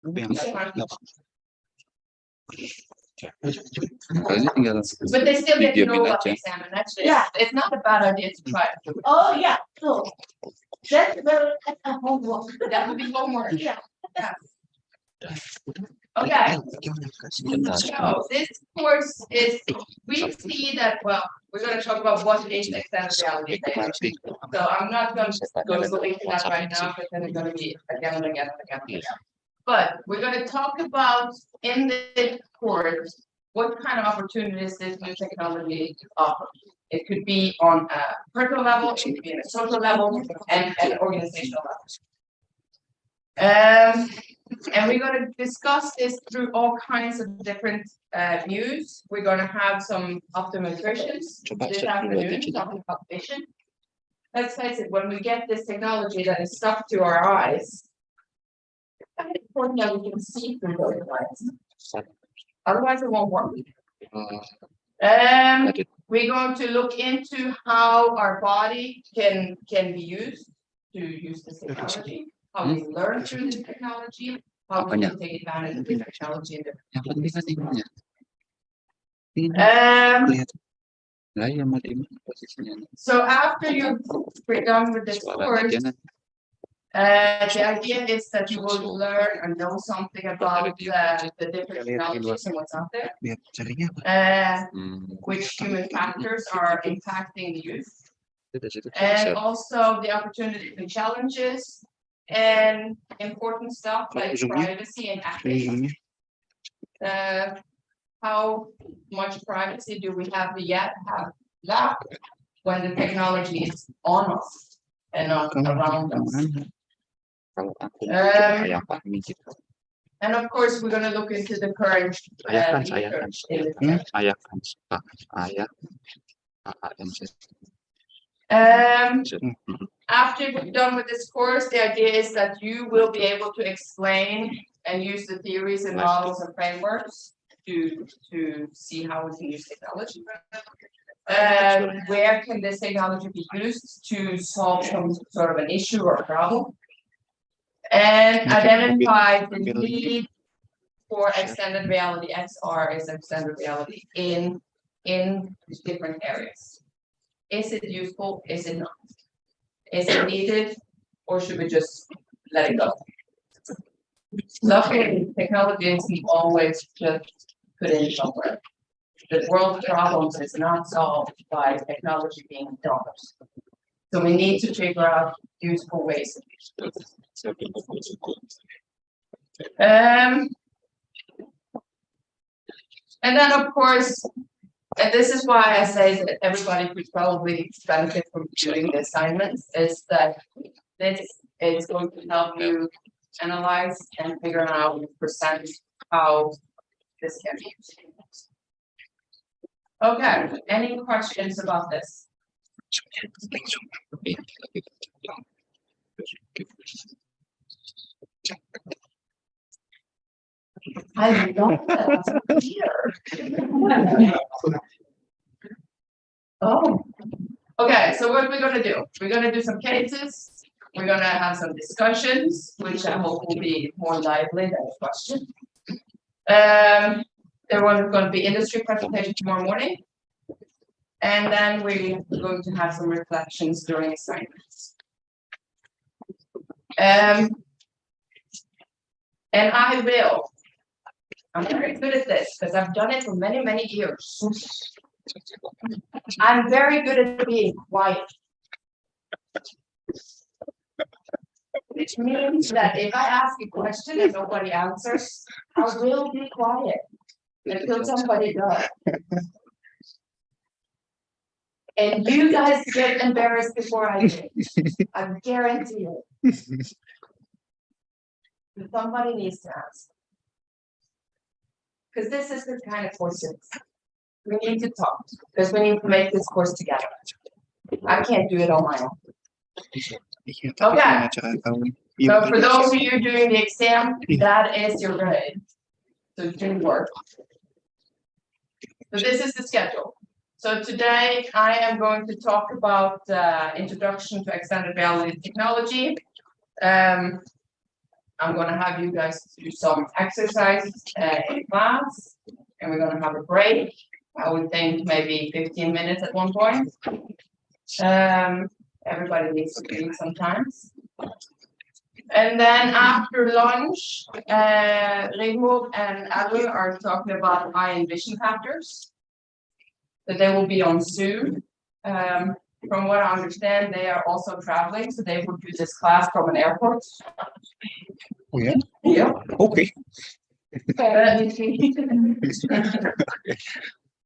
But they still get to know about the exam, and that's it. Yeah, it's not a bad idea to try it. Oh yeah, cool. That's very homework. That would be homework. Yeah. Okay. So this course is, we see that, well, we're going to talk about what is extended reality. So I'm not going to go into that right now, but then it's going to be again and again and again and again. But we're going to talk about in this course what kind of opportunities this new technology offers. It could be on a personal level, it could be on a social level, and an organizational level. And we're going to discuss this through all kinds of different views. We're going to have some optimizations this afternoon, talking about vision. Let's face it, when we get this technology that is stuck to our eyes, it's important that we can see through those eyes. Otherwise, it won't work. We're going to look into how our body can be used to use this technology. How we learn through the technology, how we can take advantage of the technology. So after you're done with this course, the idea is that you will learn and know something about the different technologies and what's out there, which human factors are impacting the youth, and also the opportunities and challenges, and important stuff like privacy and ethics. How much privacy do we have yet have left when the technology is on us and not around us? And of course, we're going to look into the current research in this after we're done with this course, the idea is that you will be able to explain and use the theories and models and frameworks to see how we can use technology. Where can this technology be used to solve some sort of an issue or a problem? And identify the need for extended reality. XR is extended reality in different areas. Is it useful? Is it not? Is it needed, or should we just let it go? Luckily, technology isn't always just put in somewhere. The world's problems is not solved by technology being dumped. So we need to figure out useful ways. And then, of course, and this is why I say that everybody could probably benefit from doing the assignments, is that this is going to help you analyze and figure out and present how this can be used. Okay, any questions about this? I love that here. Oh, okay. So what we're going to do? We're going to do some cases. We're going to have some discussions, which I hope will be more lively than a question. There was going to be industry presentation tomorrow morning, and then we're going to have some reflections during assignments. And I will. I'm very good at this because I've done it for many, many years. I'm very good at being quiet. Which means that if I ask a question and nobody answers, I will be quiet until somebody does. And you guys get embarrassed before I do. I guarantee it. Somebody needs to ask. Because this is the kind of course we need to talk, because we need to make this course together. I can't do it on my own. Okay. So for those of you doing the exam, that is your grade. So do work. So this is the schedule. So today I am going to talk about introduction to extended reality technology. I'm gonna have you guys do some exercises in class, and we're gonna have a break. I would think maybe 15 minutes at one point. Everybody needs to eat sometimes. And then after lunch, Rigmor and Alu are talking about eye and vision factors. That they will be on Zoom. From what I understand, they are also traveling, so they will do this class from an airport. Oh, yeah? Yeah. Okay.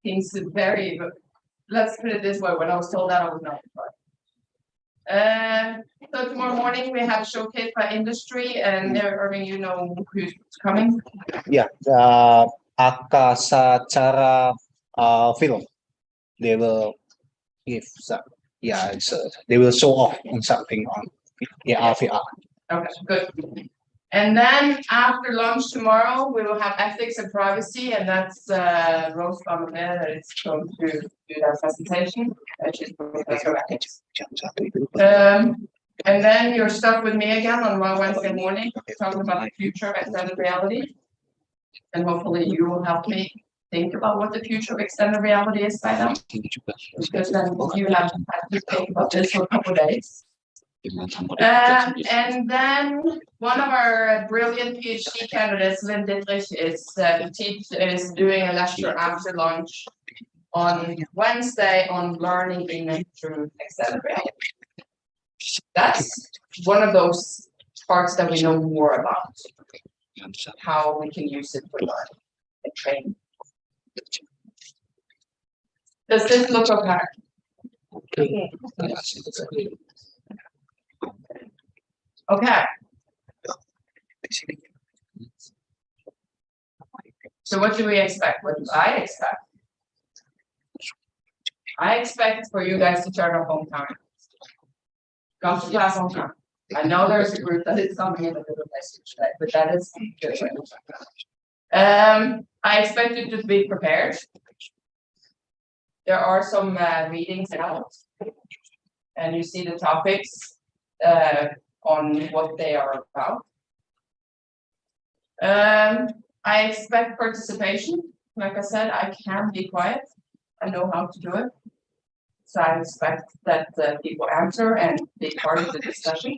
He's very, let's put it this way, when I was told that, I was not surprised. So tomorrow morning, we have showcase by industry, and Irving, you know who's coming? Yeah. Akasa Cara film. They will give some, yeah, they will show off on something on VR. Okay, good. And then after lunch tomorrow, we will have ethics and privacy, and that's Rose Palmer that is going to do that presentation. She's Professor of Ethics. And then you're stuck with me again on Wednesday morning, talking about the future of extended reality. And hopefully you will help me think about what the future of extended reality is by now. Because then you have to think about this for a couple of days. And then one of our brilliant PhD candidates, Lynn Dietrich, is doing a lecture after lunch on Wednesday on learning in through extended reality. That's one of those parts that we know more about, how we can use it for learning and training. Does this look okay? Okay. So what do we expect? What do I expect? I expect for you guys to turn up on time. Come to class on time. I know there's a group that is coming in a little late today, but that is good. I expect you to be prepared. There are some readings out, and you see the topics on what they are about. I expect participation. Like I said, I can be quiet. I know how to do it. So I expect that people answer and be part of the discussion.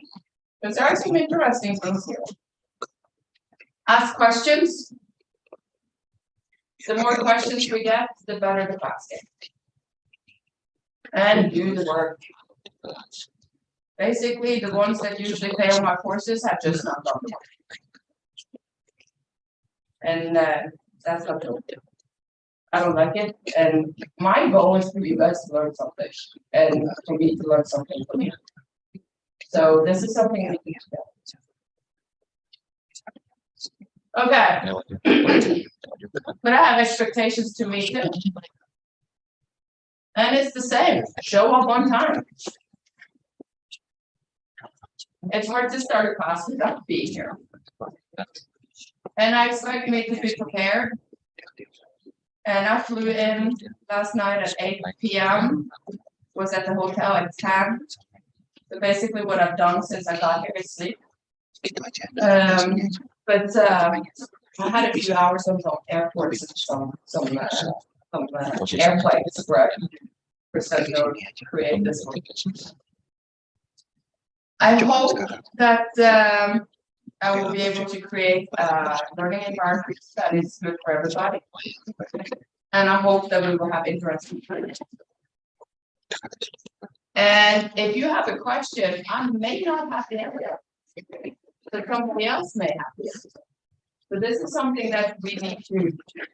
Because there are some interesting things here. Ask questions. The more questions we get, the better the class gets. And do the work. Basically, the ones that usually fail my courses have just not done the work. And that's not good. I don't like it. And my goal is for you guys to learn something. And for me to learn something from you. So this is something we need to do. Okay. But I have expectations to meet too. And it's the same. Show up on time. It's hard to start a class without being here. And I expect me to be prepared. And I flew in last night at 8 p.m. Was at the hotel at 10. So basically what I've done since I got here is sleep. But I had a few hours on some airports and some airplanes where I create this one. I hope that I will be able to create a learning environment that is good for everybody. And I hope that we will have interesting training. And if you have a question, I may not have the answer. But somebody else may have the answer. So this is something that we need to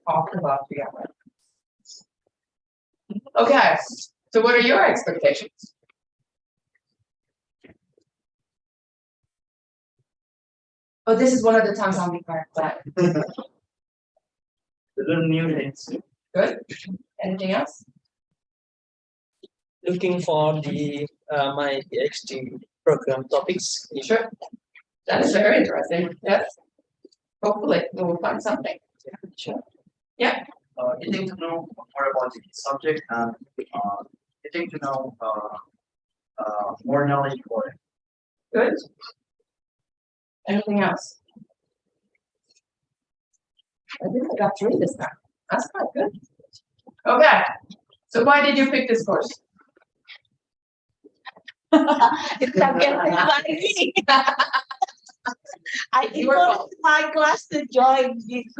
talk about together. Okay, so what are your expectations? Oh, this is one of the times I'll be quiet. Learn new things. Good. Anything else? Looking for the my PhD program topics. Sure. That's very interesting. Yes. Hopefully we will find something. Sure. Yeah. Getting to know more about the subject and getting to know more knowledge for it. Good. Anything else? I think I got 3 this time. That's quite good. Okay, so why did you pick this course? It's again funny. I Your encourage fault. my class to join this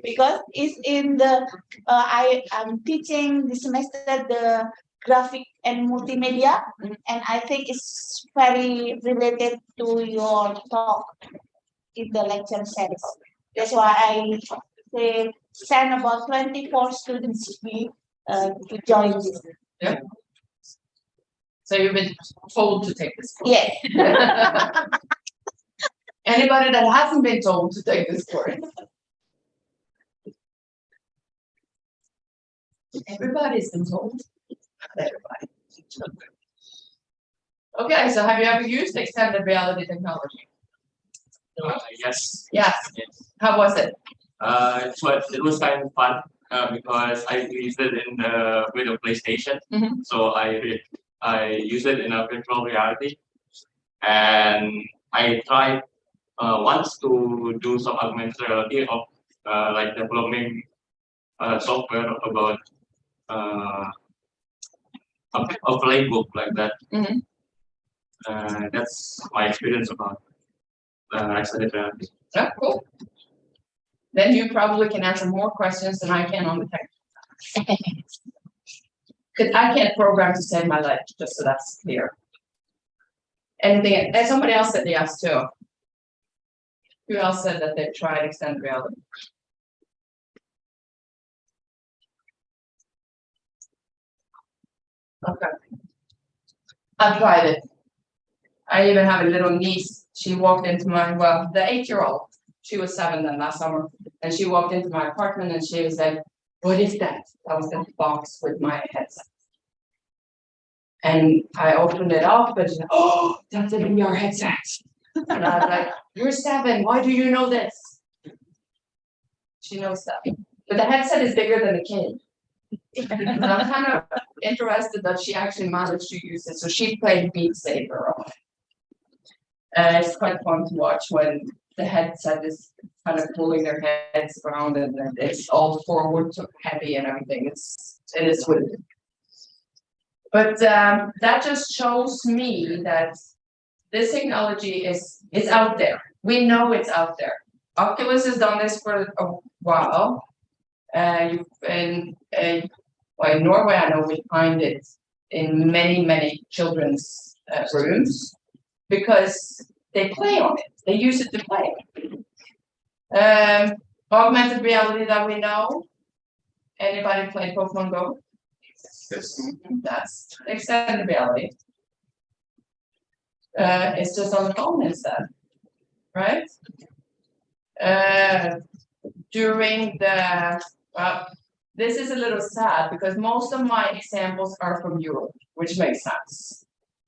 because it's in the I am teaching this semester the graphic and multimedia, and I think it's very related to your talk in the lecture series. That's why I say send about 24 students to join this. So you've been told to take this course. Yes. Anybody that hasn't been told to take this course? Everybody's been told. Not everybody. Okay, so have you ever used extended reality technology? Yes. Yes. Yes. How was it? It was kind of fun because I used it in with a PlayStation. Mhm. So I used it in a virtual reality, and I tried once to do some augmented reality of like developing software about a playbook like that. Mhm. That's my experience about extended reality. Yeah, cool. Then you probably can answer more questions than I can on the technical. Because I can't program to save my life, just so that's clear. Anything, and somebody else said yes too. Who else said that they've tried extended reality? Okay. I've tried it. I even have a little niece. She walked into the 8-year-old. She was 7 then last summer. And she walked into my apartment and she was like, "What is that?" That was the box with my headset. And I opened it up and she said, "Oh, that's a VR headset." And I was like, "You're 7, why do you know this?" She knows stuff. But the headset is bigger than the kid. And I'm kind of interested that she actually managed to use it. So she played Beat Saber on it. It's quite fun to watch when the headset is kind of pulling their heads around and then it's all forward so heavy and everything. It is what it is. But that just shows me that this technology is out there. We know it's out there. Oculus has done this for a while. In Norway, I know we find it in many children's rooms because they play on it. They use it to play. Augmented reality that we know. Anybody play Pokemon Go? Yes. That's extended reality. It's just on the phone instead, right? During the this is a little sad because most of my examples are from Europe, which makes sense.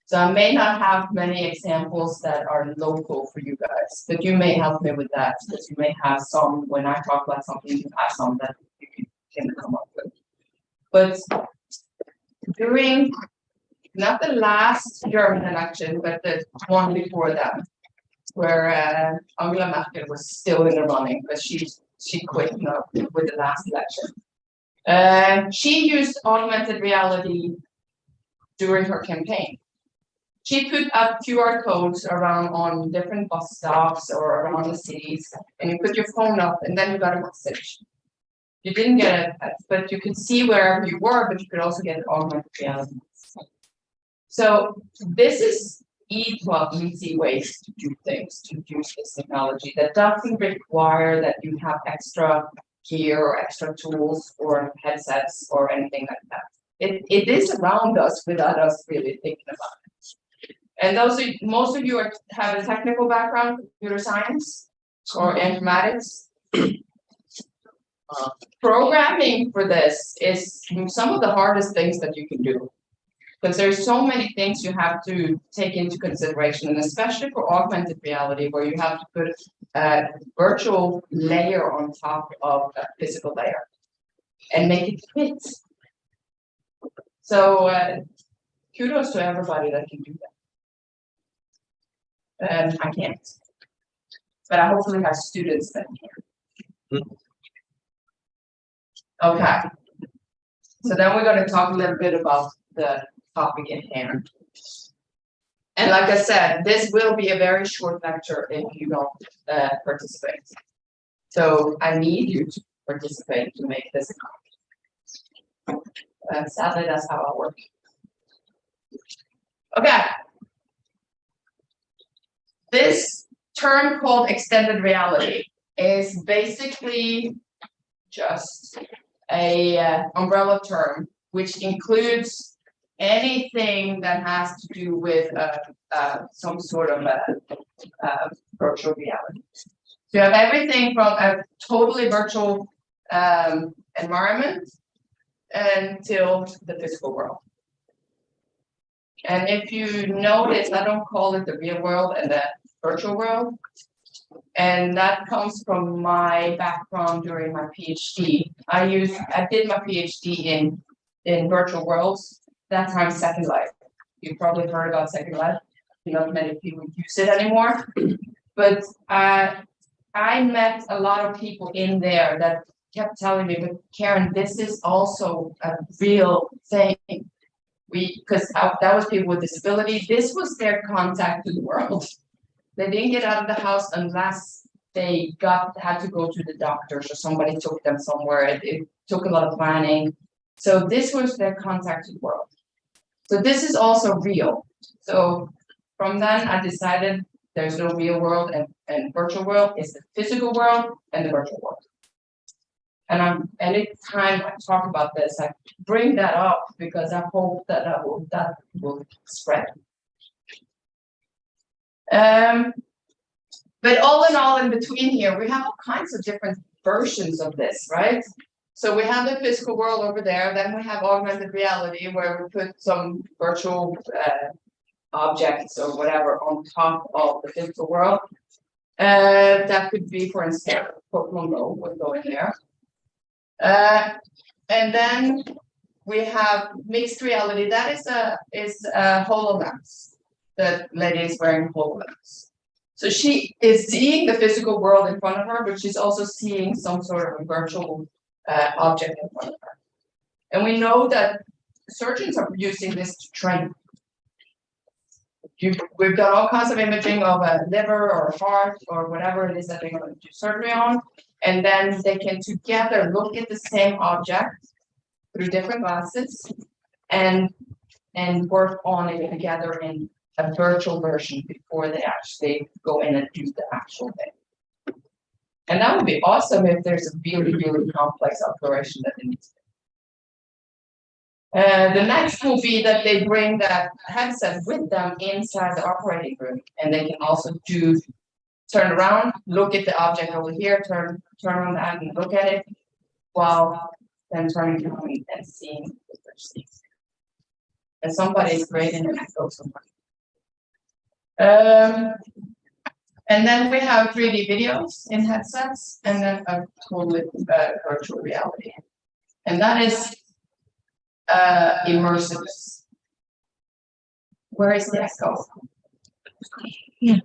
So I may not have many examples that are local for you guys, but you may help me with that because you may have some, when I talk about something, you have some that you can come up with. But during, not the last German election, but the one before that, where Angela Merkel was still in the running, but she quit with the last election. She used augmented reality during her campaign. She put up QR codes around on different bus stops or around the cities, and you put your phone up, and then you got a message. You didn't get it, but you could see wherever you were, but you could also get augmented reality. So this is easy ways to do things, to use this technology that doesn't require that you have extra gear or extra tools or headsets or anything like that. It is around us without us really thinking about it. And most of you have a technical background, computer science or informatics. Programming for this is some of the hardest things that you can do. Because there's so many things you have to take into consideration, and especially for augmented reality, where you have to put a virtual layer on top of a physical layer and make it fit. So kudos to everybody that can do that. I can't, but I hopefully have students that can. Okay. So then we're gonna talk a little bit about the topic at hand. And like I said, this will be a very short lecture if you don't participate. So I need you to participate to make this. Sadly, that's how I work. Okay. This term called extended reality is basically just a umbrella term which includes anything that has to do with some sort of virtual reality. So you have everything from a totally virtual environment until the physical world. And if you notice, I don't call it the real world and the virtual world. And that comes from my background during my PhD. I did my PhD in virtual worlds, that time Second Life. You've probably heard about Second Life. Not many people use it anymore. But I met a lot of people in there that kept telling me, but Karen, this is also a real thing. Because that was people with disability. This was their contact to the world. They didn't get out of the house unless they had to go to the doctors or somebody took them somewhere. It took a lot of planning. So this was their contact to the world. So this is also real. So from then I decided there's no real world and virtual world. It's the physical world and the virtual world. And anytime I talk about this, I bring that up because I hope that will spread. But all in all, in between here, we have all kinds of different versions of this, right? So we have the physical world over there, then we have augmented reality where we put some virtual objects or whatever on top of the physical world. That could be, for instance, Pokemon Go would go in there. And then we have mixed reality. That is a HoloLens. The lady is wearing HoloLens. So she is seeing the physical world in front of her, but she's also seeing some sort of virtual object in front of her. And we know that surgeons are using this to train. We've done all kinds of imaging of a liver or a heart or whatever it is that they're going to do surgery on. And then they can together look at the same object through different glasses and work on it together in a virtual version before they actually go in and do the actual thing. And that would be awesome if there's a really, really complex operation that they need to do. The next will be that they bring that headset with them inside the operating room, and they can also turn around, look at the object over here, turn on that and look at it, while then turning around and seeing what they're seeing. And somebody is creating an echo somewhere. And then we have 3D videos in headsets, and then a totally virtual reality. And that is immersive. Where is the echo? Yeah.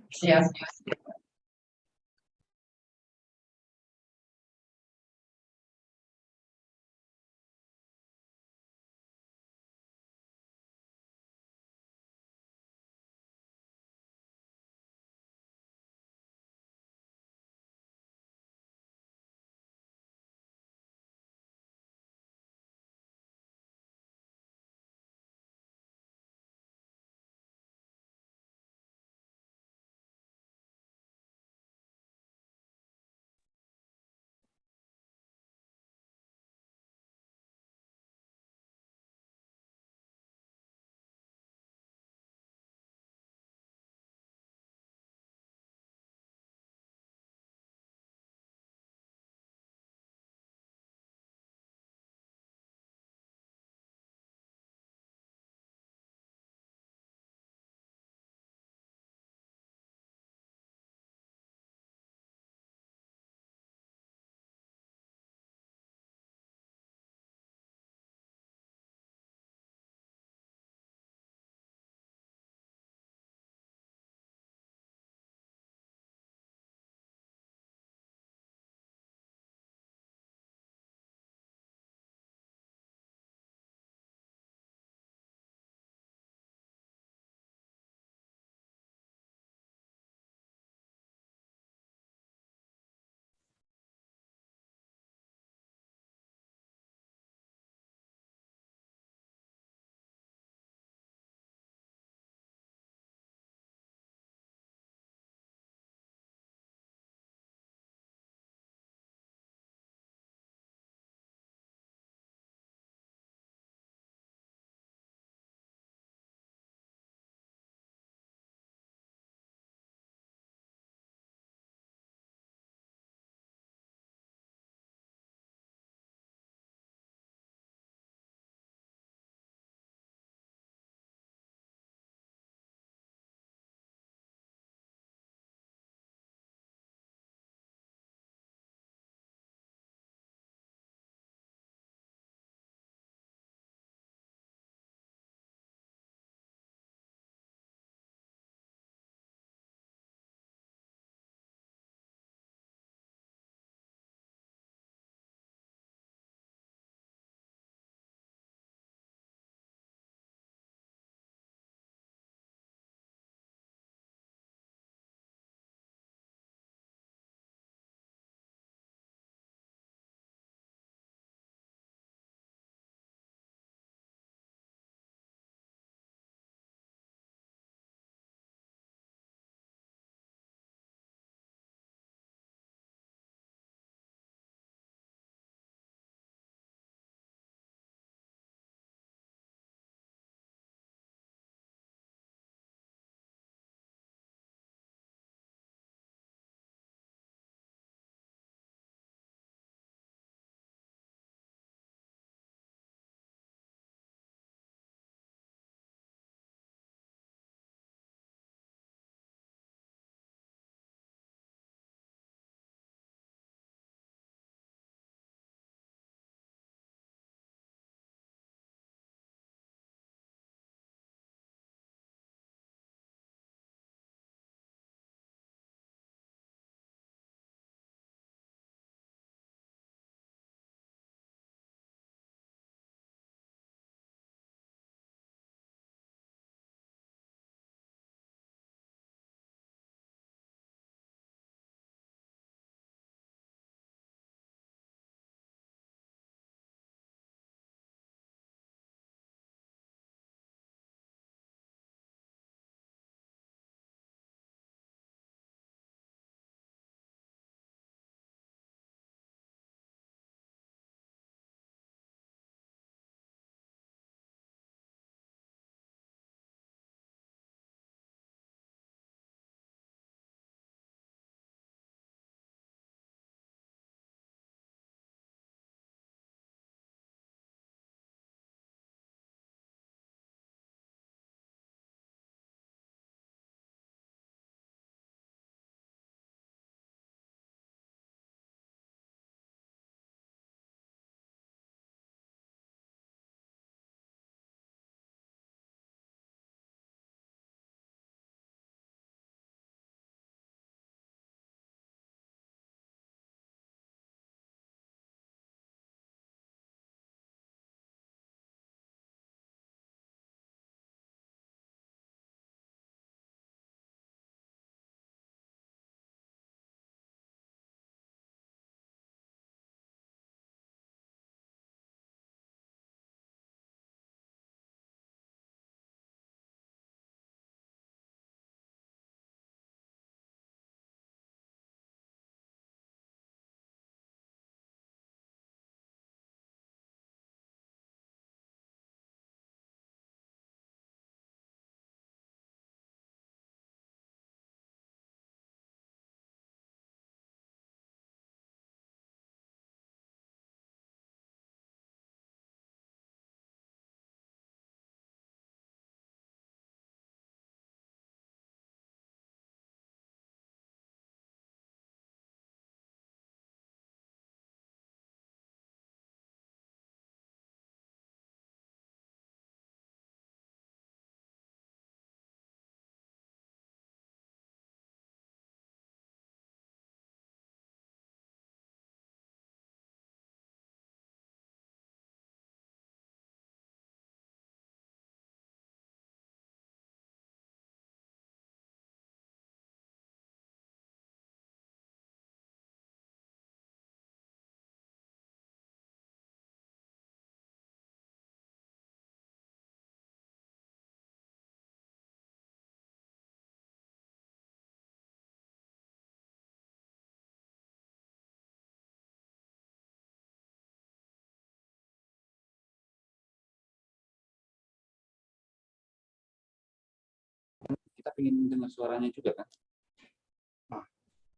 ingin dengar suaranya juga kan?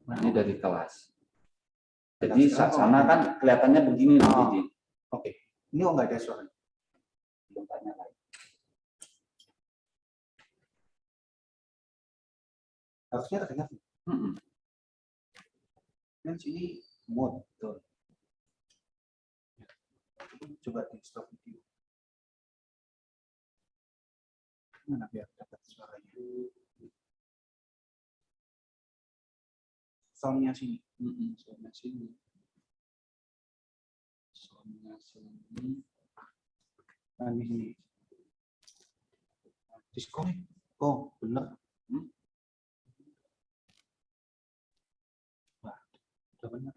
Nah, Ini dari kelas. Jadi sana kan kelihatannya begini nanti, Ji. oke. Ini nggak ada suara. Belum tanya lagi. Harusnya terdengar. Dan sini mode. Tuh. Coba di stop video. Mana biar dapat suaranya. Soundnya sini. Soalnya sini. Soalnya sini. Nah, di sini. Disconnect. Oh, benar. Wah, udah benar.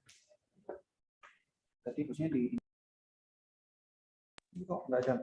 Tadi harusnya di ini kok nggak ada.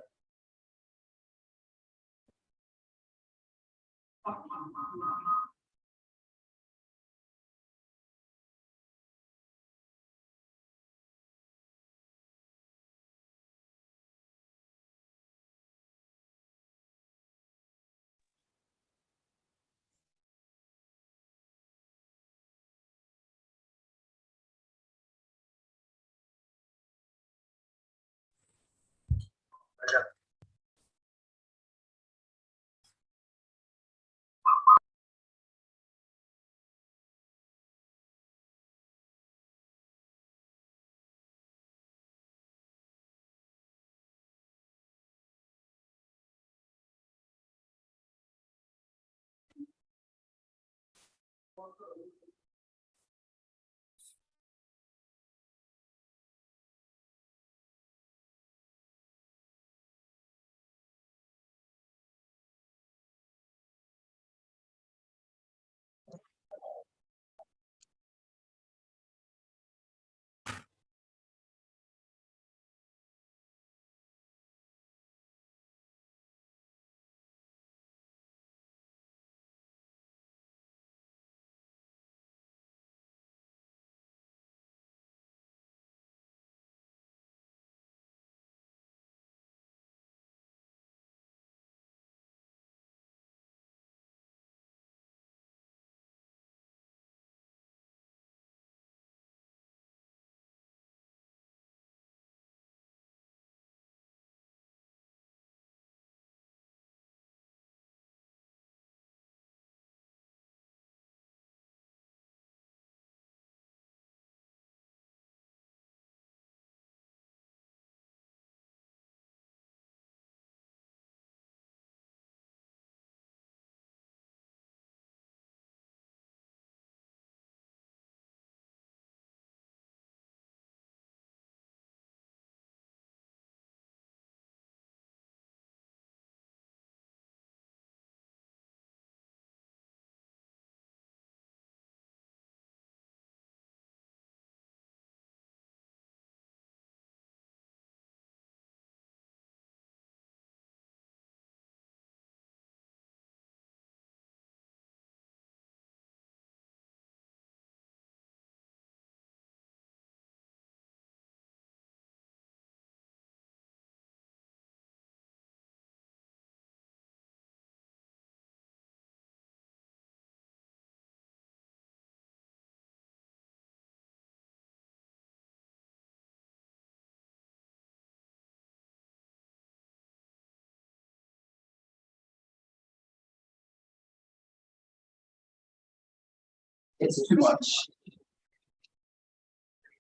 It's too much.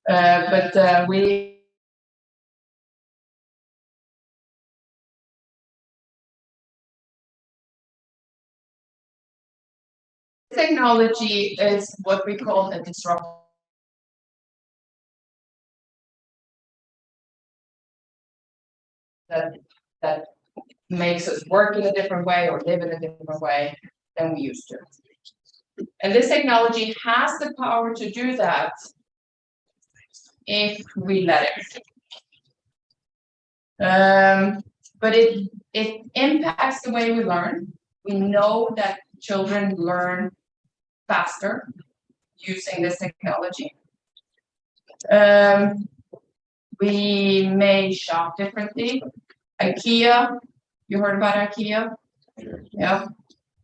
But we technology is what we call a disruptor. That makes us work in a different way or live in a different way than we used to. And this technology has the power to do that if we let it. But it impacts the way we learn. We know that children learn faster using this technology. We may shop differently. IKEA, you heard about IKEA? Yeah.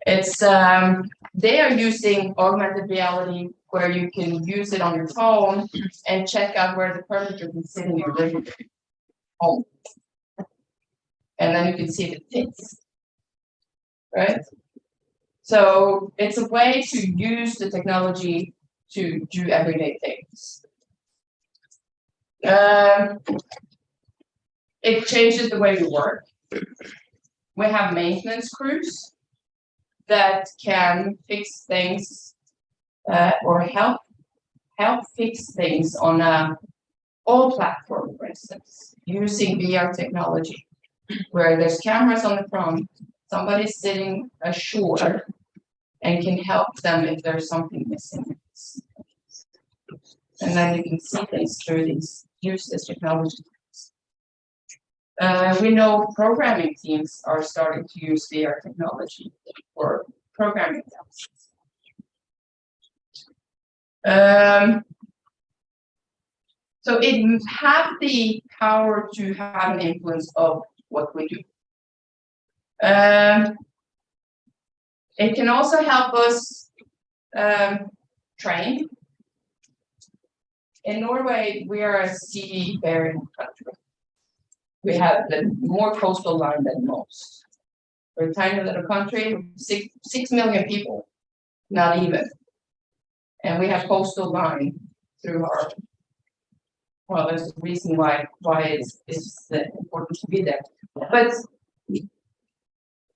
It's they are using augmented reality where you can use it on your phone and check out where the furniture is sitting in your living room. Home. And then you can see if it fits. Right? So it's a way to use the technology to do everyday things. It changes the way we work. We have maintenance crews that can fix things or help fix things on a all platform, for instance, using VR technology, where there's cameras on the front, somebody's sitting ashore and can help them if there's something missing. And then you can see things through these, use this technology. We know programming teams are starting to use VR technology for programming tasks. So it has the power to have an influence of what we do. It can also help us train. In Norway, we are a sea-bearing country. We have more coastal line than most. We're a tiny little country, 6 million people, not even. And we have coastal line through our, well, there's a reason why it's important to be there. But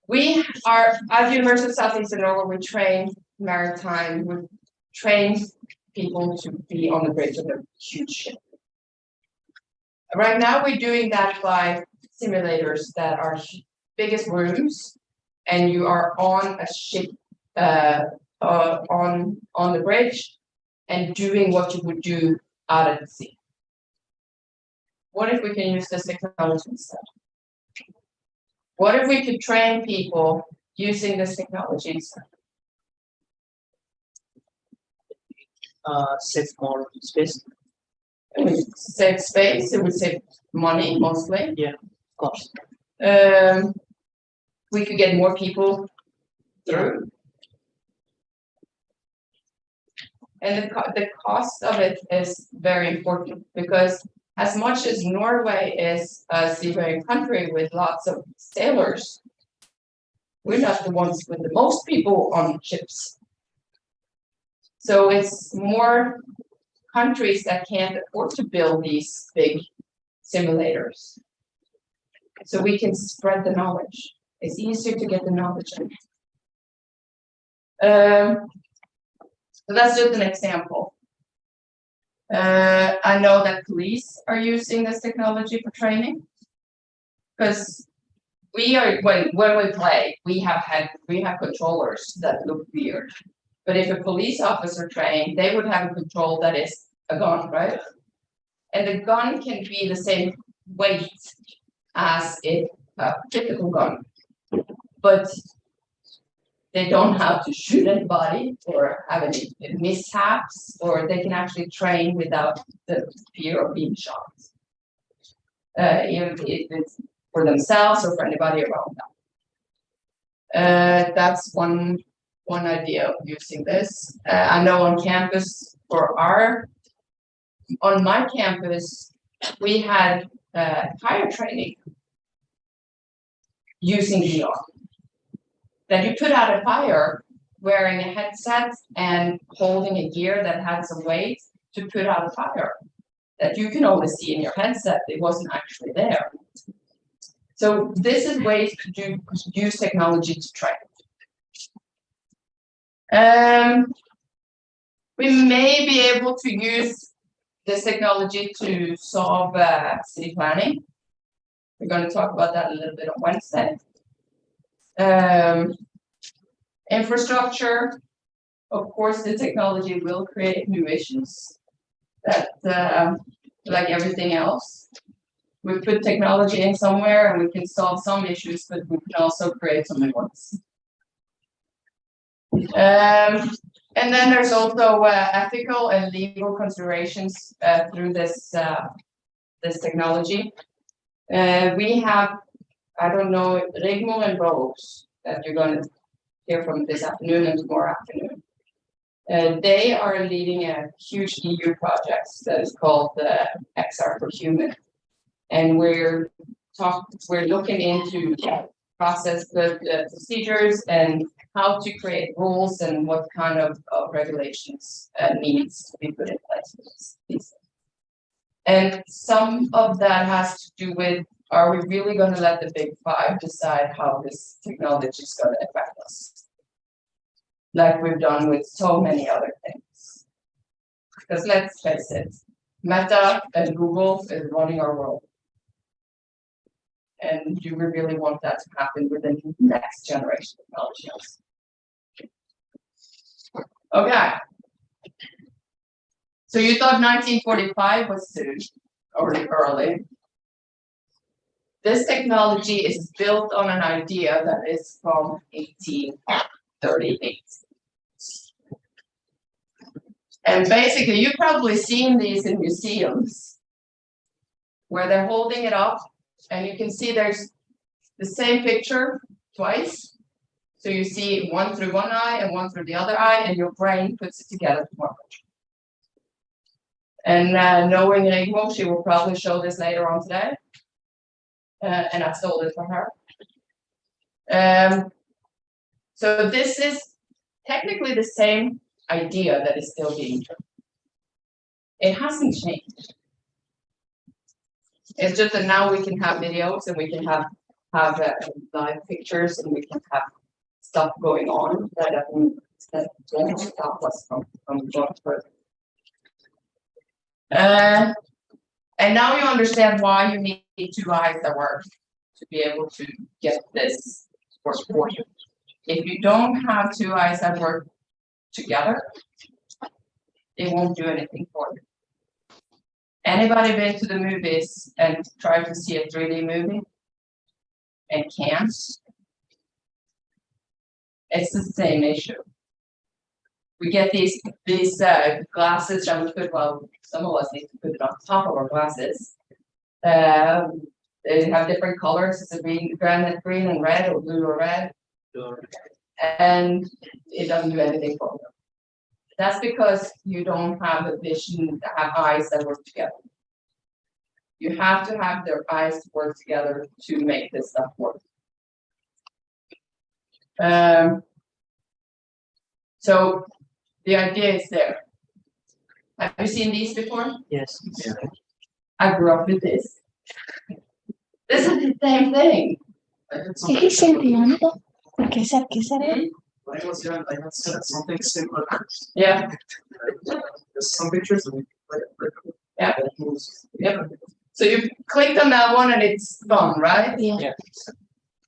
we are, at University of Southeastern Norway, we train maritime, we train people to be on the bridge of a huge ship. Right now, we're doing that by simulators that are biggest rooms, and you are on a ship on the bridge and doing what you would do out at the sea. What if we can use this technology instead? What if we could train people using this technology instead? Save more space. It would save space, it would save money mostly. Yeah, of course. We could get more people through. And the cost of it is very important, because as much as Norway is a seafaring country with lots of sailors, we're not the ones with the most people on ships. So it's more countries that can't afford to build these big simulators. So we can spread the knowledge. It's easier to get the knowledge in. So that's just an example. I know that police are using this technology for training, because we are, when we play, we have controllers that look weird. But if a police officer trained, they would have a control that is a gun, right? And the gun can be the same weight as a typical gun, but they don't have to shoot anybody or have any mishaps, or they can actually train without the fear of being shot, even if it's for themselves or for anybody around them. That's one idea of using this. I know on campus on my campus, we had fire training using VR. That you put out a fire wearing a headset and holding a gear that had some weight to put out a fire that you can only see in your headset. It wasn't actually there. So this is ways to use technology to train. We may be able to use this technology to solve city planning. We're going to talk about that a little bit on Wednesday. Infrastructure, of course, the technology will create new issues that, like everything else, we put technology in somewhere and we can solve some issues, but we can also create some new ones. And then there's also ethical and legal considerations through this technology. We have, I don't know, Rigmor and Rose that you're going to here from this afternoon and tomorrow afternoon. And they are leading a huge EU project that is called the XR for Human. And we're looking into the procedures and how to create rules and what kind of regulations needs to be put in place for these things. And some of that has to do with, are we really going to let the big five decide how this technology is going to affect us? Like we've done with so many other things. Because let's face it, Meta and Google is running our world. And do we really want that to happen with the next generation of technologies? Okay. So you thought 1945 was soon or early. This technology is built on an idea that is from 1838. And basically, you've probably seen these in museums where they're holding it up and you can see there's the same picture twice. So you see one through one eye and one through the other eye, and your brain puts it together tomorrow. And knowing Rigmor, she will probably show this later on today. And I stole it from her. So this is technically the same idea that is still being done. It hasn't changed. It's just that now we can have videos and we can have live pictures and we can have stuff going on that doesn't stop us from going further. And now you understand why you need two eyes that work to be able to get this to work for you. If you don't have two eyes that work together, it won't do anything for you. Anybody been to the movies and tried to see a 3D movie and can't? It's the same issue. We get these glasses and we put, well, some of us need to put it on top of our glasses. They have different colors. It's a green and red, or blue or red. And it doesn't do anything for them. That's because you don't have a vision, have eyes that work together. You have to have their eyes work together to make this stuff work. So the idea is there. Have you seen these before? Yes. Yeah. I grew up with this. This is the same thing. When I was young, I had said something similar. Yeah. There's some pictures of me. Yeah. Yep. So you clicked on that one and it's gone, right? Yeah.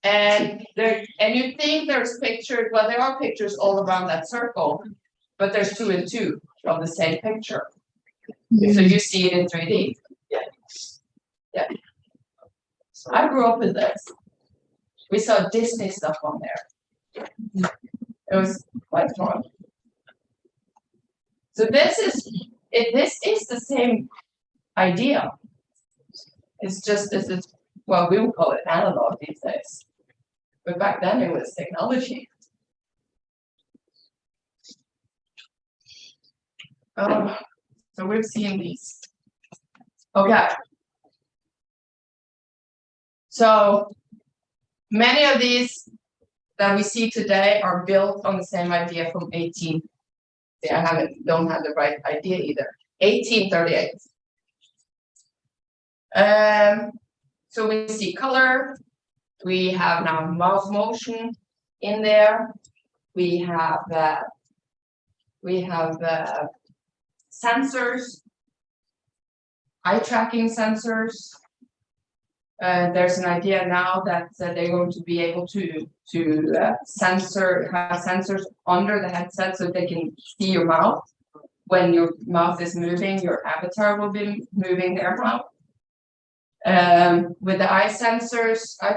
And you think there's pictures, well, there are pictures all around that circle, but there's 2 and 2 of the same picture. So you see it in 3D. Yeah. So I grew up with this. We saw Disney stuff on there. It was quite fun. So this is the same idea. It's just this is, well, we would call it analog these days. But back then it was technology. So we've seen these. Okay. So many of these that we see today are built on the same idea from 18. See, I don't have the right idea either. 1838. So we see color. We have now mouse motion in there. We have sensors, eye tracking sensors. There's an idea now that they're going to be able to have sensors under the headset so they can see your mouth. When your mouth is moving, your avatar will be moving their mouth. With the eye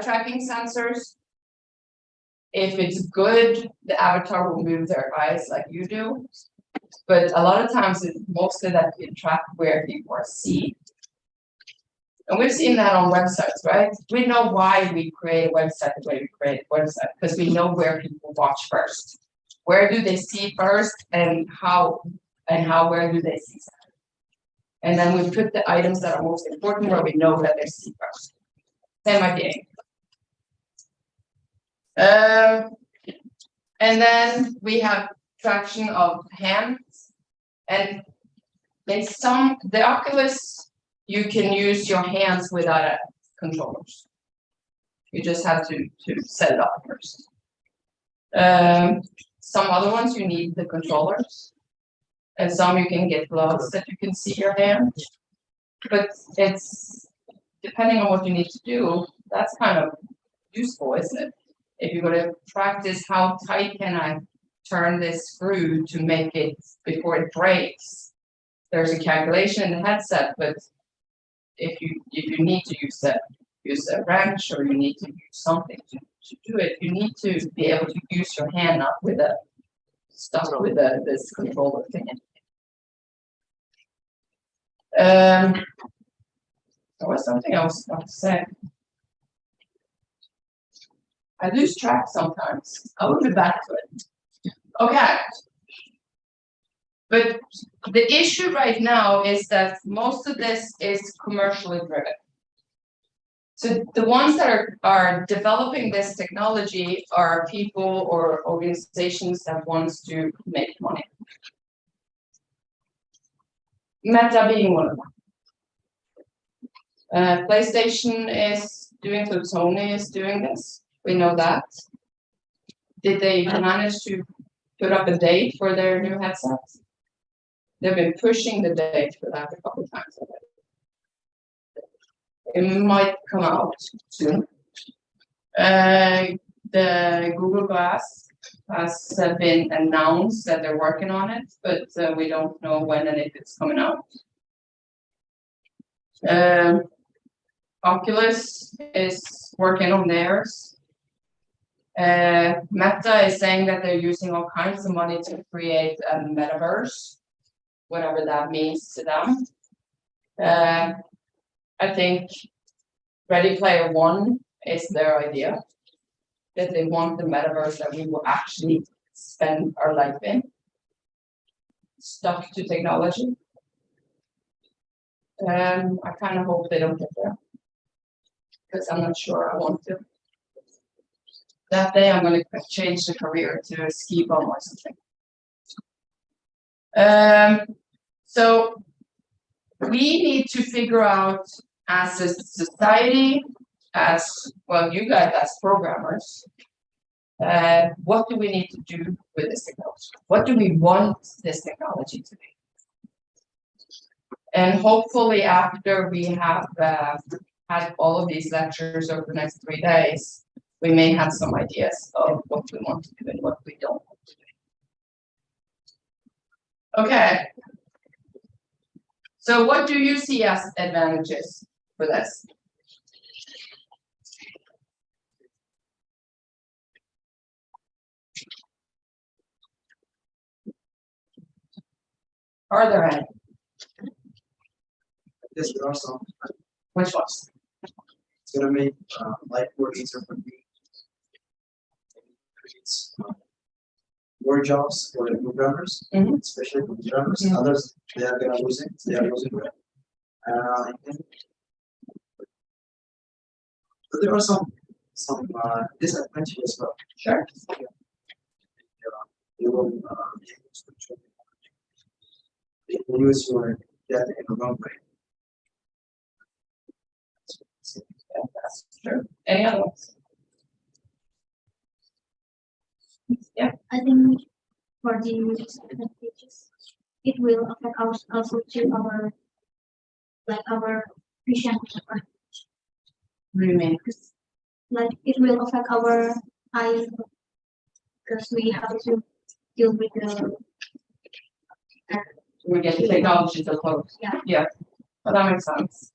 tracking sensors, if it's good, the avatar will move their eyes like you do. But a lot of times, it's mostly that you track where people are seeing. And we've seen that on websites, right? We know why we create a website the way we create a website, because we know where people watch first. Where do they see first, and where do they see second? And then we put the items that are most important where we know that they see first. Same idea. And then we have traction of hands, and the Oculus, you can use your hands without controllers. You just have to set it up first. Some other ones you need the controllers, and some you can get gloves that you can see your hand. But it's depending on what you need to do. That's kind of useful, isn't it? If you're going to practice how tight can I turn this screw to make it before it breaks, there's a calculation in the headset, but if you need to use a wrench, or you need to use something to do it, you need to be able to use your hand, not with this controller thing. There was something I was about to say. I lose track sometimes. I will be back to it. Okay. But the issue right now is that most of this is commercially driven. So the ones that are developing this technology are people or organizations that wants to make money. Meta being one of them. PlayStation is doing so, Sony is doing this. We know that. Did they manage to put up a date for their new headsets? They've been pushing the date for that a couple of times already. It might come out soon. The Google Glass has been announced that they're working on it, but we don't know when and if it's coming out. Oculus is working on theirs. Meta is saying that they're using all kinds of money to create a metaverse, whatever that means to them. I think Ready Player One is their idea, that they want the metaverse that we will actually spend our life in, stuck to technology. I kind of hope they don't get there, because I'm not sure I want to. That day I'm going to change the career to a ski bum or something. So we need to figure out as a society, as well, you guys as programmers, what do we need to do with this technology? What do we want this technology to be? And hopefully after we have had all of these lectures over the next 3 days, we may have some ideas of what we want to do and what we don't want to do. Okay. So what do you see as advantages for this? Are there any? Yes, there are some. Which ones? It's gonna make life more easier for me. Creates more jobs for the programmers, Mhm. especially for programmers. Mhm. Others, they are gonna lose it. They are losing it. I think, but there are some disadvantages as well. Sure. You will be able to control. If you use your data in the wrong way. Yeah, that's true. Any other ones? Yeah. I think for the disadvantages, it will affect us also to our vision, What do you mean? like it will affect our eyes because we have to deal with the We get the technology so close. Yeah. Yeah. Well, that makes sense.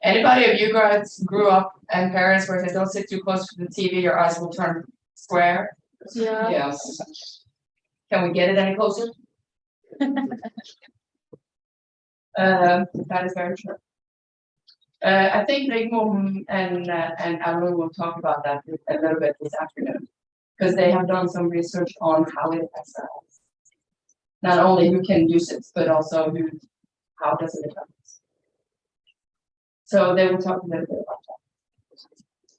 Anybody of you guys grew up and parents where they don't sit too close to the TV, your eyes will turn square? Yeah. Yes. Can we get it any closer? That is very true. I think Rigmor and Alan will talk about that a little bit this afternoon. Because they have done some research on how it affects our health. Not only who can use it, but also how does it affect us. So they will talk a little bit about that.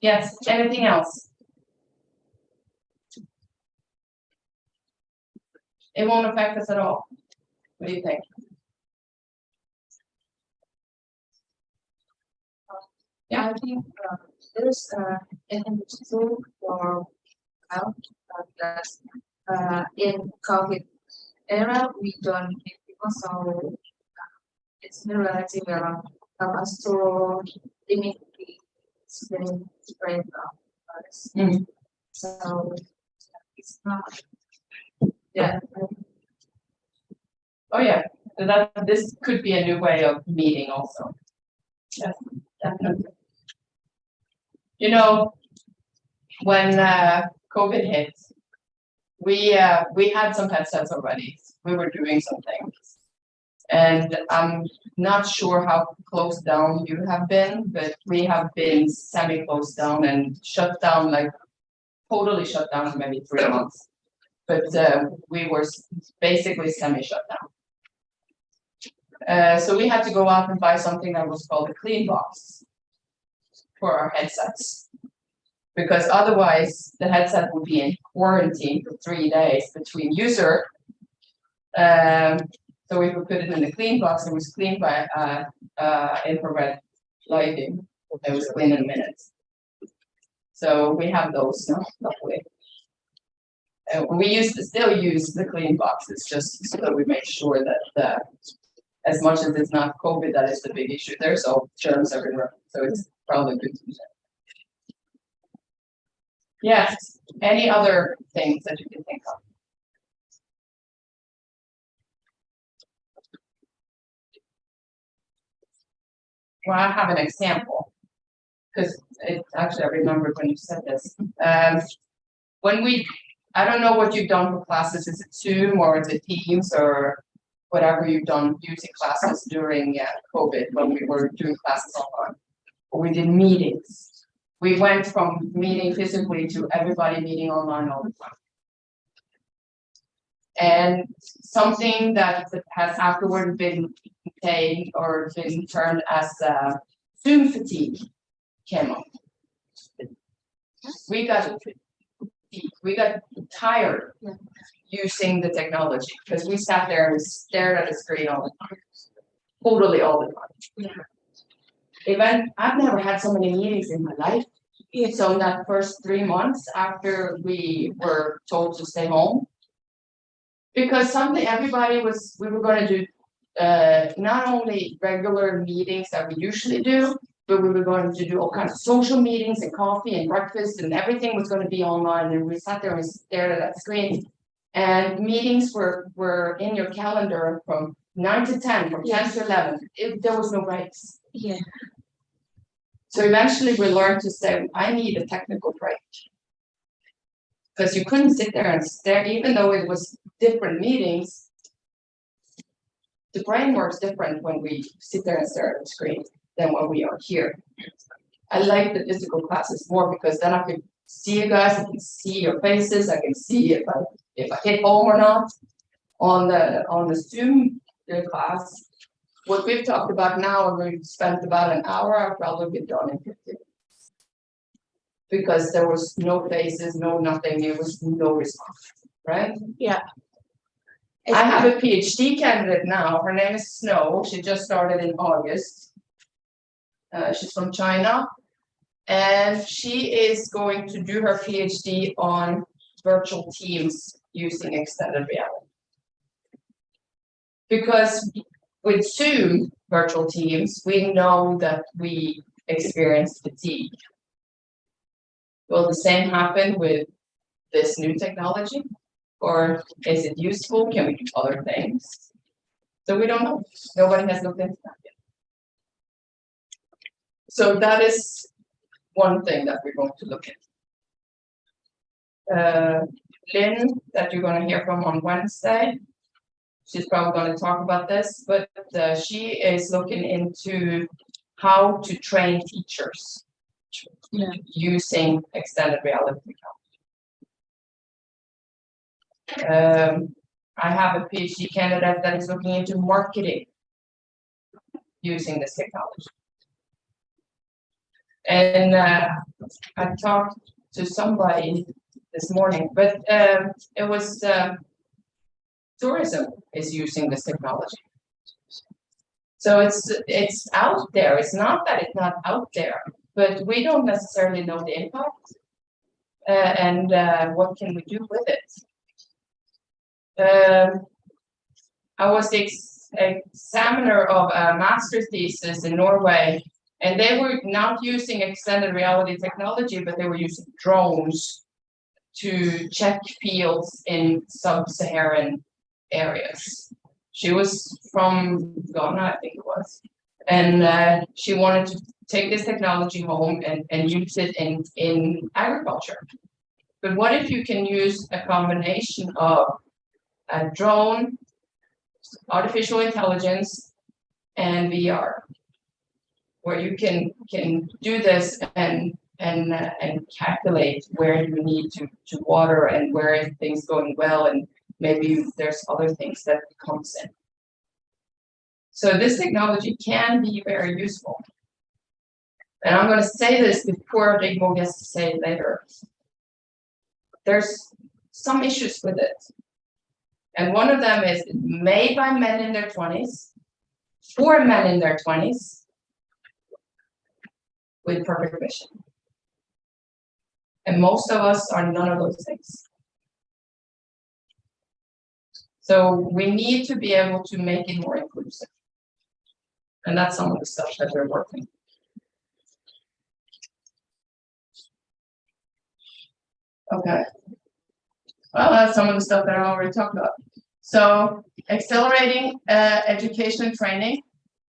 Yes, anything else? It won't affect us at all. What do you think? Yeah, I think there's an institute for health that's in COVID era we don't need people, so it's not relative around help us to limit the spread of virus. Mm. So it's not. Yeah. Oh yeah, so that this could be a new way of meeting also. Yes, definitely. You know, when COVID hit, we had some headsets already. We were doing some things. And I'm not sure how closed down you have been, but we have been semi-closed down and shut down, like totally shut down for maybe 3 months. But we were basically semi-shut down. So we had to go out and buy something that was called a clean box for our headsets. Because otherwise the headset would be in quarantine for 3 days between user. So if we put it in the clean box, it was cleaned by infrared lighting. It was clean in minutes. So we have those now, luckily. We still use the clean boxes just so that we make sure that as much as it's not COVID, that is the big issue. There's all germs everywhere, so it's probably good to use it. Yes. Any other things that you can think of? Well, I have an example, because actually I remember when you said this. I don't know what you've done for classes, is it Zoom or is it Teams or whatever you've done using classes during COVID when we were doing classes online, or we did meetings. We went from meeting physically to everybody meeting online all the time. And something that has afterward been taken or been termed as Zoom fatigue came up. We got tired using the technology because we sat there and stared at the screen all the time, totally all the time. I've never had so many meetings in my life. So in that first 3 months after we were told to stay home, because we were going to do not only regular meetings that we usually do, but we were going to do all kinds of social meetings and coffee and breakfast, and everything was going to be online. And we sat there and stared at that screen. And meetings were in your calendar from 9 to 10, from 10 to 11. There was no breaks. Yeah. So eventually we learned to say, I need a technical break. Because you couldn't sit there and stare, even though it was different meetings. The brain works different when we sit there and stare at the screen than when we are here. I like the physical classes more because then I can see you guys, I can see your faces, I can see if I hit home or not. On the Zoom class, what we've talked about now, and we've spent about an hour, I've probably been done in 15 minutes. Because there was no faces, no nothing, there was no response, right? Yeah. I have a PhD candidate now. Her name is Snow. She just started in August. She's from China. And she is going to do her PhD on virtual teams using extended reality. Because with Zoom virtual teams, we know that we experience fatigue. Will the same happen with this new technology? Or is it useful? Can we do other things? So we don't know. Nobody has looked into that yet. So that is one thing that we're going to look at. Lynn, that you're going to hear from on Wednesday, she's probably going to talk about this, but she is looking into how to train teachers using extended reality technology. I have a PhD candidate that is looking into marketing using this technology. And I talked to somebody this morning, but it was tourism is using this technology. So it's out there. It's not that it's not out there, but we don't necessarily know the impact and what can we do with it. I was the examiner of a master's thesis in Norway, and they were not using extended reality technology, but they were using drones to check fields in sub-Saharan areas. She was from Ghana, I think it was, and she wanted to take this technology home and use it in agriculture. But what if you can use a combination of a drone, artificial intelligence, and VR, where you can do this and calculate where you need to water and where everything's going well, and maybe there's other things that comes in. So this technology can be very useful. And I'm going to say this before Rigmor gets to say it later. There's some issues with it. And one of them is made by men in their 20s, for men in their 20s, with perfect vision. And most of us are none of those things. So we need to be able to make it more inclusive. And that's some of the stuff that we're working. Okay. Well, that's some of the stuff that I already talked about. So accelerating education and training.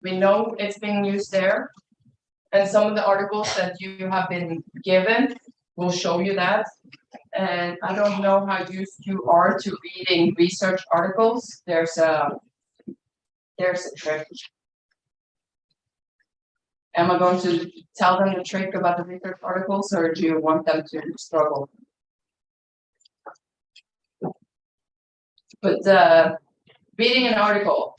We know it's being used there. And some of the articles that you have been given will show you that. And I don't know how used you are to reading research articles. There's a trick. Am I going to tell them the trick about the research articles, or do you want them to struggle? But reading an article,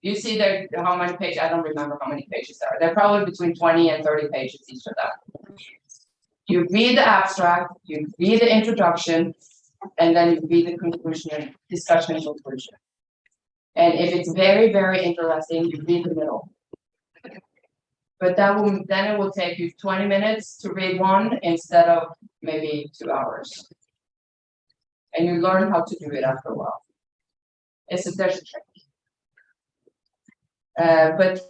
you see there how many pages, I don't remember how many pages there are. They're probably between 20 and 30 pages each of them. You read the abstract, you read the introduction, and then you read the conclusion and discussion and conclusion. And if it's very, very interesting, you read the middle. But then it will take you 20 minutes to read one instead of maybe 2 hours. And you learn how to do it after a while. There's a trick. But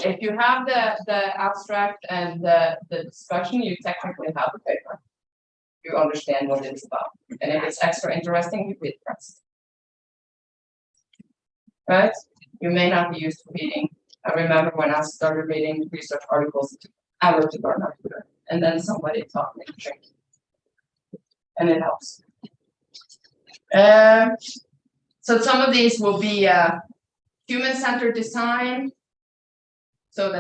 if you have the abstract and the discussion, you technically have the paper. You understand what it's about. And if it's extra interesting, you read the rest. Right? You may not be used to reading. I remember when I started reading research articles, I wrote to learn how to do it. And then somebody taught me the trick. And it helps. So some of these will be human-centered design, so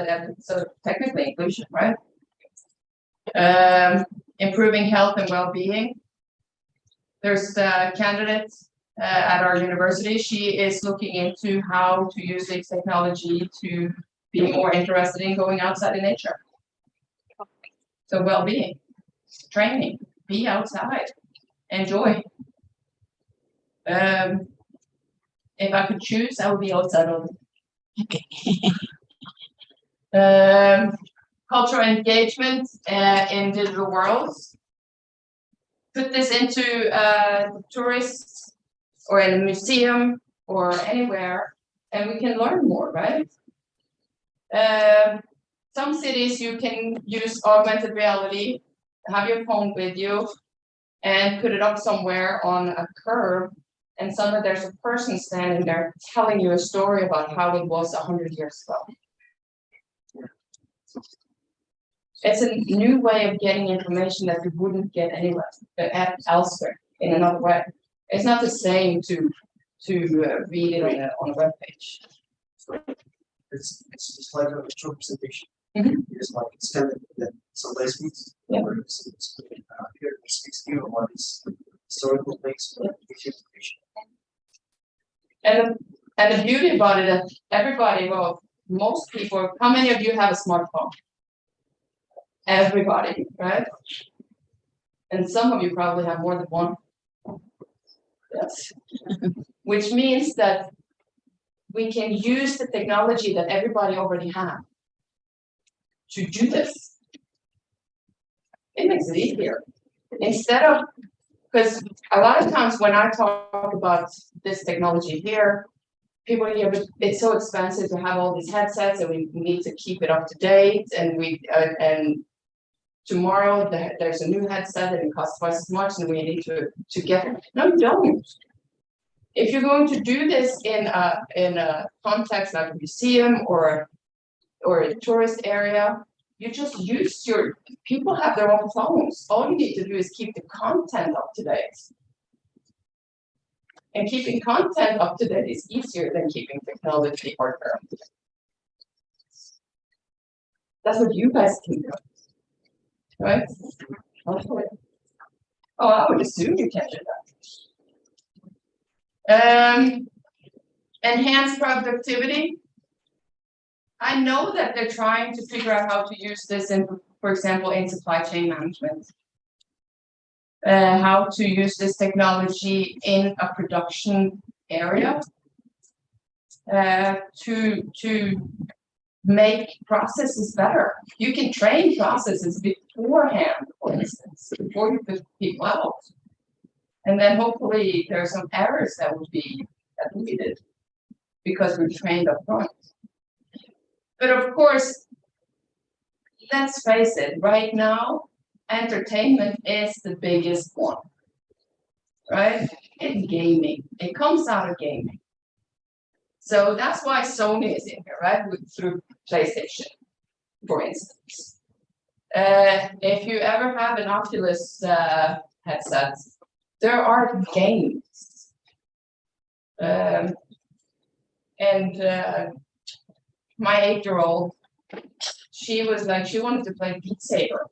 technically inclusion, right? Improving health and well-being. There's a candidate at our university. She is looking into how to use this technology to be more interested in going outside in nature. So well-being, training, be outside, enjoy. If I could choose, I would be outside all the time. Cultural engagement in digital worlds. Put this into tourists or in a museum or anywhere, and we can learn more, right? Some cities you can use augmented reality, have your phone with you, and put it up somewhere on a curb. And suddenly there's a person standing there telling you a story about how it was 100 years ago. It's a new way of getting information that you wouldn't get anywhere elsewhere in another way. It's not the same to read it on a web page. It's like a virtual presentation. Mhm. It's like it's kind of that somebody speaks. Yeah. Or here it speaks to you about this historical place, but information. And the beauty about it, that everybody, well, most people, how many of you have a smartphone? Everybody, right? And some of you probably have more than one. Yes. Which means that we can use the technology that everybody already has to do this. It makes it easier. Instead of, because a lot of times when I talk about this technology here, people are, yeah, but it's so expensive to have all these headsets and we need to keep it up to date and and tomorrow there's a new headset and it costs twice as much and we need to get it. No, you don't. If you're going to do this in a context like a museum or a tourist area, you just use people have their own phones. All you need to do is keep the content up to date. And keeping content up to date is easier than keeping technology hardware up to date. That's what you guys can do. Right? Hopefully. Oh, I would assume you can do that. Enhance productivity. I know that they're trying to figure out how to use this in, for example, in supply chain management. How to use this technology in a production area to make processes better. You can train processes beforehand, for instance, before you put people out. And then hopefully there are some errors that would be deleted because we're trained up front. But of course, let's face it, right now, entertainment is the biggest one, right? It's gaming. It comes out of gaming. So that's why Sony is in here, right? Through PlayStation, for instance. If you ever have an Oculus headset, there are games. My 8-year-old, she was like, she wanted to play Beat Saber.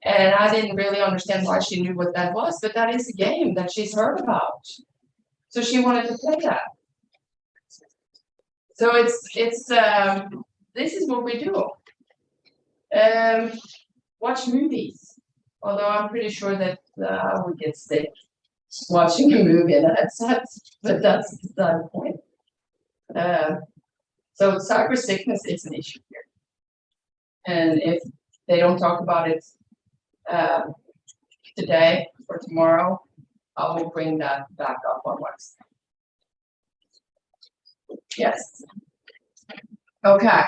And I didn't really understand why she knew what that was, but that is a game that she's heard about. So she wanted to play that. So this is what we do. Watch movies. Although I'm pretty sure that I would get sick watching a movie in a headset, but that's not the point. So cyber sickness is an issue here. And if they don't talk about it today or tomorrow, I will bring that back up on Wednesday. Yes. Okay.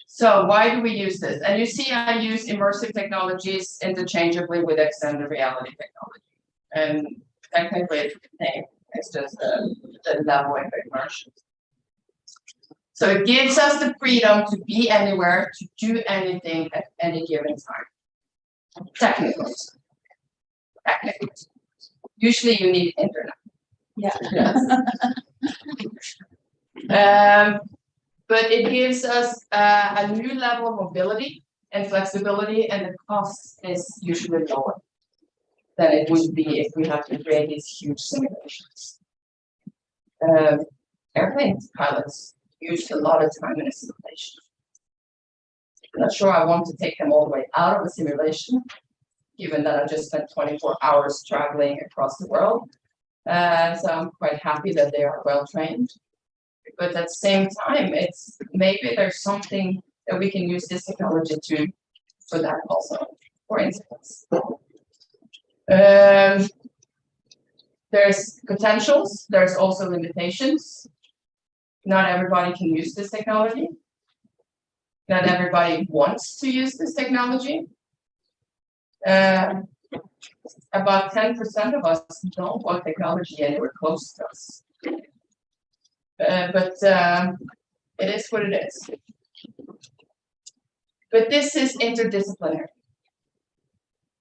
So why do we use this? And you see, I use immersive technologies interchangeably with extended reality technology. And technically it's the same. It's just the level of immersion. So it gives us the freedom to be anywhere, to do anything at any given time. Technically. Usually you need internet. Yeah. Yes. But it gives us a new level of mobility and flexibility, and the cost is usually lower than it would be if we have to create these huge simulations. Airplane pilots use a lot of time in a simulation. I'm not sure I want to take them all the way out of a simulation, given that I just spent 24 hours traveling across the world. So I'm quite happy that they are well trained. But at the same time, it's maybe there's something that we can use this technology for that also, for instance. There's potentials, there's also limitations. Not everybody can use this technology. Not everybody wants to use this technology. About 10% of us don't want technology anywhere close to us. But it is what it is. But this is interdisciplinary.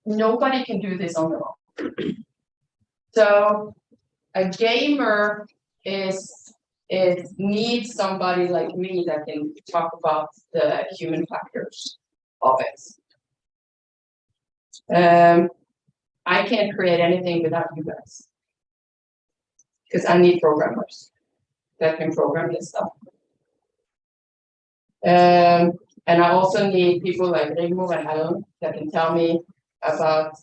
Nobody can do this on their own. So a gamer is it needs somebody like me that can talk about the human factors of it. I can't create anything without you guys. Because I need programmers that can program this stuff. And I also need people like Rigmor and Alan that can tell me about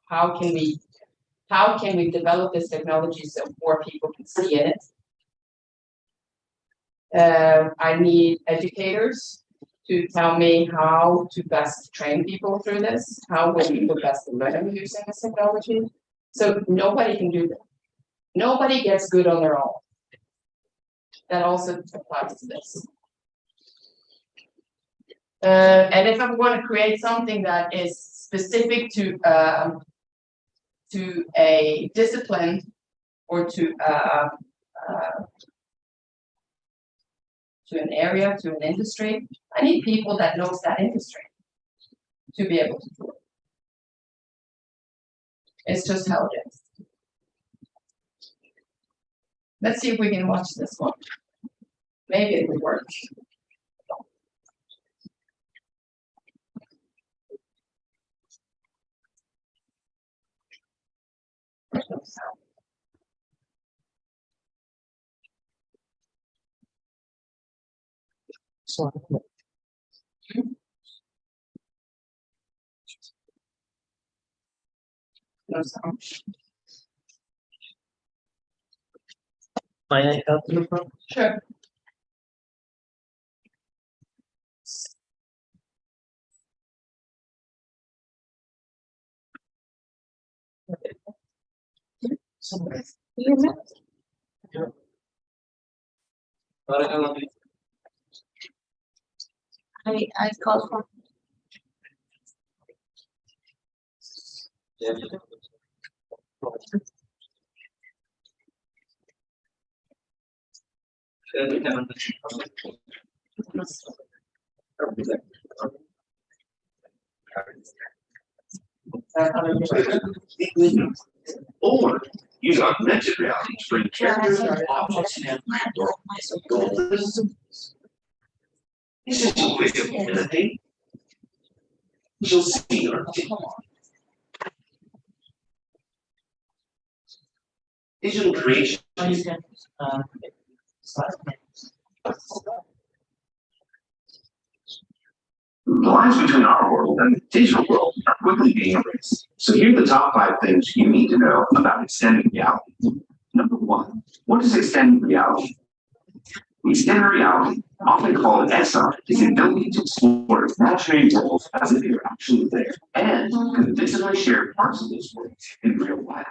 how can we develop this technology so more people can see it. I need educators to tell me how to best train people through this, how will people best learn using this technology. So nobody can do that. Nobody gets good on their own. That also applies to this. And if I'm going to create something that is specific to a discipline or to an area, to an industry, I need people that knows that industry to be able to do it. It's just how it is. Let's see if we can watch this one. Maybe it will work. No sound. May I help you? Sure. I call for Or use augmented reality to bring characters and objects and goals. This is a way of innovate. You'll see our digital creation. The lines between our world and the digital world are quickly being erased. So here are the top 5 things you need to know about extended reality. Number 1, what is extended reality? Extended reality, often called XR, is the ability to explore imaginary worlds as if you're actually there and can visibly share parts of those worlds in real life.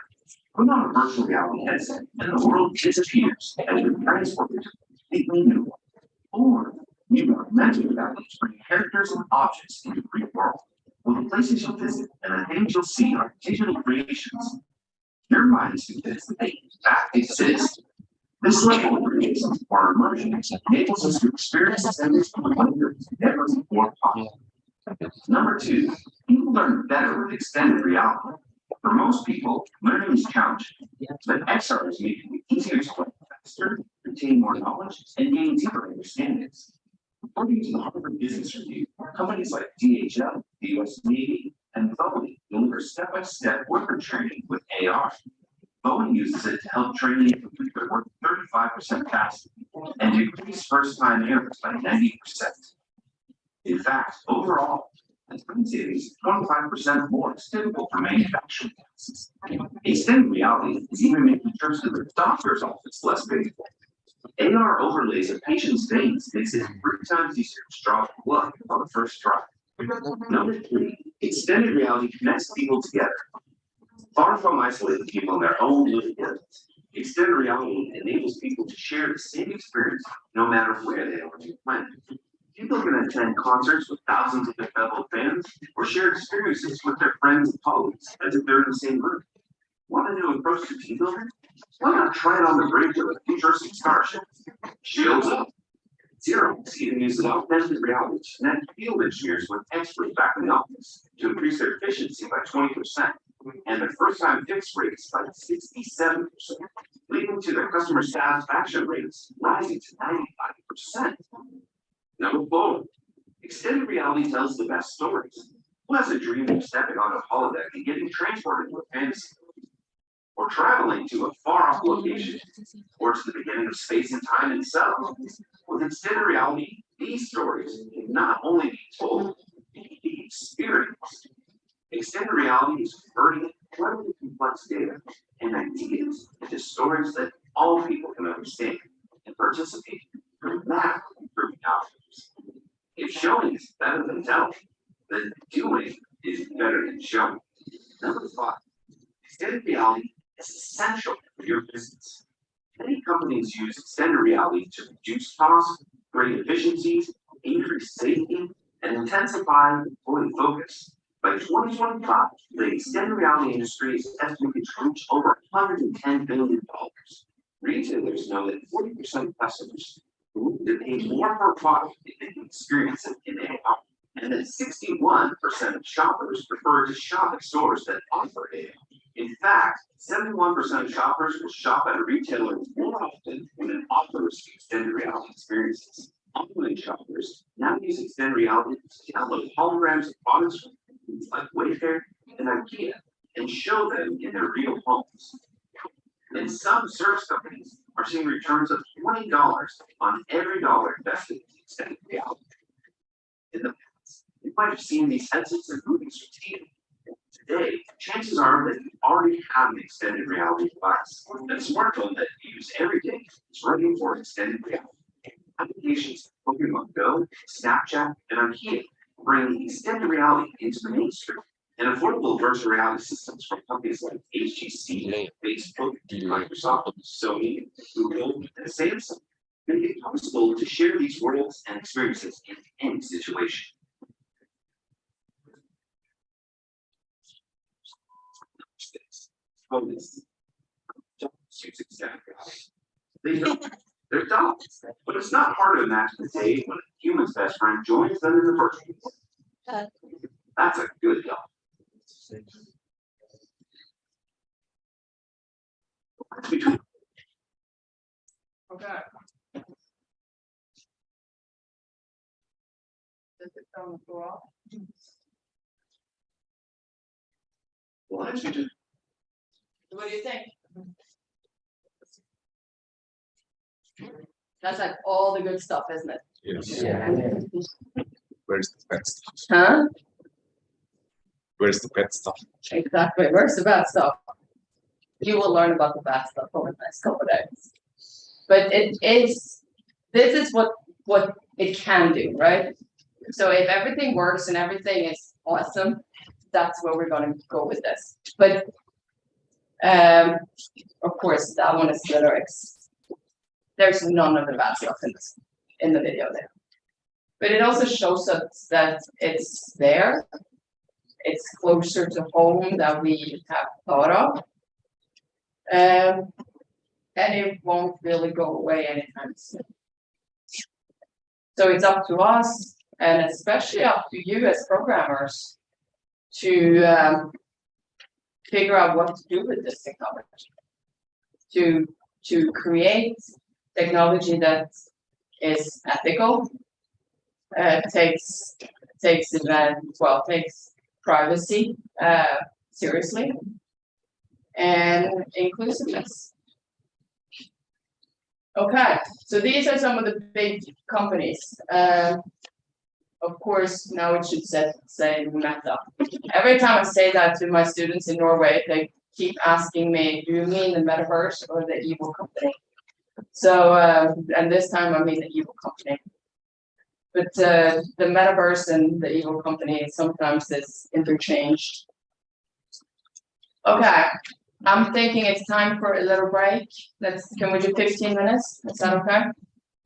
Put on a virtual reality headset and the world disappears as you're transported to a completely new one. Or you are augmented reality to bring characters and objects into the real world. Well, the places you'll visit and the things you'll see are digital creations. Your mind is convinced that they in fact exist. This level of realism or immersion enables us to experience things never before possible. Number 2, people learn better with extended reality. For most people, learning is challenging, but XR is making it easier to learn faster, retain more knowledge, and gain deeper understandings. According to the Harvard Business Review, companies like DHL, the US Navy, and Boeing deliver step-by-step worker training with AR. Boeing uses it to help trainees complete their work 35% faster and decrease first-time errors by 90%. In fact, overall, the time savings is 25% more is typical for manufacturing tasks. Extended reality is even making trips to the doctor's office less painful. AR overlays a patient's veins makes it 3 times easier to draw blood on the first try. Number 3, extended reality connects people together. Far from isolating people in their own little worlds, extended reality enables people to share the same experience no matter where they are on the planet. People can attend concerts with thousands of their fellow fans or share experiences with their friends and colleagues as if they're in the same room. Want a new approach to team building? Why not try it on the bridge of a futuristic starship? Shields up. Zero even uses augmented reality to connect field engineers with experts back in the office to increase their efficiency by 20%. and their first-time fix rates by 67%, leading to their customer satisfaction rates rising to 95%. Number 4, extended reality tells the best stories. Who has a dream of stepping on a holodeck and getting transported to a fantasy? Or traveling to a far-off location, or to the beginning of space and time itself? With extended reality, these stories can not only be told, they can be experienced. Extended reality is converting incredibly complex data and ideas into stories that all people can understand and participate in dramatically improving outcomes. If showing is better than telling, then doing is better than showing. Number 5, extended reality is essential for your business. Many companies use extended reality to reduce costs, create efficiencies, increase safety, and intensify employee focus. By 2025, the extended reality industry is estimated to reach over $110 billion. Retailers know that 40% of customers will need to pay more for a product if they can experience it in AR, and that 61% of shoppers prefer to shop at stores that offer AR. In fact, 71% of shoppers will shop at a retailer more often when it offers extended reality experiences. Online shoppers now use extended reality to download holograms of products from companies like Wayfair and IKEA and show them in their real homes. And some service companies are seeing returns of $20 on every dollar invested in extended reality. In the past, you might have seen these headsets and movies from TV. Today, chances are that you already have an extended reality device. A smartphone that you use every day is ready for extended reality. Applications like Pokemon Go, Snapchat, and IKEA bring extended reality into the mainstream. And affordable virtual reality systems from companies like HTC, Facebook, Microsoft, Sony, Google, and Samsung make it possible to share these worlds and experiences in any situation. Bonus. Dogs use extended reality. They're dogs, but it's not hard to imagine the day when a human's best friend joins them in the virtual world. That's a good dog. Okay. Does it sound cool? What did you do? What do you think? That's like all the good stuff, isn't it? Yes. Yeah. Where's the bad stuff? Huh? Where's the bad stuff? Exactly. Where's the bad stuff? You will learn about the bad stuff over the next couple of days. But this is what it can do, right? So if everything works and everything is awesome, that's where we're going to go with this. But of course, that one is the lyrics. There's none of the bad stuff in the video there. But it also shows us that it's there. It's closer to home than we have thought of. And it won't really go away anytime soon. So it's up to us, and especially up to you as programmers, to figure out what to do with this technology. To create technology that is ethical, takes privacy seriously, and inclusiveness. Okay, so these are some of the big companies. Of course, now it should say Meta. Every time I say that to my students in Norway, they keep asking me, do you mean the metaverse or the evil company? So, and this time I mean the evil company. But the metaverse and the evil company sometimes is interchanged. Okay, I'm thinking it's time for a little break. Can we do 15 minutes? Is that okay?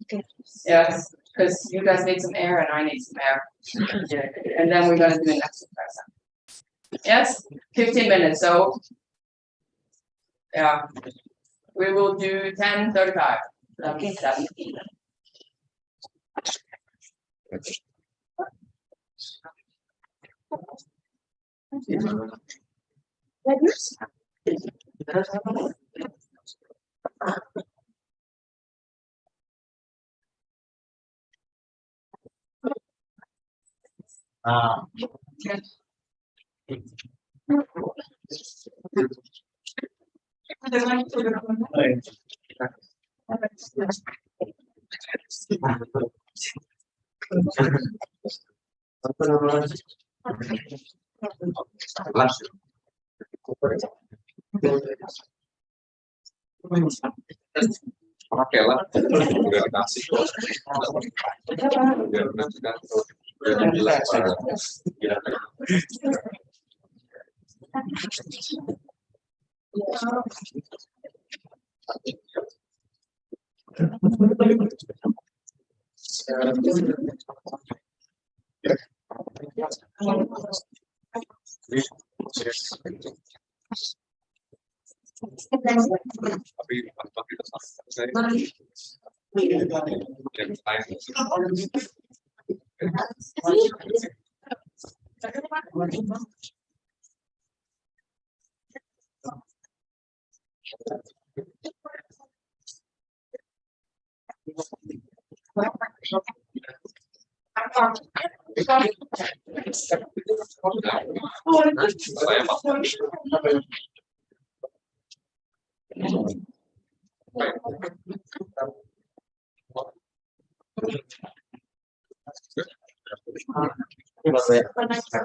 Okay. Yes, because you guys need some air and I need some air. And then we're gonna do an exercise. Yes, 15 minutes. So yeah, we will do 10:35. Okay. 17. Apa namanya? Pakai lah, udah dikasih. Biar nanti kan udah jelas pada. Tapi saya yang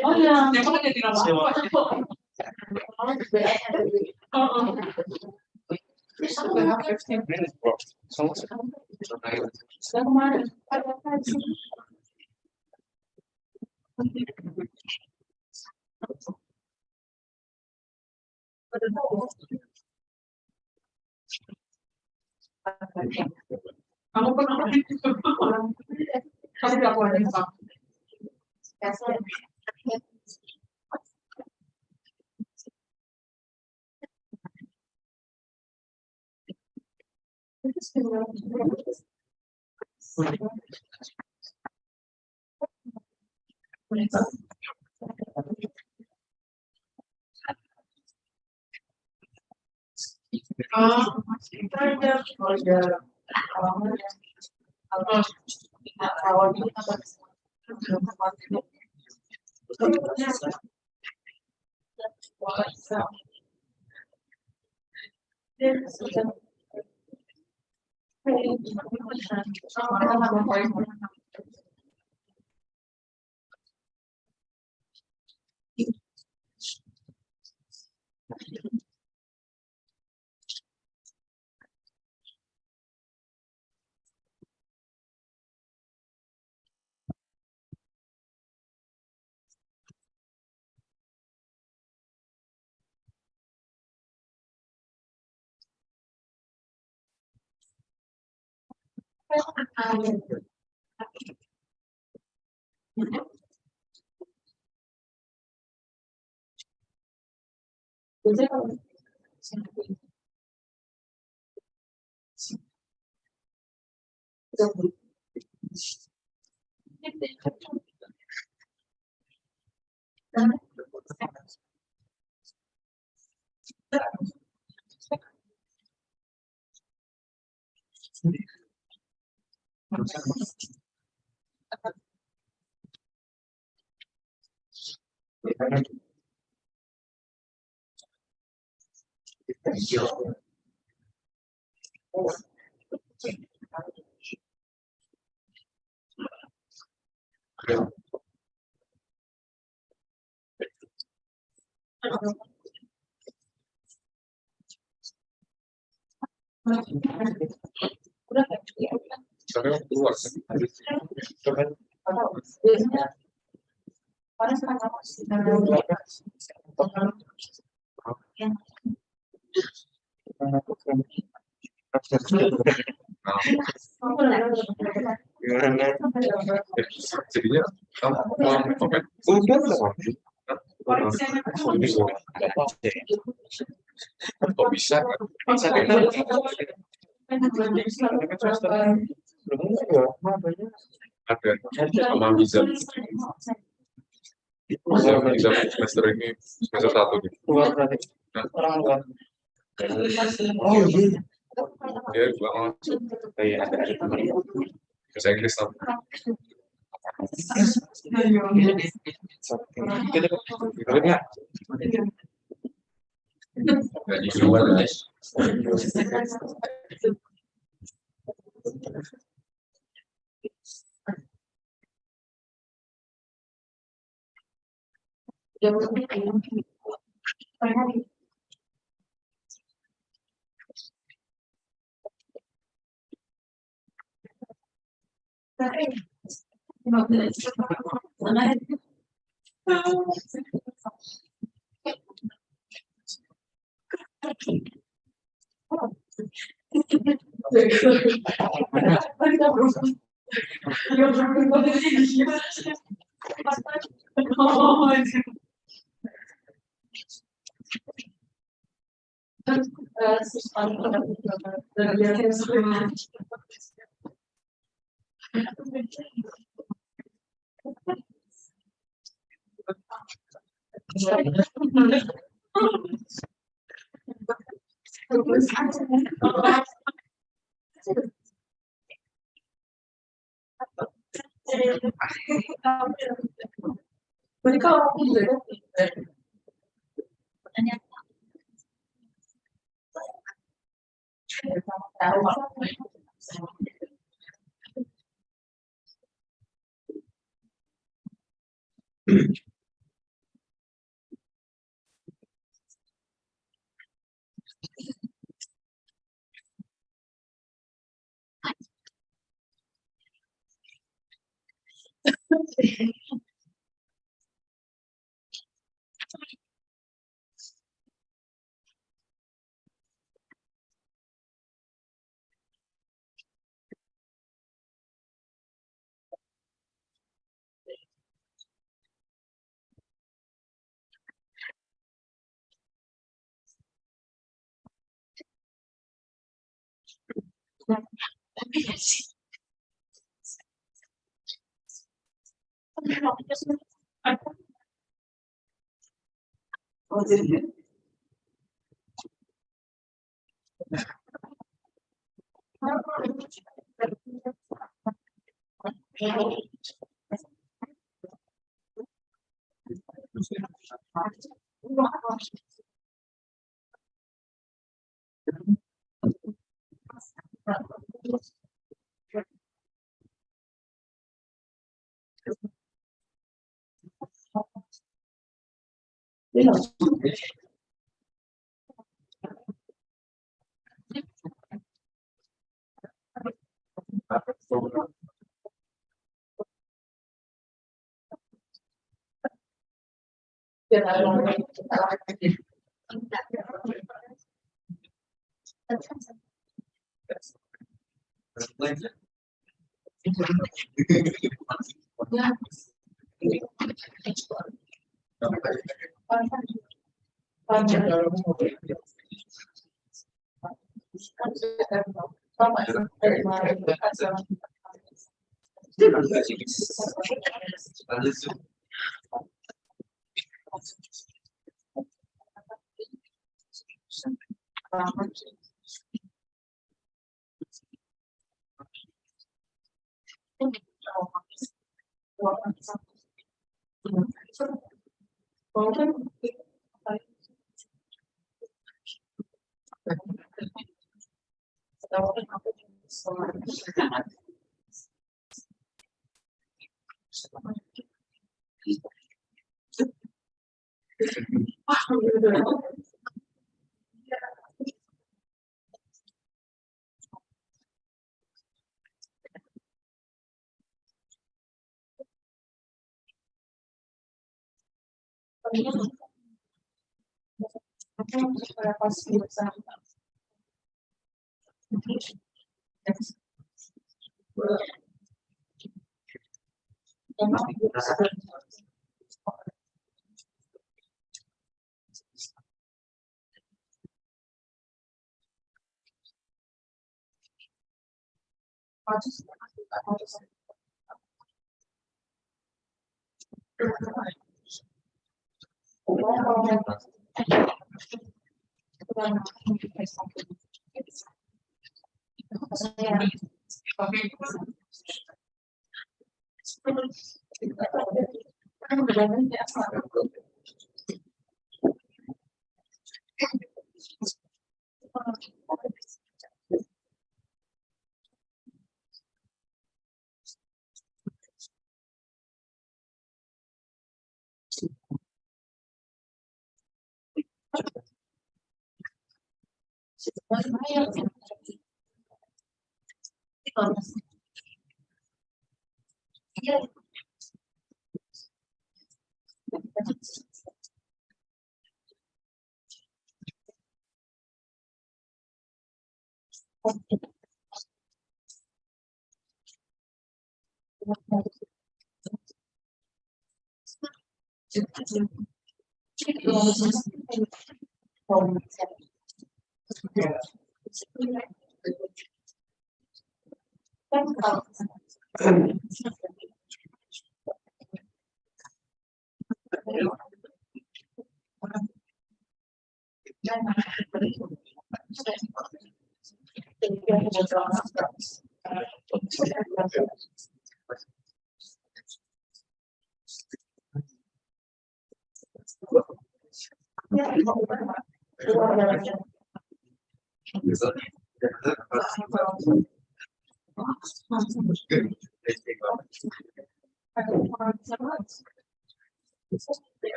Oh ya. Kamu pernah kamu tidak boleh Pak. Tapi keluar kan. Jadinya kamu komen kok bisa ada sama Miza semester ini semester 1 gitu. Oh iya. Dia juga masuk bahasa Inggris tapi nggak di luar guys.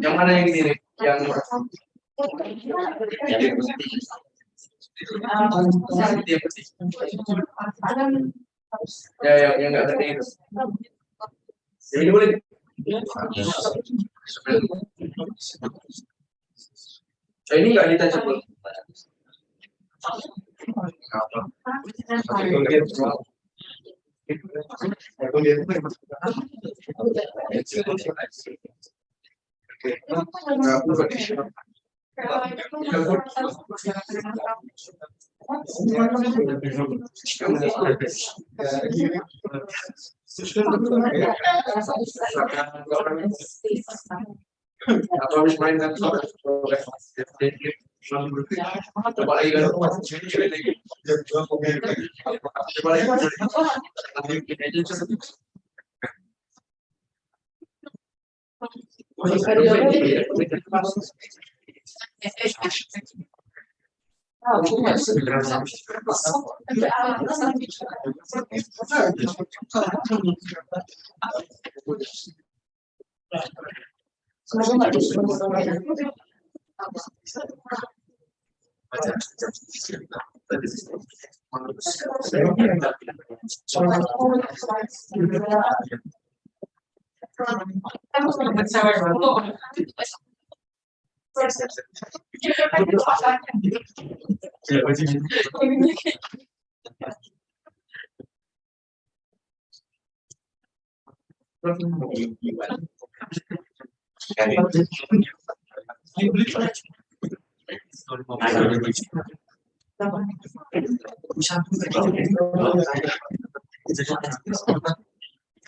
Yang mana yang ini? Yang ya yang nggak ada itu. Yang ini boleh. Ini nggak detachable.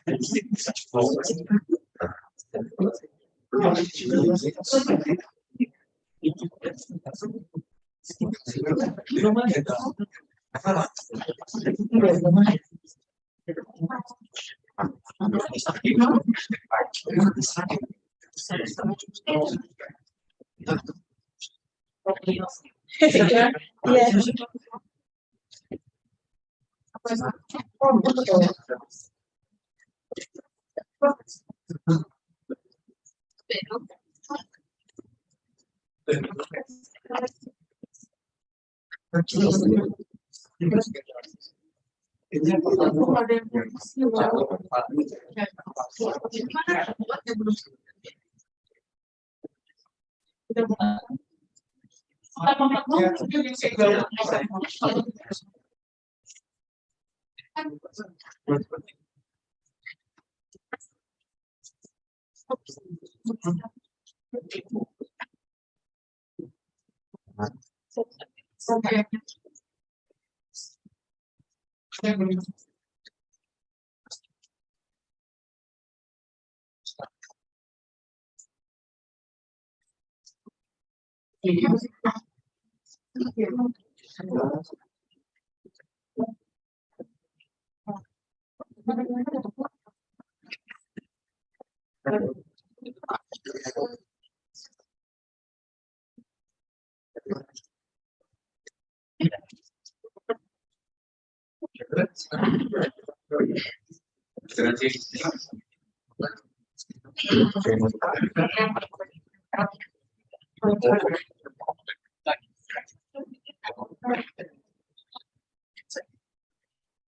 Yes.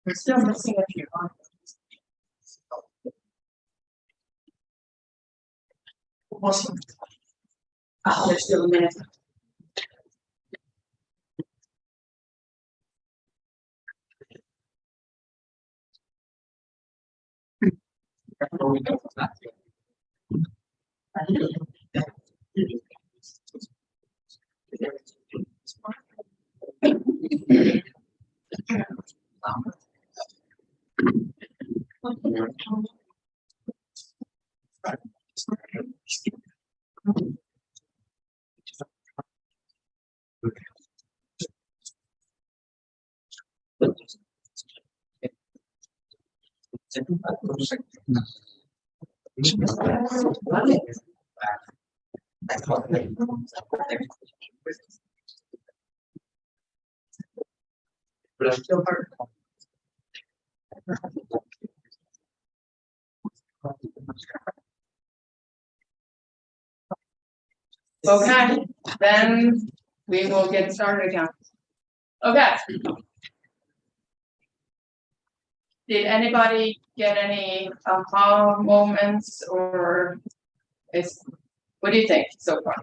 We're still missing a few. Oh, there's still a minute. Okay, then we will get started again. Okay. Did anybody get any aha moments or what do you think so far?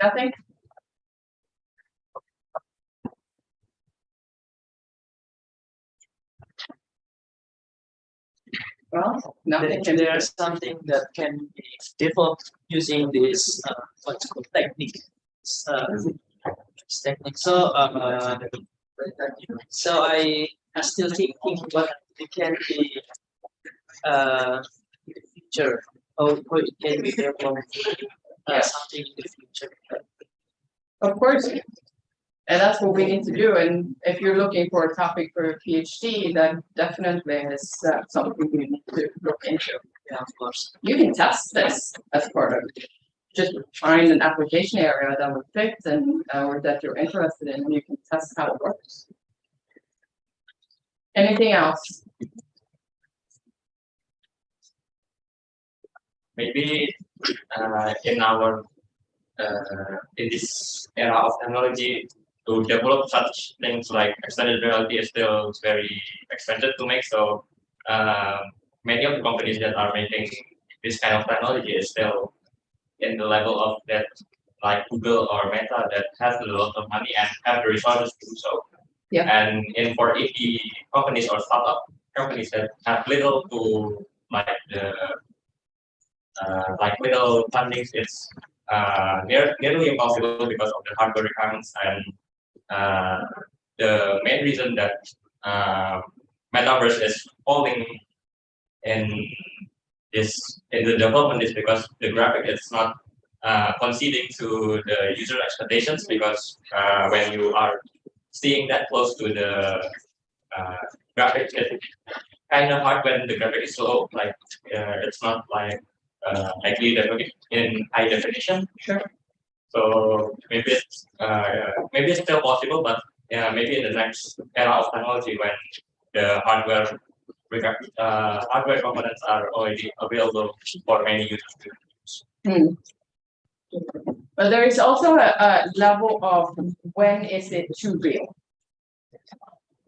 Nothing? Well, nothing can There's something that can be developed using this what's called technique. This technique. So I am still thinking what it can be in the future. How it can be developed something in the future. Of course, and that's what we need to do. And if you're looking for a topic for a PhD, that definitely is something we need to look into. Yeah, of course. You can test this as part of it. Just find an application area that would fit and or that you're interested in, and you can test how it works. Anything else? Maybe in our in this era of technology, to develop such things like extended reality is still very expensive to make. So many of the companies that are making this kind of technology is still in the level of that, like Google or Meta, that has a lot of money and have the resources to do so. Yeah. And for indie companies or startup companies that have little to little fundings, it's nearly impossible because of the hardware requirements and the main reason that metaverse is falling in in the development is because the graphic is not conceding to the user expectations, because when you are seeing that close to the graphic, it's kind of hard when the graphic is slow, like it's not like actually in high definition. Sure. So maybe it's still possible, but maybe in the next era of technology, when the hardware components are already available for many users to use. But there is also a level of when is it too real?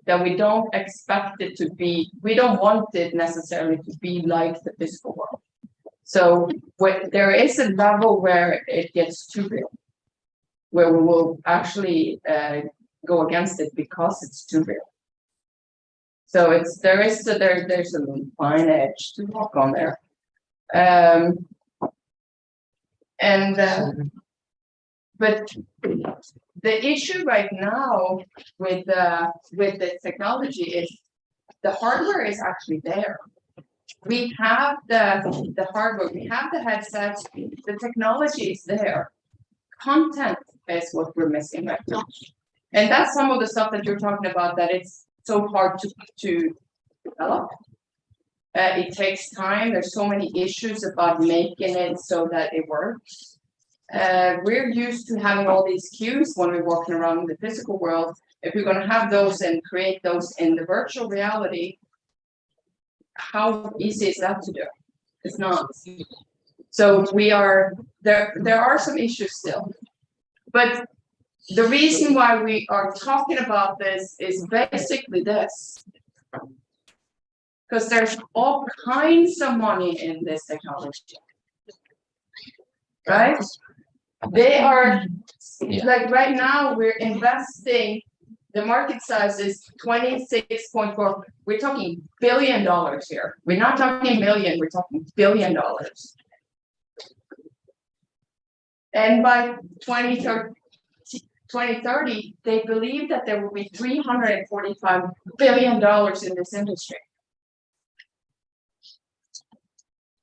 That we don't expect it to be, we don't want it necessarily to be like the physical world. So there is a level where it gets too real, where we will actually go against it because it's too real. So there's a fine edge to walk on there. But the issue right now with the technology is the hardware is actually there. We have the hardware, we have the headsets, the technology is there. Content is what we're missing right now. And that's some of the stuff that you're talking about, that it's so hard to develop. It takes time. There's so many issues about making it so that it works. We're used to having all these cues when we're walking around in the physical world. If you're going to have those and create those in the virtual reality, how easy is that to do? It's not. So there are some issues still. But the reason why we are talking about this is basically this. Because there's all kinds of money in this technology. Right? They are, like right now, we're investing, the market size is 26.4. We're talking $1 billion here. We're not talking million, we're talking $1 billion. And by 2030, they believe that there will be $345 billion in this industry.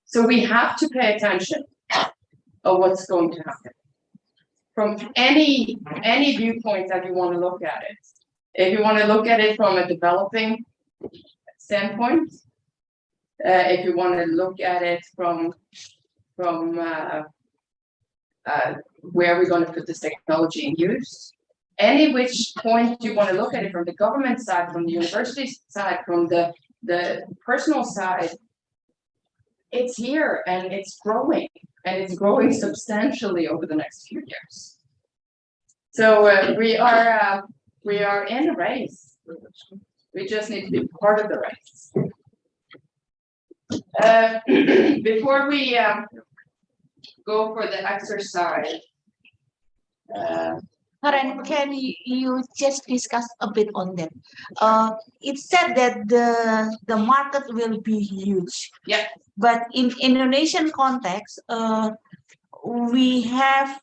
So we have to pay attention of what's going to happen. From any viewpoint that you want to look at it. If you want to look at it from a developing standpoint, if you want to look at it from where we're going to put this technology in use, any which point you want to look at it, from the government side, from the university side, from the personal side, it's here and it's growing. And it's growing substantially over the next few years. So we are in a race. We just need to be part of the race. Before we go for the exercise, Karen, can you just discuss a bit on that? It's said that the market will be huge. Yeah. But in Indonesian context, we have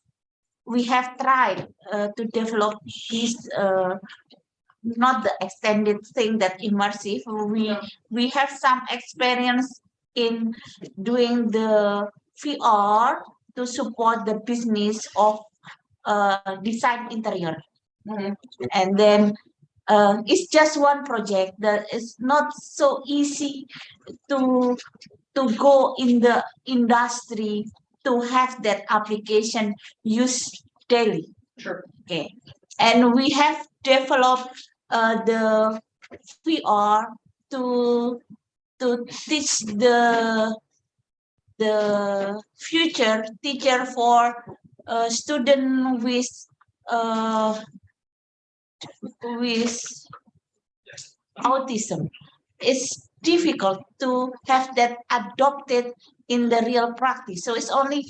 tried to develop this not the extended thing that immersive. We have some experience in doing the VR to support the business of design interior. And then it's just one project that is not so easy to go in the industry to have that application used daily. Sure. Okay. And we have developed the VR to teach the future teacher for student with autism. It's difficult to have that adopted in the real practice. So it's only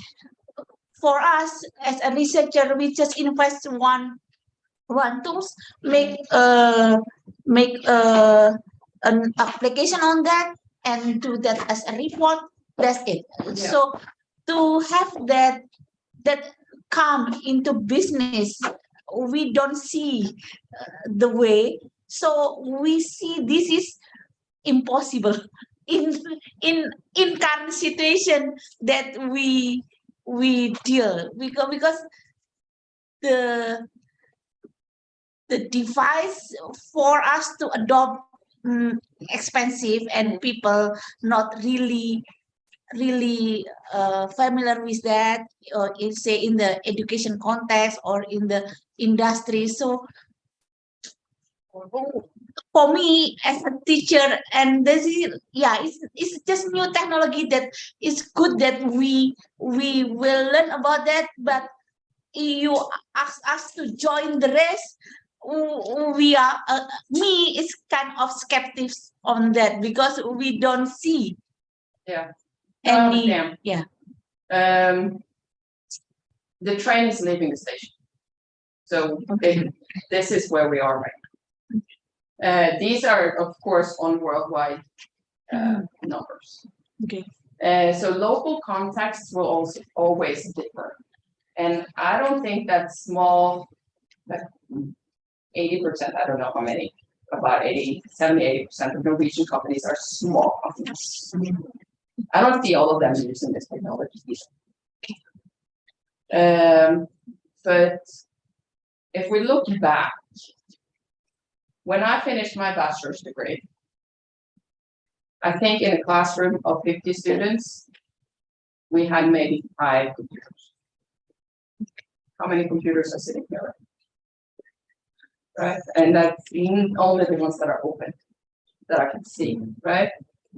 for us as a researcher, we just invest one tools, make an application on that and do that as a report. That's it. Yeah. So to have that come into business we don't see the way. So we see this is impossible in current situation that we deal, because the device for us to adopt expensive, and people not really familiar with that, or say in the education context or in the industry. So for me as a teacher, and this is, yeah, it's just new technology that is good that we will learn about that, but you ask us to join the rest, we are me is kind of skeptics on that, because we don't see Yeah. No, I any, understand. yeah. The train is leaving the station. So this is where we are right now. These are, of course, on worldwide numbers. Okay. So local contexts will also always differ. And I don't think that small, 80%, I don't know how many, about 70-80% of Norwegian companies are small companies. I don't see all of them using this technology either. But if we look back, when I finished my bachelor's degree, I think in a classroom of 50 students, we had maybe 5 computers. How many computers are sitting here? Right, and that's only the ones that are open, that I can see, right?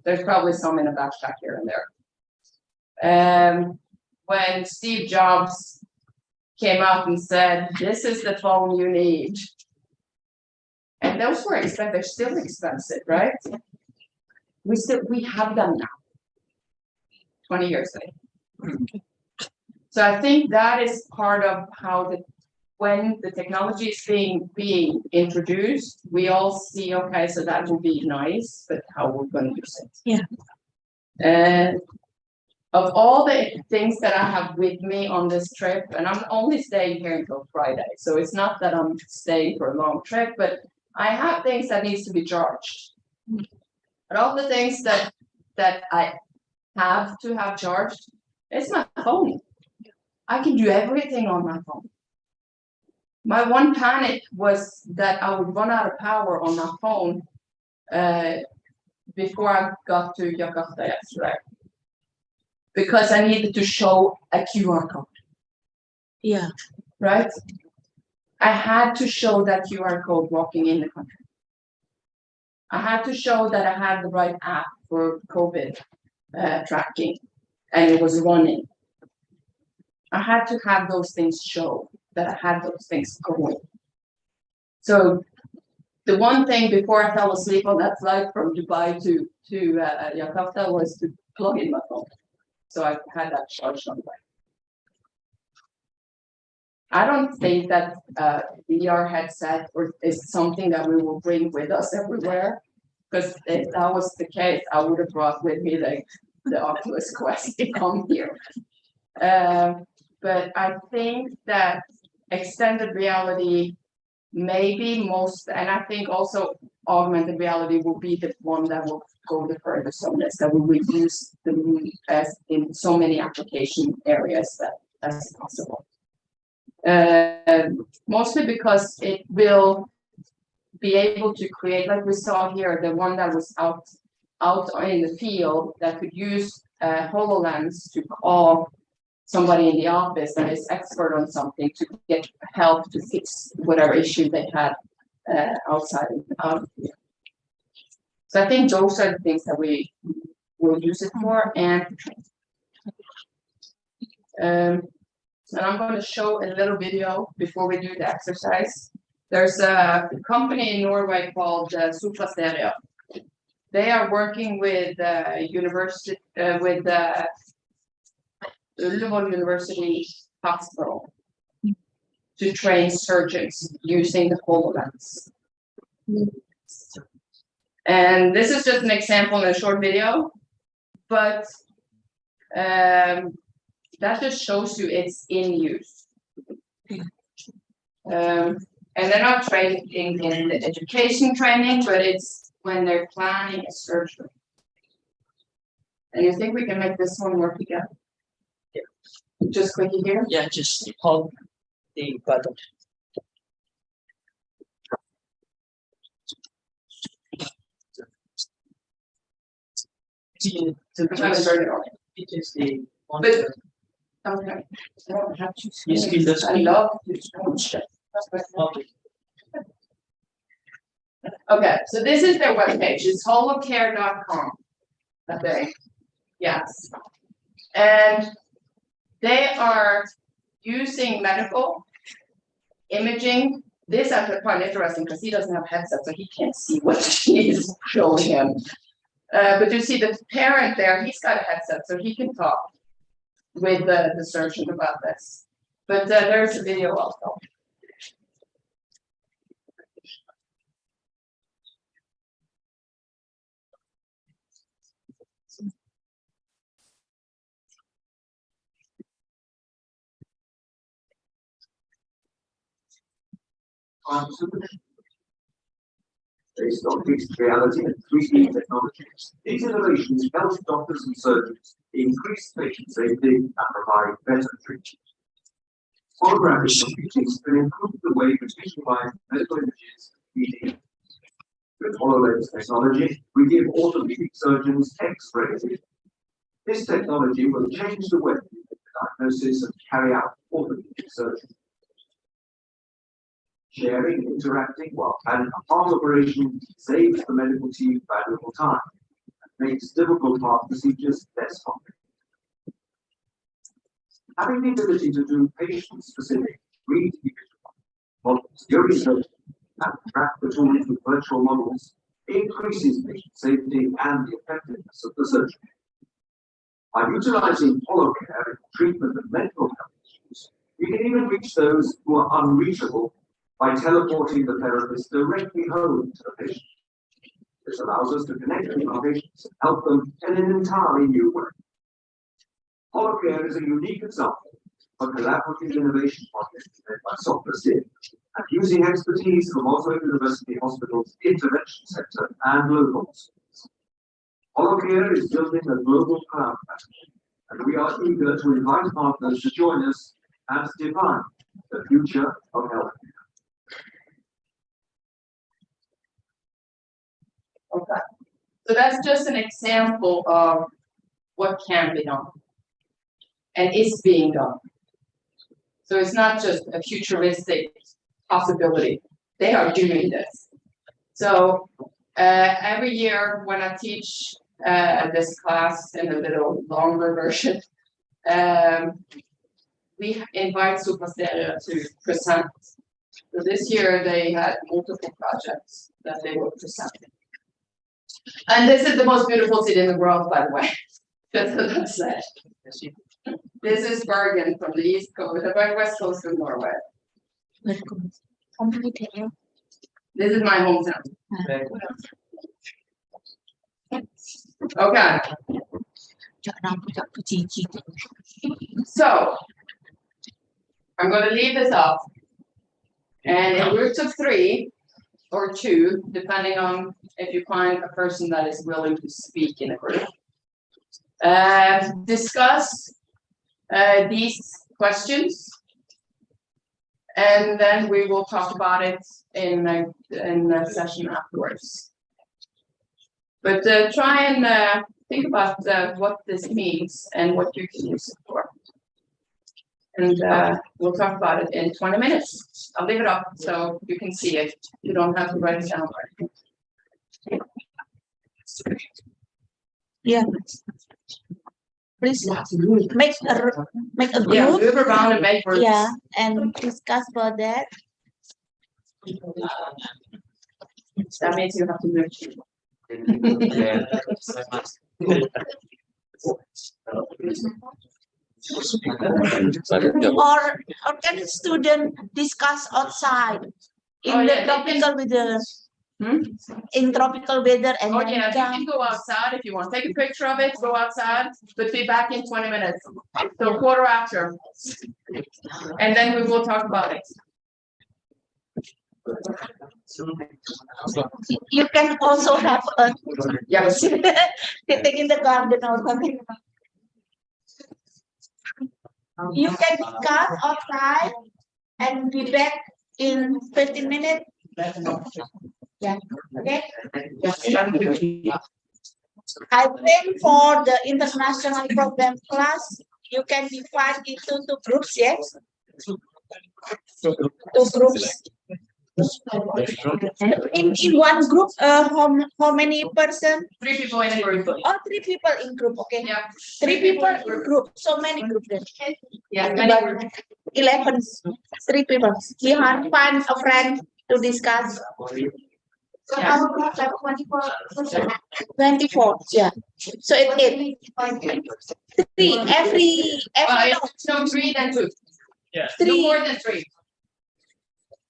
There's probably some in a backpack here and there. When Steve Jobs came out and said, "This is the phone you need," and those were expensive, they're still expensive, right? We have them now, 20 years later. So I think that is part of how when the technology is being introduced, we all see, okay, so that would be nice, but how we're going to use it. Yeah. And of all the things that I have with me on this trip, and I'm only staying here until Friday, so it's not that I'm staying for a long trip, but I have things that needs to be charged. But all the things that I have to have charged, it's my phone. I can do everything on my phone. My one panic was that I would run out of power on my phone before I got to Jakarta yesterday, because I needed to show a QR code. Yeah. Right? I had to show that QR code walking in the country. I had to show that I had the right app for COVID tracking, and it was running. I had to have those things show that I had those things going. So the one thing before I fell asleep on that flight from Dubai to Jakarta was to plug in my phone. So I had that charged on the way. I don't think that VR headset is something that we will bring with us everywhere, because if that was the case, I would have brought with me like the Oculus Quest to come here. But I think that extended reality maybe most, and I think also augmented reality will be the one that will go the furthest on this, that we will use them as in so many application areas that as possible. Mostly because it will be able to create, like we saw here, the one that was out in the field that could use HoloLens to call somebody in the office that is expert on something to get help to fix whatever issue they had outside of here. So I think those are the things that we will use it for, and I'm going to show a little video before we do the exercise. There's a company in Norway called Sofasteria. They are working with university with Ullevål University Hospital to train surgeons using the HoloLens. And this is just an example in a short video, but that just shows you it's in use. And they're not training in the education training, but it's when they're planning a surgery. And you think we can make this one work together? Yeah. Just quickly here. Yeah, just hold the button. I'm trying to start it off. It is the But okay. I don't have to. You see this? I love this. Okay. Okay, so this is their webpage. It's holocare.com. Okay. Yes. And they are using medical imaging. This I find quite interesting because he doesn't have a headset, so he can't see what she is showing him. But you see the parent there, he's got a headset, so he can talk with the surgeon about this. But there's a video also. Based on mixed reality and 3D technologies, these innovations help doctors and surgeons increase patient safety and provide better treatment. Holographic computing can improve the way we visualize medical images and 3D. With HoloLens technology, we give orthopedic surgeons X-rays. This technology will change the way we make the diagnosis and carry out orthopedic surgery. Sharing, interacting while planning a heart operation saves the medical team valuable time and makes difficult heart procedures less complicated. Having the ability to do patient-specific 3D models during surgery and track the tools with virtual models increases patient safety and the effectiveness of the surgery. By utilizing HoloCare in treatment of mental health issues, we can even reach those who are unreachable by teleporting the therapist directly home to the patient. This allows us to connect with our patients and help them in an entirely new way. HoloCare is a unique example of a collaborative innovation project led by SOCRACID and using expertise from Oslo University Hospital's Intervention Center and local hospitals. HoloCare is building a global cloud platform, and we are eager to invite partners to join us and define the future of healthcare. Okay, so that's just an example of what can be done and is being done. So it's not just a futuristic possibility. They are doing this. So every year when I teach this class in a little longer version, we invite Superstereo to present. So this year they had multiple projects that they were presenting. And this is the most beautiful city in the world, by the way. Just so that's said. This is Bergen from the east coast, the west coast of Norway. This is my hometown. Okay. So I'm going to leave this up, and in groups of 3 or 2, depending on if you find a person that is willing to speak in a group, discuss these questions, and then we will talk about it in a session afterwards. But try and think about what this means and what you can use it for. And we'll talk about it in 20 minutes. I'll leave it up so you can see it. You don't have to write it down. Yeah. Please make a group. Yeah, move around and make words. Yeah, and discuss about that. That means you have to move. Or can the student discuss outside in the tropical weather? In tropical weather, and Oh then yeah, you can go outside if you want. Take a picture of it, go outside, but be back in 20 minutes. So quarter after. And then we will talk about it. You can also have a sitting in the garden or something. You can discuss outside and be back in 15 minutes. Yeah. Okay. I think for the international program class, you can divide into two groups, yes? Two groups. In one group, how many person? 3 people in a group. Oh, 3 people in group. Okay. Yeah. 3 people in group. So many groups then. Yeah. 11. 3 people. You have find a friend to discuss. So our group like 24. 24. Yeah. So it's 8. 3 every No, 3 than 2. Yeah. No 3. more than 3.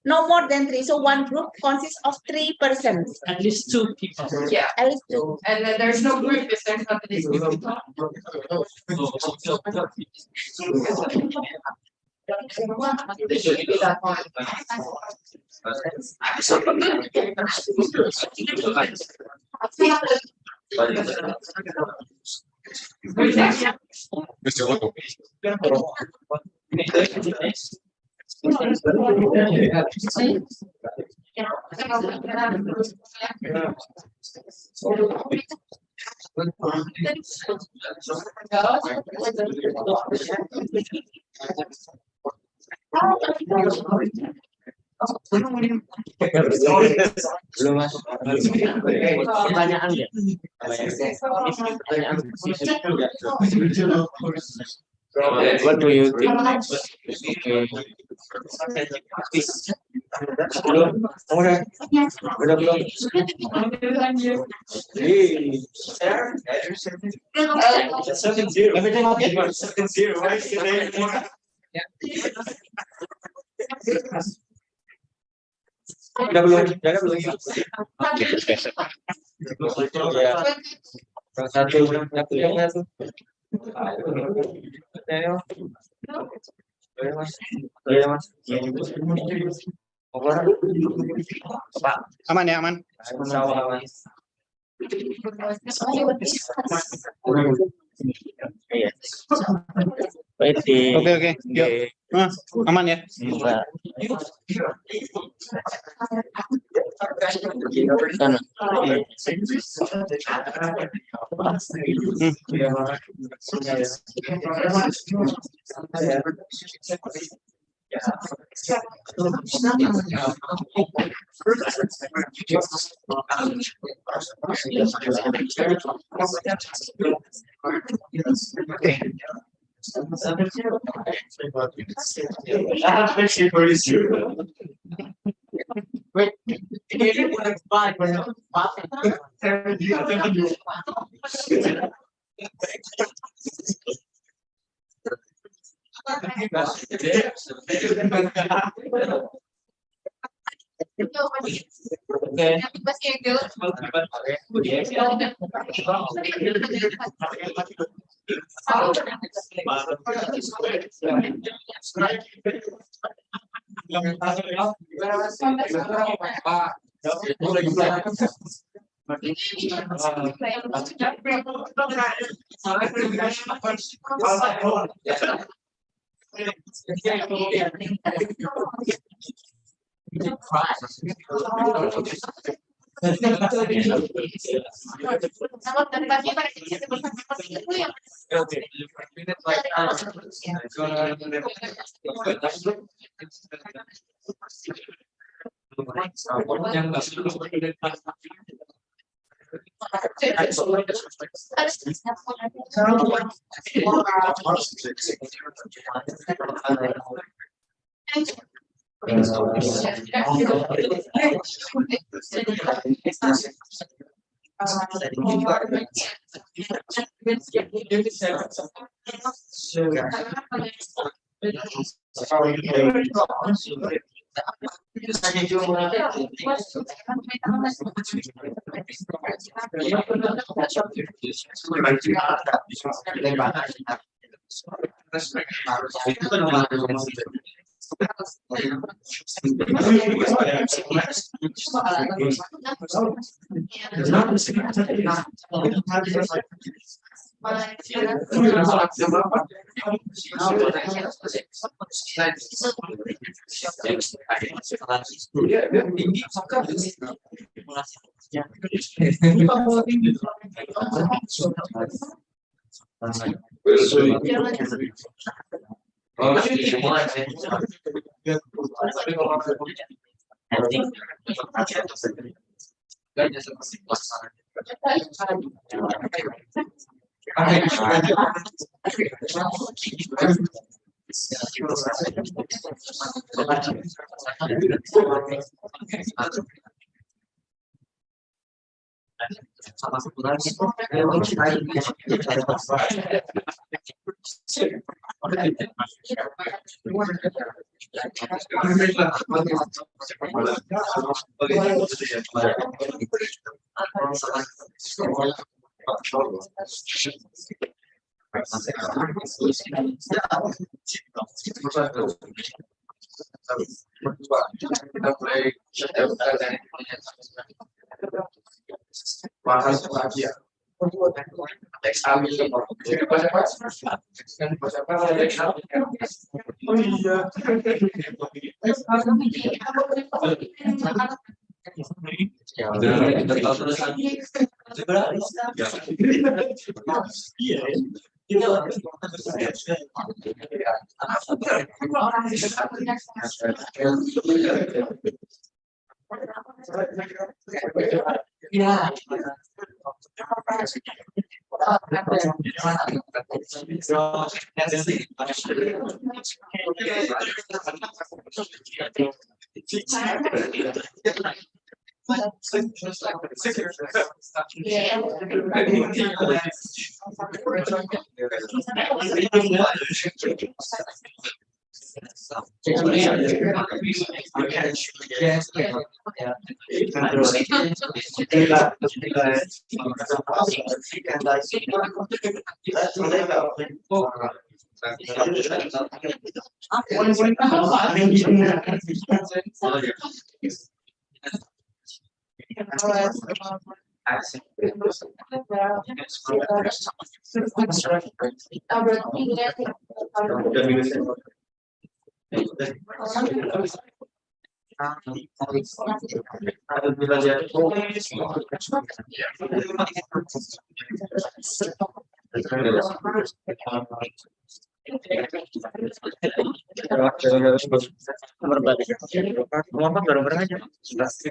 No more than 3. So one group consists of 3 persons. At least 2 people. Yeah. At least 2. And then there's no group if there's not these people. They should be that one. Mr. Otto. Belum masuk. Pertanyaan ya. Pertanyaan. What do you think? Belum. Udah belum. Everything okay? 7-0. Why is it? Udah belum? Udah belum? Ya. Satu yang satu. Ayo. Ayo mas. Ayo mas. Pak. Aman ya, aman. Sawah mas. Iya. Oke. Yuk. Aman ya. Sana.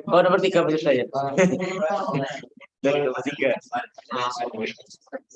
Oh, nomor 3 menurut saya. Dari nomor 3. Oh iya.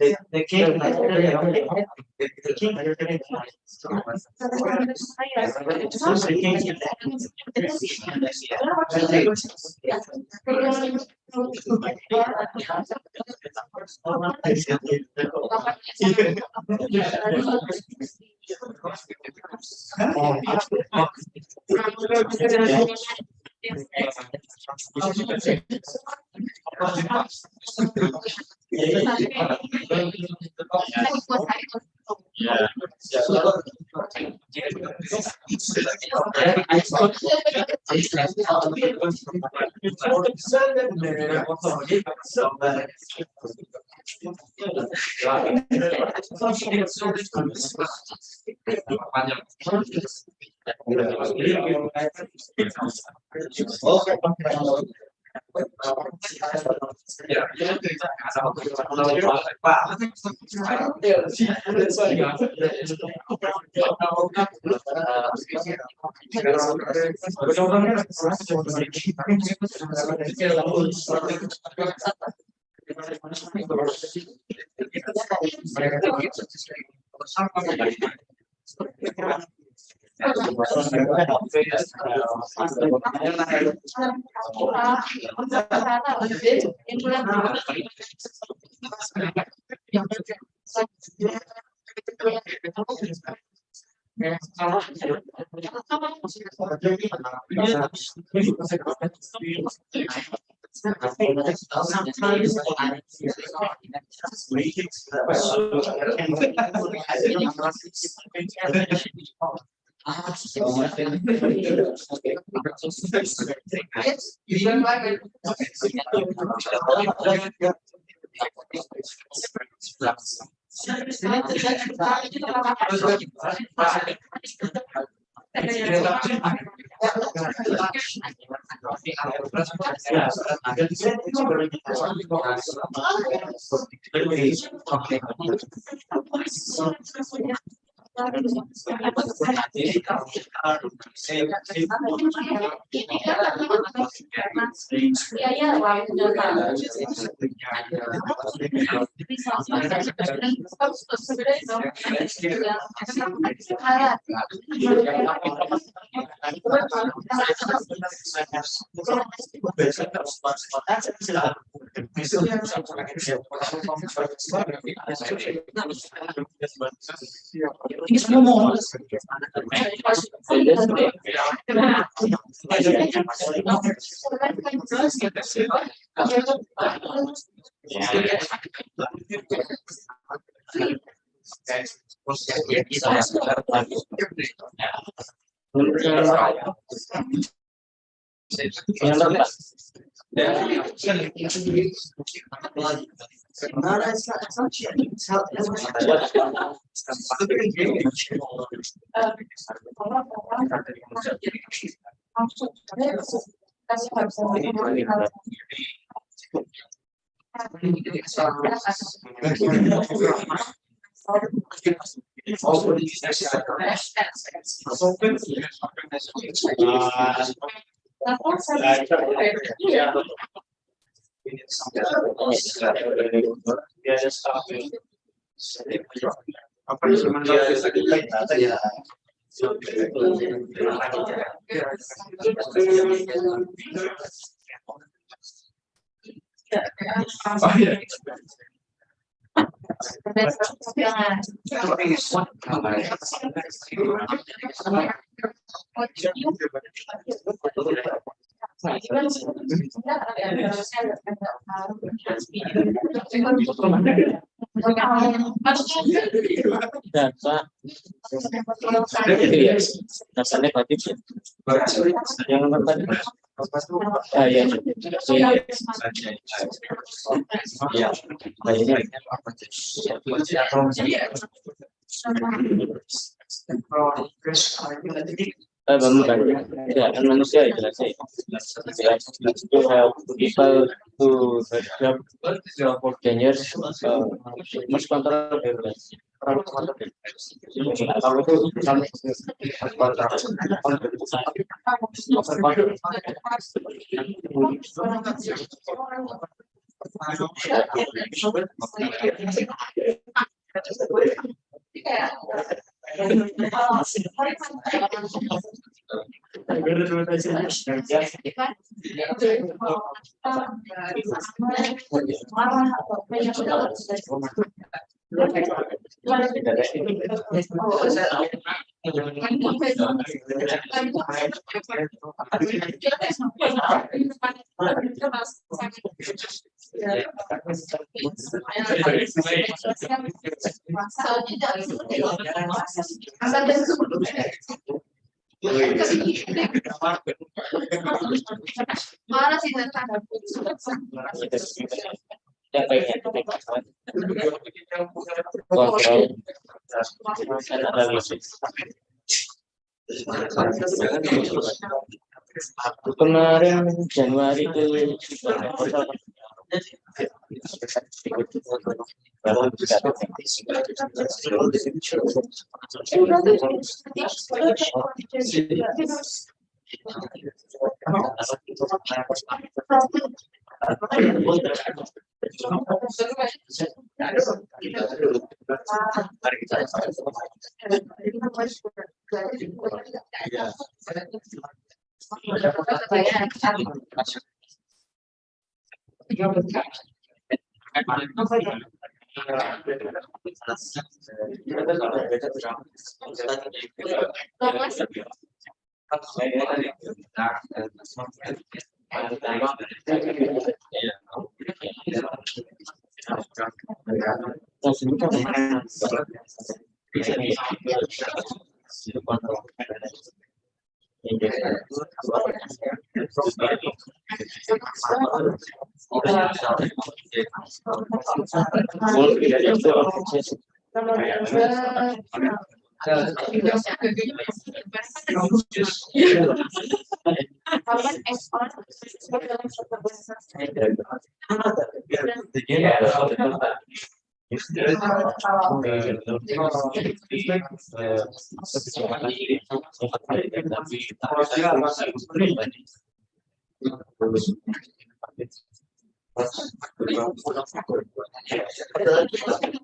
the king. Keadaan manusia itu lah sih. To help people to develop dangerous most control violence. Kalau itu Mana sih Kemarin Januari ke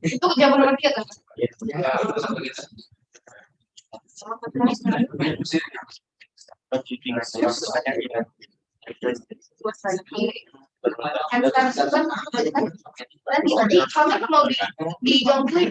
itu zaman nomor kita. Nanti kalau di Jongklik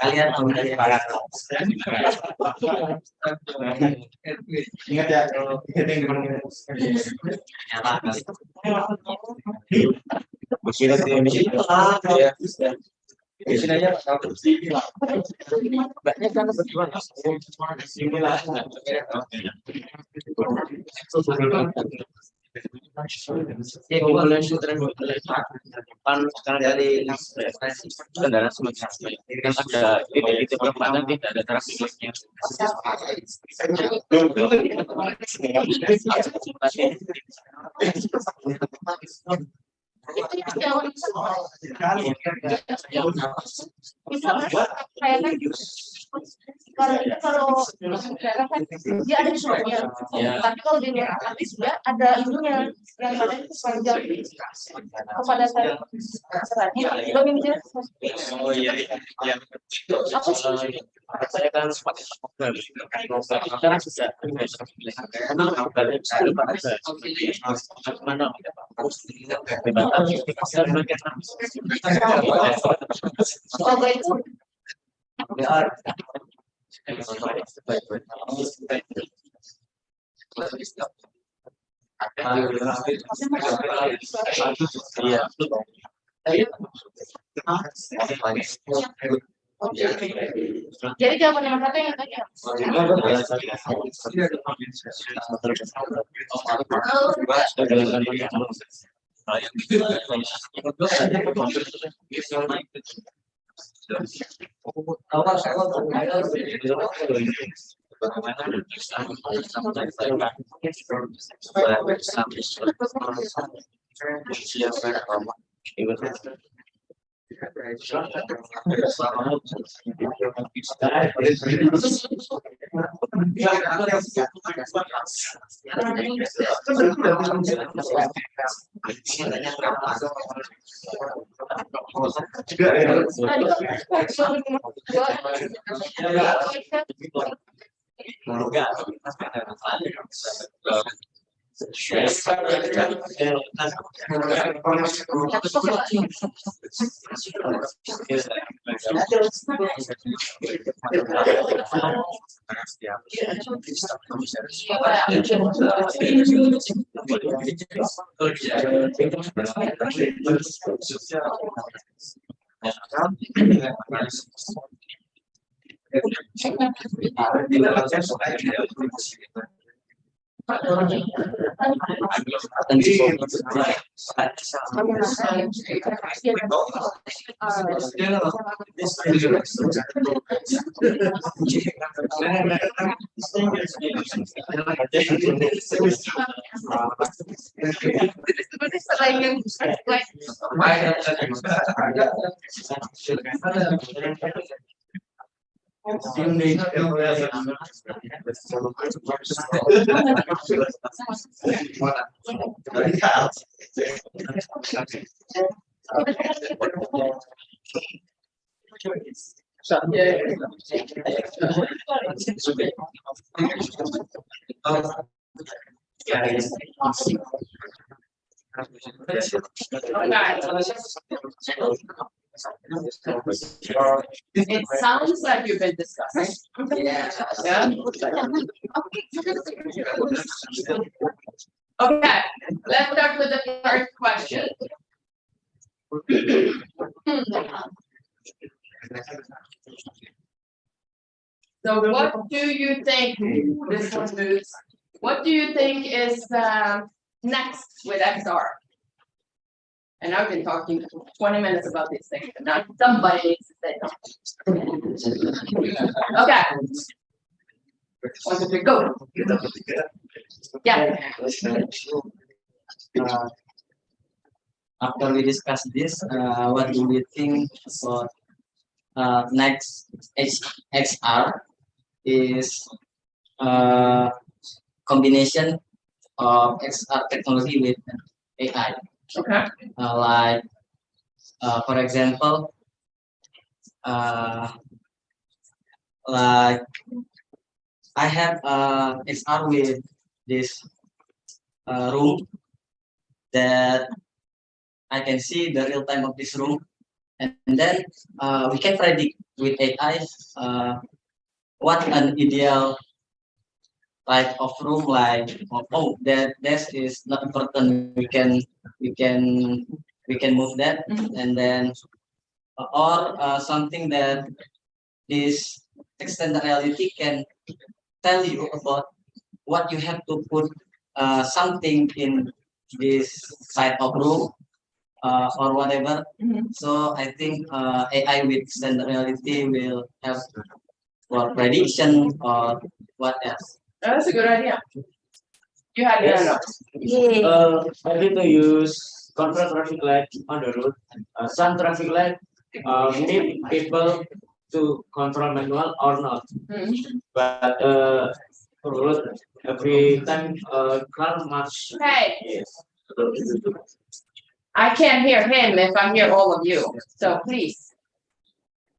kalian mau dari para Ingat ya, di sini aja banyak kan bagaimana sekarang dari kendaraan semakin ini kan ada itu perempatan tidak ada trafiknya. kalau dia ada di Surabaya, tapi kalau di luar nanti sudah ada ininya yang mana itu panjang kepada saya bagaimana? Oh iya iya. Saya kan sekarang sudah Jadi jawaban nomor satu yang tadi. It sounds like you've been discussing. Yeah. Okay, let's start with the first question. So what do you think, this one moves, what do you think is next with XR? And I've been talking 20 minutes about these things, and now somebody needs to say something. Okay. 1, 2, 3, go. Yeah. After we discuss this, what do we think about next XR is combination of XR technology with AI. Okay. Like, for example, like I have XR with this room that I can see the real time of this room, and then we can predict with AI what an ideal type of room, like that desk is not important, we can move that, and then or something that this extended reality can tell you about what you have to put something in this side of room or whatever. So I think AI with extended reality will help for prediction or what else. That's a good idea. You had your hand up. I need to use control traffic light on the road. Some traffic light need people to control manual or not. But road every time car march. Hey, Yes. I can't hear him if I hear all of you, so please.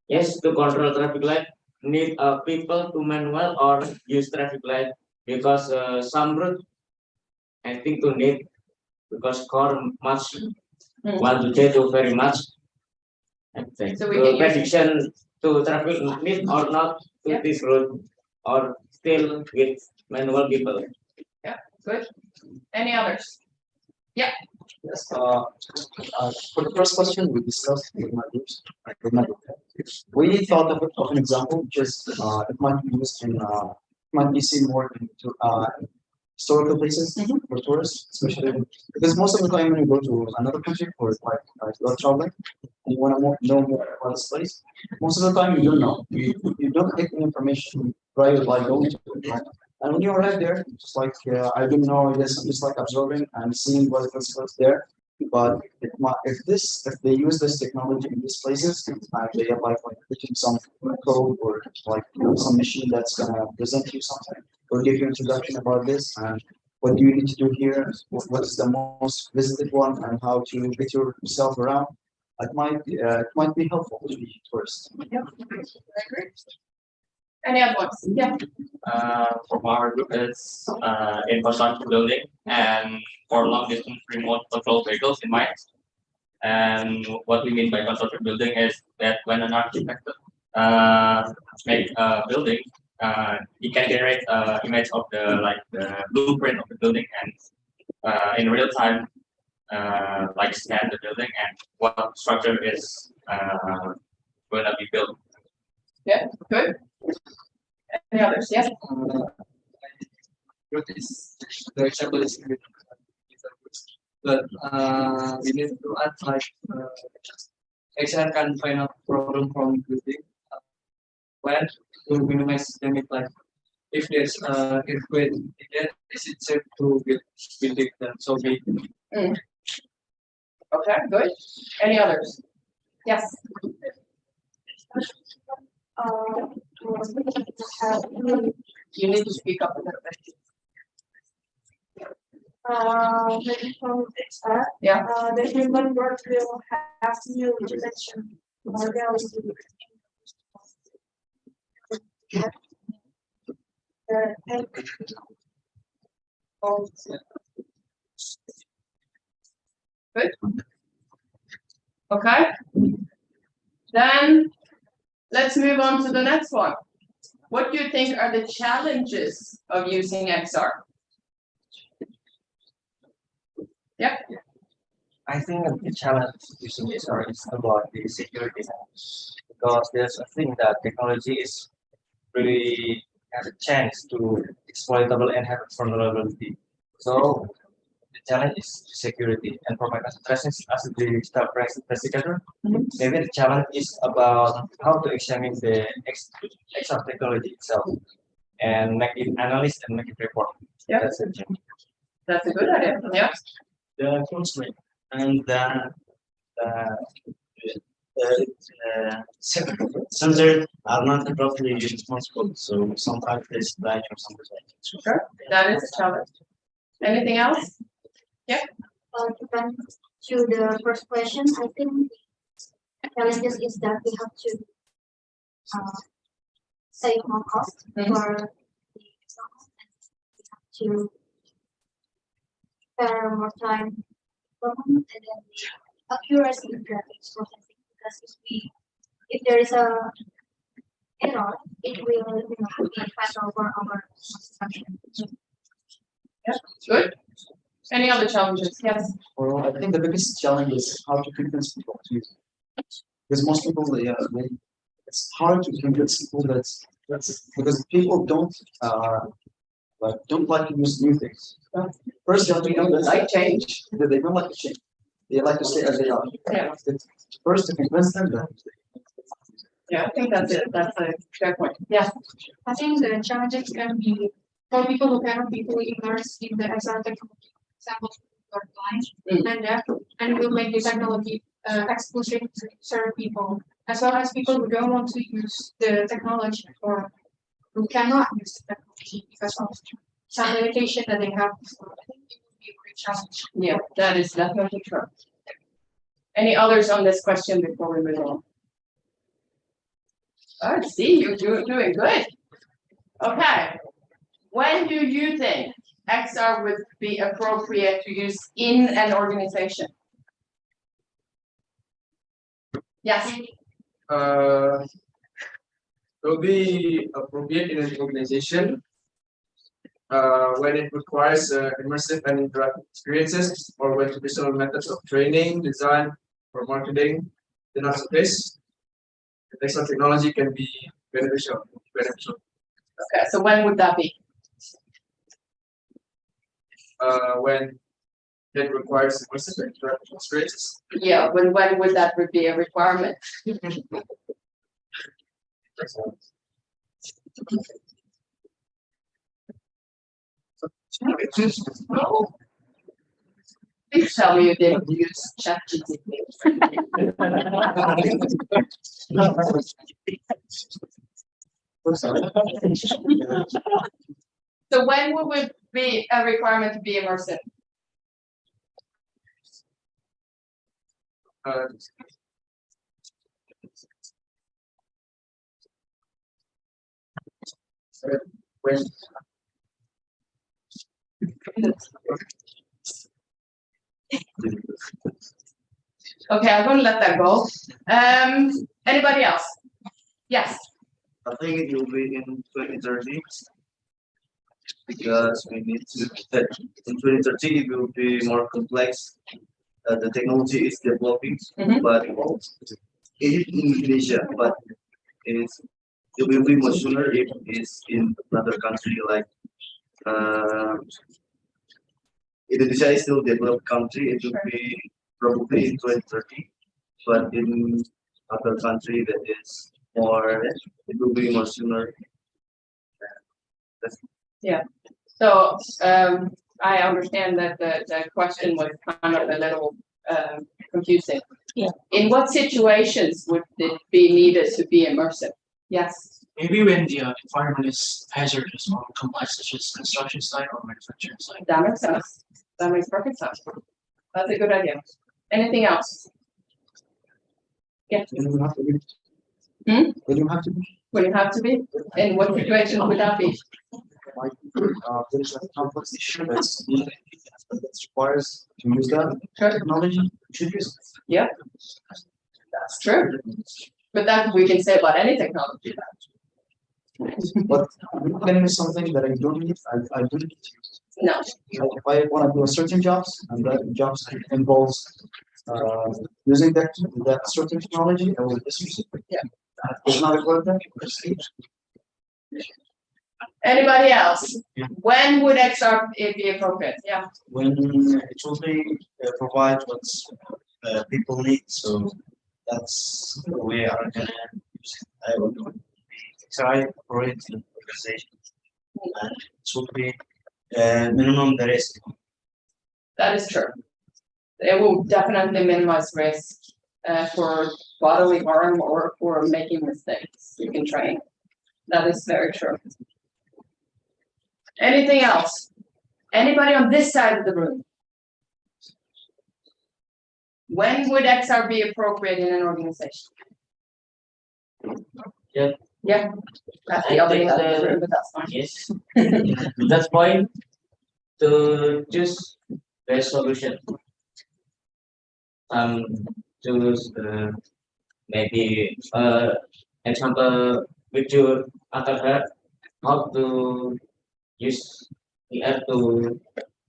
Yes, to control traffic light need people to manual or use traffic light, because some road I think to need, because car much want to do very much. I think So we can use- prediction to traffic need or not to this road, or still with manual people. Yeah. Good. Any others? Yes, for the first question we discussed with my groups, with my group, we thought of an example, just it might be used in might be seen more into historical places for tourists, especially because most of the time when you go to another country for like you're traveling and you want to know more about this place, most of the time you don't know. You don't get the information right by going to it. Right? And when you arrive there, just like I don't know, I guess I'm just like observing and seeing what's there. But if they use this technology in these places, they have like putting some code or like some machine that's gonna present you something or give you introduction about this and what do you need to do here, what is the most visited one, and how to get yourself around. It might be helpful to the tourists. Yeah. I agree. Any other ones? Yeah. From our group is infrastructure building and for long distance remote control vehicles in mind. And what we mean by construction building is that when an architect make a building, he can generate image of the blueprint of the building and in real time like scan the building and what structure is going to be built. Yeah. Good. Any others? Yes. The example is good, but we need to add like XR can find out problem from building when to minimize damage. Like if there's earthquake, then is it safe to building that so big? Okay. Good. Any others? Yes. You need to speak up a little bit. Maybe from XR, Yeah. the human work will have new dimension. More reality. Good. Okay. Then let's move on to the next one. What do you think are the challenges of using XR? Yeah. I think the challenge using XR is about the security because there's a thing that technology is really has a chance to exploitable and have vulnerability. So the challenge is security. And for my concentration as a digital investigator, maybe the challenge is about how to examine the XR technology itself and make it analysis and make it report. Yeah. That's it. That's a good idea. Yeah. The enforcement and sensors are not properly responsible, so sometimes there's lag or something. Sure. That is a challenge. Anything else? Yeah. To come to the first question, I think challenges is that we have to save more cost for the exams, and we have to spare more time and then the accuracy of graphics processing, because if there is a error, it will be fatal for our construction. Yeah. Good. Any other challenges? Yes. Well, I think the biggest challenge is how to convince people to use it. Because most people, it's hard to convince people that's because people don't like to use new things. First, you have to know that Like change. they don't like to change. They like to stay as they are. Yeah. First, to convince them that. Yeah, I think that's it. That's a fair point. Yeah. I think the challenges can be for people who cannot be fully immersed in the XR technology, for example, who are blind, and will make the technology exclusive to certain people, as well as people who don't want to use the technology or who cannot use the technology because of some limitation that they have. So I think it would be a great challenge. Yeah, that is definitely true. Any others on this question before we move on? I see you're doing good. Okay. When do you think XR would be appropriate to use in an organization? Yes. Will be appropriate in an organization when it requires immersive and interactive experiences, or when traditional methods of training, design, or marketing do not suffice, the textile technology can be beneficial. Okay, so when would that be? When it requires immersive and interactive experiences. Yeah, when would that be a requirement? Please tell me you didn't use ChatGPT. So when would it be a requirement to be immersive? When Okay, I'm gonna let that go. Anybody else? Yes. I think it will be in 2030 because we need to that in 2030 it will be more complex. The technology is developing, but it is in Indonesia, but it will be much sooner if it's in another country like Indonesia is still a developed country. It will be probably in 2030, but in other country that is more, it will be more sooner. Yeah. So I understand that the question was kind of a little confusing. Yeah. In what situations would it be needed to be immersive? Yes. Maybe when the environment is hazardous or complex, such as construction site or manufacturing site. That makes sense. That makes perfect sense. That's a good idea. Anything else? Yeah. When you have to be. Hmm? When you have to be. Would it have to be? In what situation would that be? Like, there's a complex issue that requires to use that technology. Should use. Yeah. That's true. But that we can say about any technology. But when it's something that I don't need, I don't need to use. No. If I want to do a certain jobs and that jobs involves using that certain technology, I will just use it. Yeah. It's not about that. Anybody else? When would XR be appropriate? Yeah. When it will be provide what people need, so that's the way I'm gonna use it. I will try operating organization, and it will be minimum the risk. That is true. It will definitely minimize risk for bodily harm or for making mistakes. You can train. That is very true. Anything else? Anybody on this side of the room? When would XR be appropriate in an organization? Yeah. Yeah. That's the other side of the room, but that's fine. Yes. That's point to choose best solution. Choose maybe example with your other how to use the app to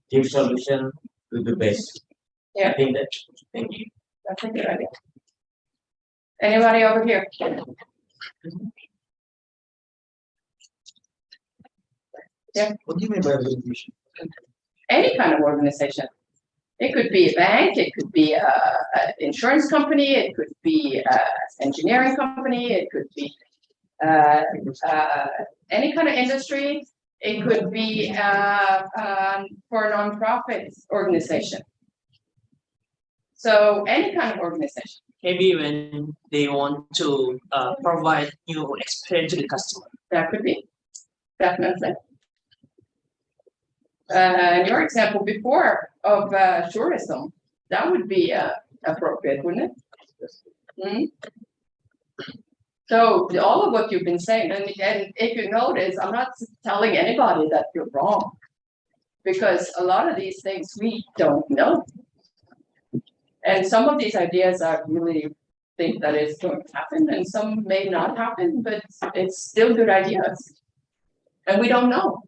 give solution to the best. Yeah. I think that. Thank you. That's a good idea. Anybody over here? Yeah. What do you mean by organization? Any kind of organization. It could be a bank, it could be a insurance company, it could be a engineering company, it could be any kind of industry. It could be for a nonprofit organization. So any kind of organization. Maybe when they want to provide new experience to the customer. That could be, definitely. Your example before of tourism, that would be appropriate, wouldn't it? Mm-hmm. So all of what you've been saying, and if you notice, I'm not telling anybody that you're wrong, because a lot of these things we don't know. And some of these ideas I really think that it's going to happen, and some may not happen, but it's still good ideas. And we don't know.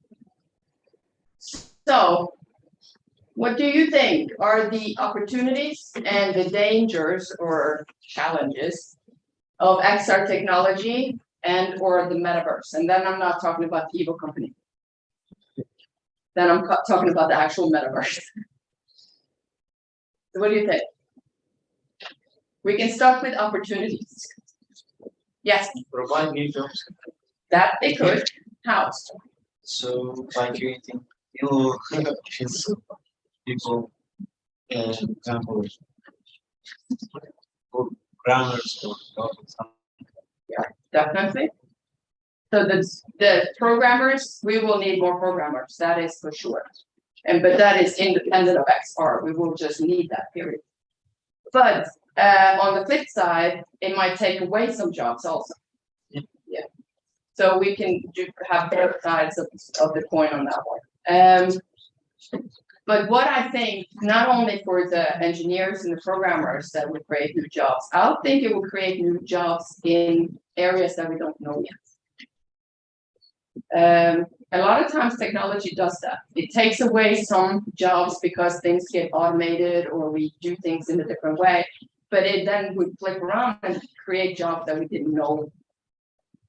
So, what do you think are the opportunities and the dangers or challenges of XR technology and or the metaverse? And then I'm not talking about the evil company. Then I'm talking about the actual metaverse. So what do you think? We can start with opportunities. Yes, Provide new jobs. that they could. How? So by creating new people, example, programmers or something. Yeah, definitely. So the programmers, we will need more programmers, that is for sure. But that is independent of XR, we will just need that, period. But on the flip side, it might take away some jobs also. Yeah. So we can have both sides of the coin on that one. But what I think, not only for the engineers and the programmers that would create new jobs, I think it will create new jobs in areas that we don't know yet. A lot of times technology does that. It takes away some jobs because things get automated or we do things in a different way, but it then would flip around and create jobs that we didn't know,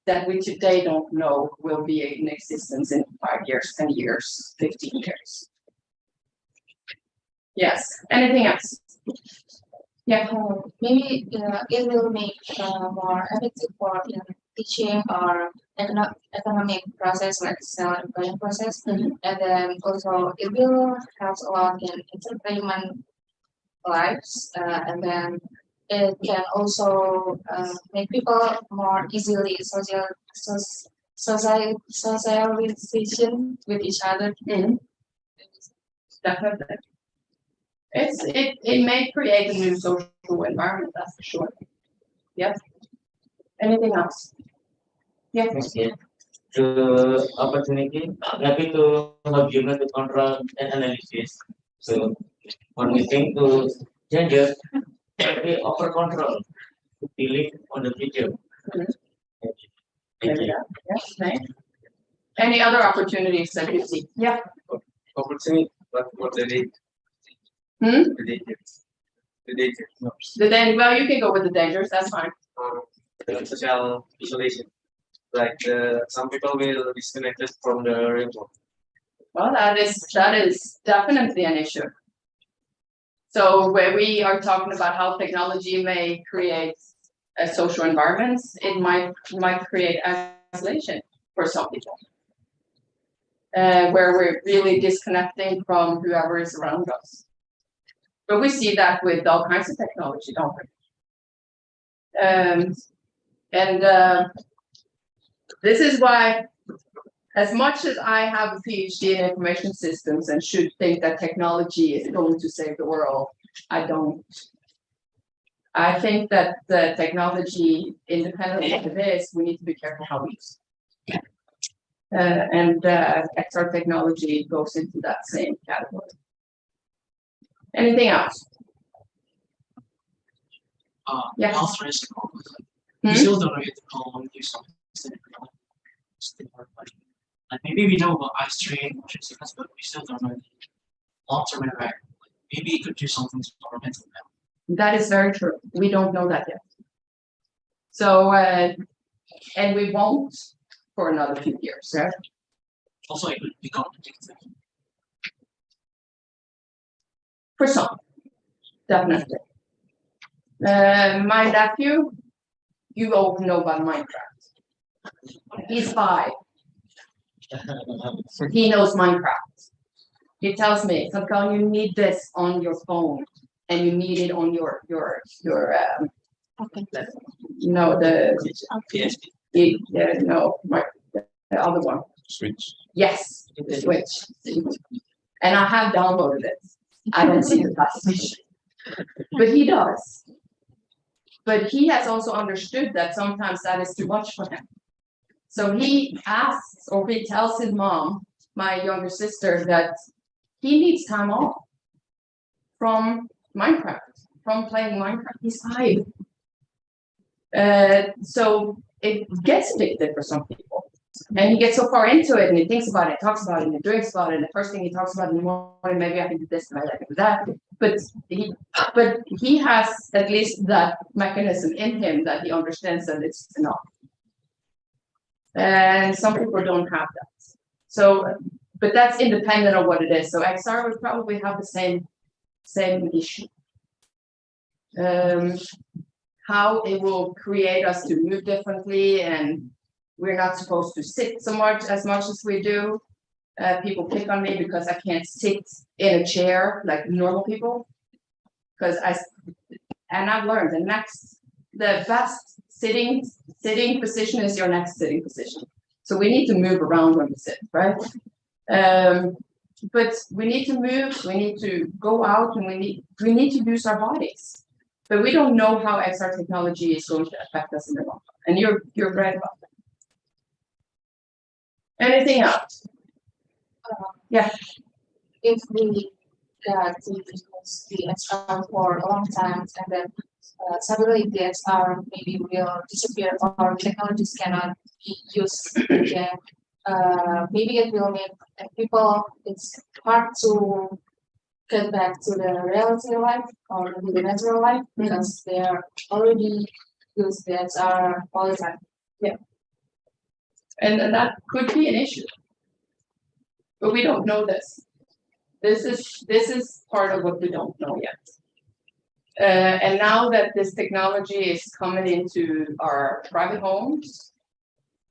that we today don't know will be in existence in 5 years, 10 years, 15 years. Yes, anything else? Yeah. Maybe it will make more effective for teaching or economic process like self-employment process, and then also it will help a lot in entertainment lives, and then it can also make people more easily socialization with each other. Definitely. It may create a new social environment, that's for sure. Yep. Anything else? Yes. Okay. The opportunity maybe to human to control and analysis. So one thing to change maybe over control to believe on the future. Yes, nice. Any other opportunities that you see? Yeah. Opportunity, but for the day. The dangers. The dangers. Well, you can go with the dangers, that's fine. Social isolation. Like some people will disconnect from the real world. Well, that is definitely an issue. So where we are talking about how technology may create social environments, it might create isolation for some people. Where we're really disconnecting from whoever is around us. But we see that with all kinds of technology, don't we? This is why, as much as I have a PhD in information systems and should think that technology is going to save the world, I don't. I think that the technology, independently of this, we need to be careful how we use it. XR technology goes into that same category. Anything else? Yeah. We still don't know yet how long use of like maybe we know about ice train, motion sickness, but we still don't know the long-term impact. Maybe it could do something to our mental health. That is very true. We don't know that yet. So, and we won't for another few years. Yeah? Also, it would become addictive. For some, definitely. My nephew, you all know about Minecraft. He's 5. He knows Minecraft. He tells me, Samkal, you need this on your phone, and you need it on your no, the other one. Switch. Yes, the Switch. And I have downloaded it. I don't see the passage, but he does. But he has also understood that sometimes that is too much for him. So he asks, or he tells his mom, my younger sister, that he needs time off from Minecraft, from playing Minecraft. He's 5. So it gets addictive for some people. And he gets so far into it and he thinks about it, talks about it, and he drinks about it. And the first thing he talks about in the morning, maybe I can do this, maybe I can do that. But he has at least that mechanism in him that he understands that it's enough. And some people don't have that. So, but that's independent of what it is. So XR would probably have the same issue. How it will create us to move differently, and we're not supposed to sit as much as we do. People pick on me because I can't sit in a chair like normal people. Because I've learned the best sitting position is your next sitting position. So we need to move around when we sit, right? But we need to move, we need to go out, and we need to use our bodies. But we don't know how XR technology is going to affect us in the long run. And you're right about that. Anything else? Yeah. If we got to use the XR for a long time and then suddenly the XR maybe will disappear or technologies cannot be used again, maybe it will make people, it's hard to get back to the reality life or the natural life because they are already use the XR all the time. Yeah. And that could be an issue. But we don't know this. This is part of what we don't know yet. And now that this technology is coming into our private homes,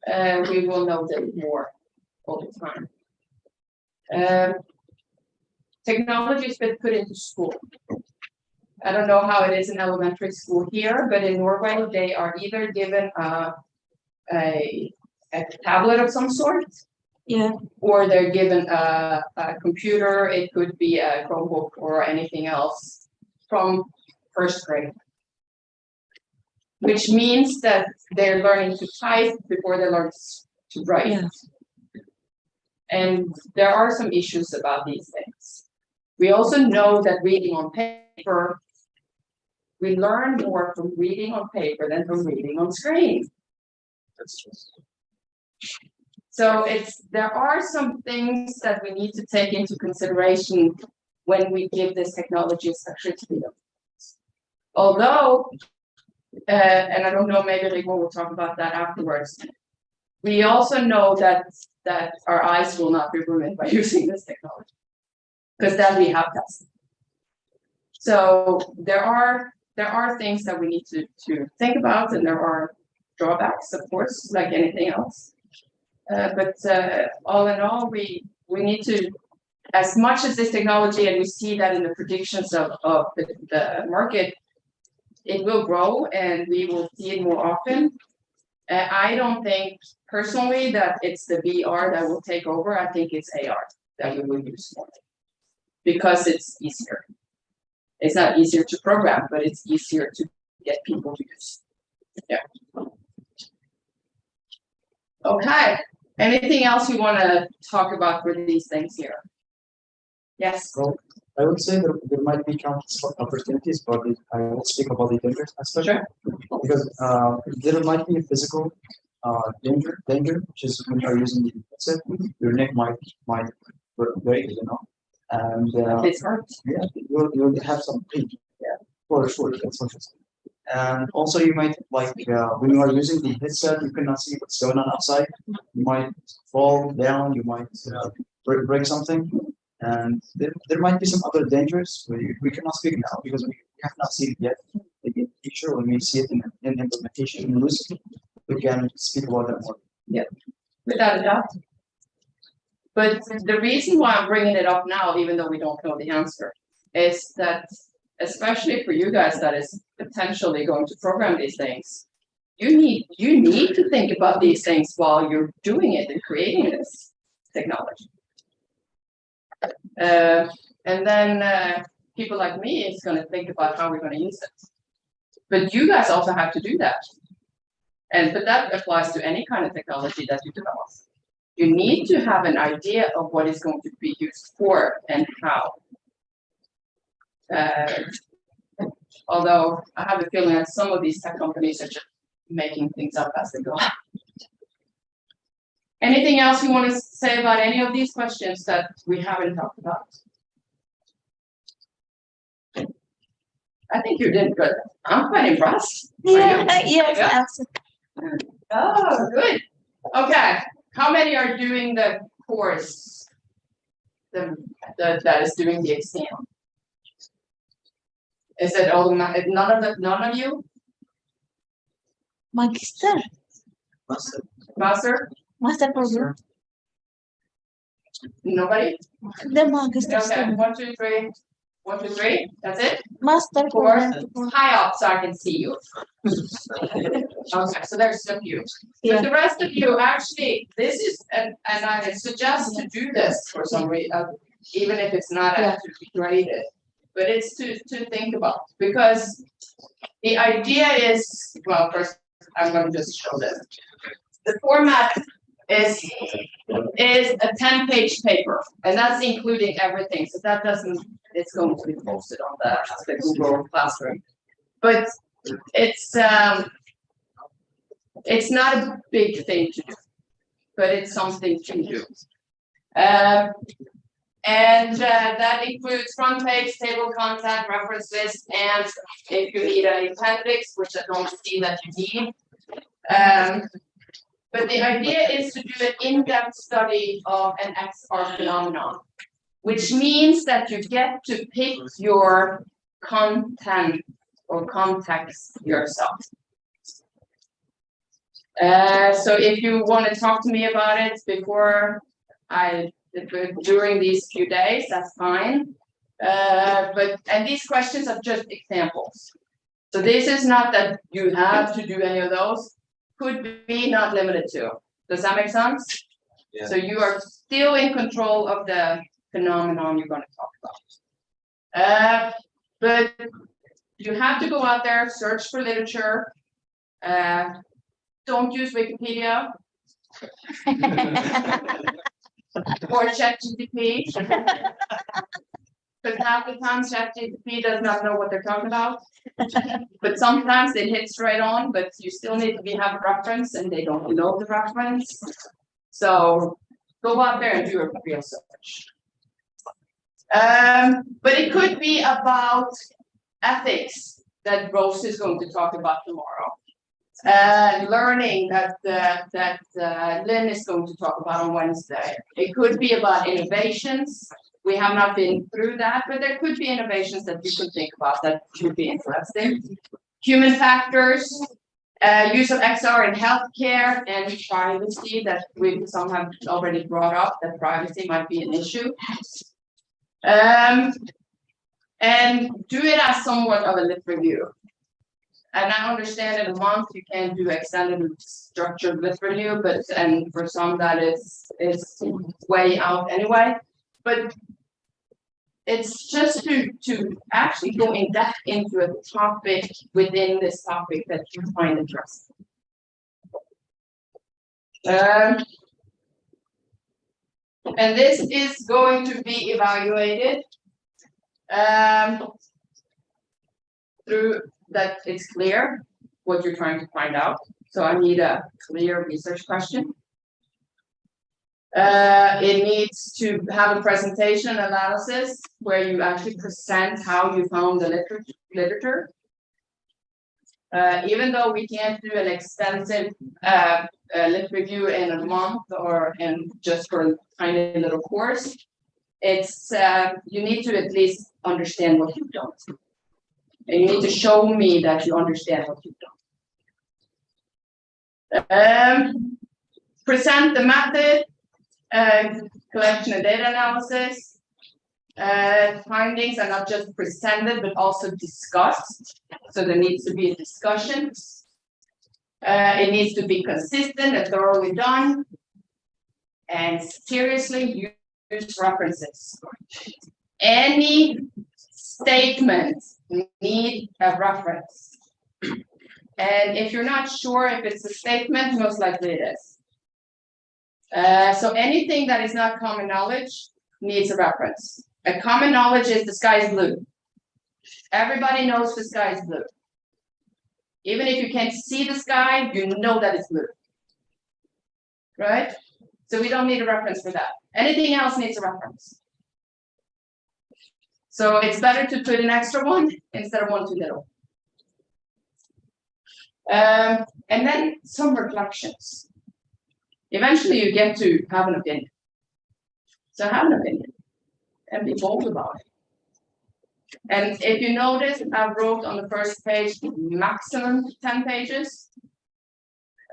we will know that more all the time. Technology has been put into school. I don't know how it is in elementary school here, but in Norway, they are either given a tablet of some sort, or they're given a computer. It could be a Chromebook or anything else from first grade, which means that they're learning to type before they learn to write. Yeah. And there are some issues about these things. We also know that reading on paper, we learn more from reading on paper than from reading on screen. That's true. So there are some things that we need to take into consideration when we give this technology especially to them. Although, and I don't know, maybe Rigmor will talk about that afterwards. We also know that our eyes will not be ruined by using this technology, because that we have tested. So there are things that we need to think about, and there are drawbacks, of course, like anything else. But all in all, we need to, as much as this technology, and we see that in the predictions of the market, it will grow and we will see it more often. I don't think personally that it's the VR that will take over. I think it's AR that we will use more because it's easier. It's not easier to program, but it's easier to get people to use. Yeah. Okay. Anything else you want to talk about for these things here? Yes. Well, I would say that there might be countless opportunities, but I will speak about the dangers, especially because there might be a physical danger, which is when you're using the headset, your neck might break, and it's hurt. Yeah, you'll have some pain. Yeah, for sure, that's for sure. And also, you might when you are using the headset, you cannot see what's going on outside. You might fall down. You might break something. And there might be some other dangers. We cannot speak now because we have not seen it yet. In the future, when we see it in implementation in use, we can speak about that more. Yeah, without a doubt. But the reason why I'm bringing it up now, even though we don't know the answer, is that especially for you guys that is potentially going to program these things, you need to think about these things while you're doing it and creating this technology. And then people like me is going to think about how we're going to use it. But you guys also have to do that. But that applies to any kind of technology that you develop. You need to have an idea of what is going to be used for and how. Although I have a feeling that some of these tech companies are just making things up as they go. Anything else you want to say about any of these questions that we haven't talked about? I think you did good. I'm quite impressed. Are you? Yes, Yeah? absolutely. Oh, good. Okay. How many are doing the course? That is doing the exam. Is it all none of you? Magister. Master? Program. Nobody? The magister Okay, student. 1, 2, 3. 1, 2, 3. That's it? Master 4. program. High up so I can see you. Okay, so there's a few. Yeah. But the rest of you, actually, this is, and I suggest to do this for some reason, even if it's not to be graded. But it's to think about, because the idea is, well, first I'm going to just show this. The format is a 10-page paper, and that's including everything. So that doesn't, it's going to be posted on the Google Classroom. But it's not a big thing to do, but it's something to do. And that includes front page, table content, references, and if you need an appendix, which I don't see that you need. But the idea is to do an in-depth study of an XR phenomenon, which means that you get to pick your content or context yourself. So if you want to talk to me about it during these few days, that's fine. And these questions are just examples. So this is not that you have to do any of those. Could be, not limited to. Does that make sense? Yeah. So you are still in control of the phenomenon you're going to talk about. But you have to go out there, search for literature. Don't use Wikipedia. Or ChatGPT. Because half the time ChatGPT does not know what they're talking about. But sometimes it hits right on, but you still need to have a reference and they don't know the reference. So go out there and do a real search. But it could be about ethics that Rose is going to talk about tomorrow. Learning that Lynn is going to talk about on Wednesday. It could be about innovations. We have not been through that, but there could be innovations that you could think about that would be interesting. Human factors, use of XR in healthcare, and privacy that some have already brought up, that privacy might be an issue. And do it as somewhat of a lit review. And I understand in a month you can do extended structured lit review, and for some that is way out anyway. But it's just to actually go in depth into a topic within this topic that you find interesting. And this is going to be evaluated through that it's clear what you're trying to find out. So I need a clear research question. It needs to have a presentation analysis where you actually present how you found the literature. Even though we can't do an extensive lit review in a month or just for a tiny little course, it's you need to at least understand what you've done. And you need to show me that you understand what you've done. Present the method, collection and data analysis. Findings are not just presented, but also discussed. So there needs to be a discussion. It needs to be consistent and thoroughly done. And seriously use references. Any statement need a reference. And if you're not sure if it's a statement, most likely it is. So anything that is not common knowledge needs a reference. A common knowledge is the sky is blue. Everybody knows the sky is blue. Even if you can't see the sky, you know that it's blue. Right? So we don't need a reference for that. Anything else needs a reference. So it's better to put an extra one instead of one too little. And then some reflections. Eventually you get to have an opinion. So have an opinion and be bold about it. And if you notice, I wrote on the first page maximum 10 pages.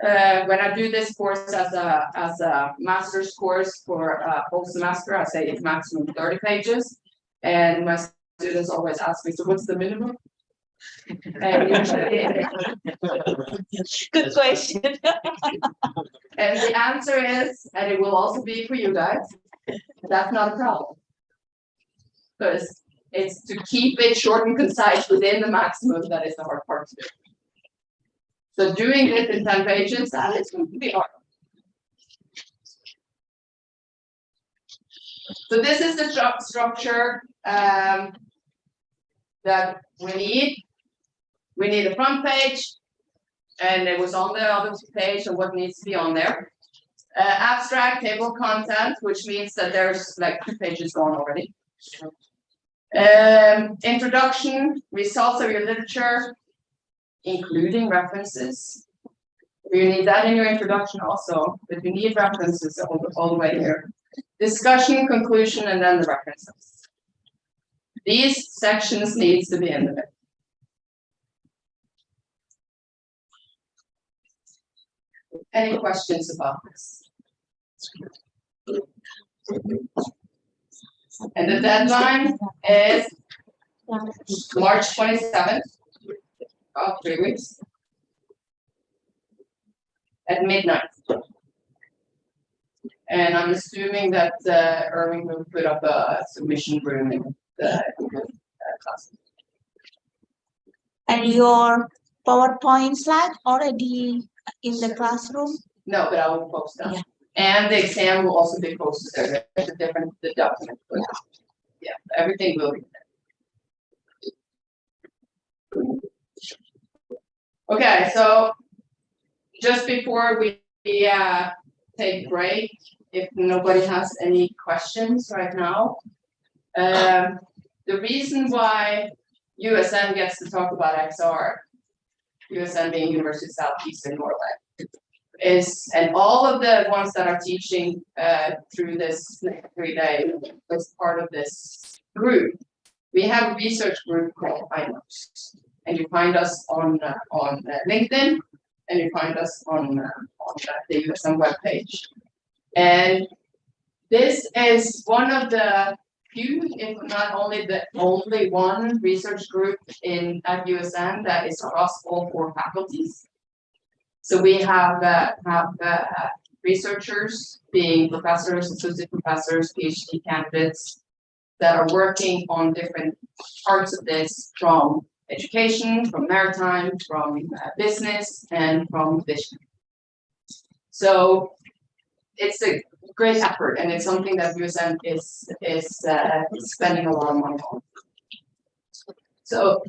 When I do this course as a master's course for a whole semester, I say it's maximum 30 pages. And my students always ask me, so what's the minimum? And Good question. And the answer is, and it will also be for you guys, that's not a problem. Because it's to keep it short and concise within the maximum that is the hard part to do. So doing this in 10 pages, that is going to be hard. So this is the structure that we need. We need a front page, and it was on the other page and what needs to be on there. Abstract, table of content, which means that there's like 2 pages gone already. Introduction, results of your literature, including references. You need that in your introduction also, but you need references all the way here. Discussion, conclusion, and then the references. These sections needs to be in the middle. Any questions about this? And the deadline is March 27th, about 3 weeks, at midnight. And I'm assuming that Irving will put up a submission room in the class. And your PowerPoint slide already in the classroom? No, but I will post them. Yeah. And the exam will also be posted there. There's a different document. Yeah, everything will be there. Okay, so just before we take break, if nobody has any questions right now, the reason why USN gets to talk about XR, USN being University of Southeastern Norway, is, and all of the ones that are teaching through this 3-day was part of this group. We have a research group called iNotes, and you find us on LinkedIn, and you find us on the USN webpage. And this is one of the few, if not only the only one research group at USN that is across all 4 faculties. So we have researchers, being professors, associate professors, PhD candidates, that are working on different parts of this, from education, from maritime, from business, and from vision. So it's a great effort, and it's something that USN is spending a lot of money on. So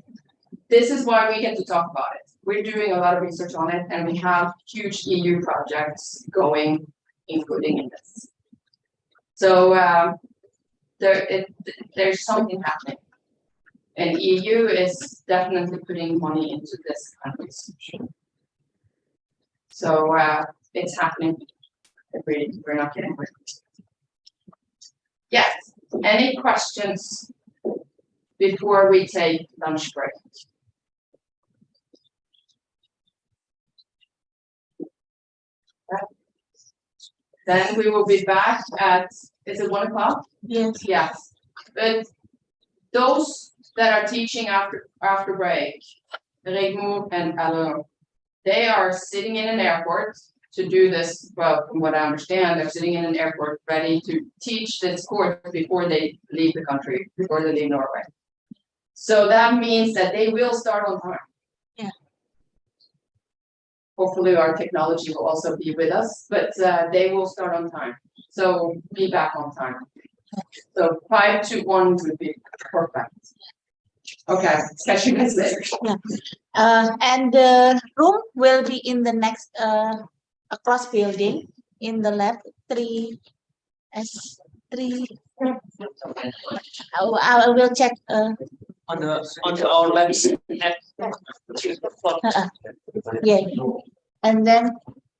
this is why we get to talk about it. We're doing a lot of research on it, and we have huge EU projects going, including in this. So there's something happening, and EU is definitely putting money into this kind of research. So it's happening. We're not getting rid of it. Yes. Any questions before we take lunch break? Then we will be back at, is it 1 o'clock? Yes. Yes. But those that are teaching after break, Rigmor and Alain, they are sitting in an airport to do this. Well, from what I understand, they're sitting in an airport ready to teach this course before they leave the country, before they leave Norway. So that means that they will start on time. Yeah. Hopefully our technology will also be with us, but they will start on time. So be back on time. So 5 to 1 would be perfect. Okay, catch you guys later. Yeah. And the room will be in the next across building in the lab. 3 S3. I will check. On the online Yeah, and then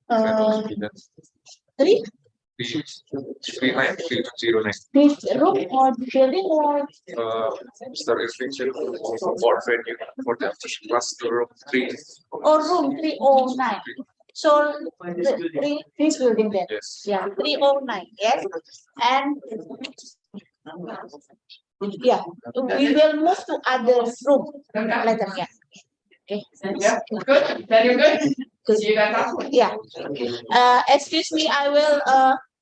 3 3909. this room or building or Star extension for venue for the class room 3. or room 309. So this building there. Yes. Yeah, 309. Yes, and yeah, we will move to other room later. Yeah. Okay. Yeah, good. Then you're good. See you guys after. Yeah. Excuse me, I will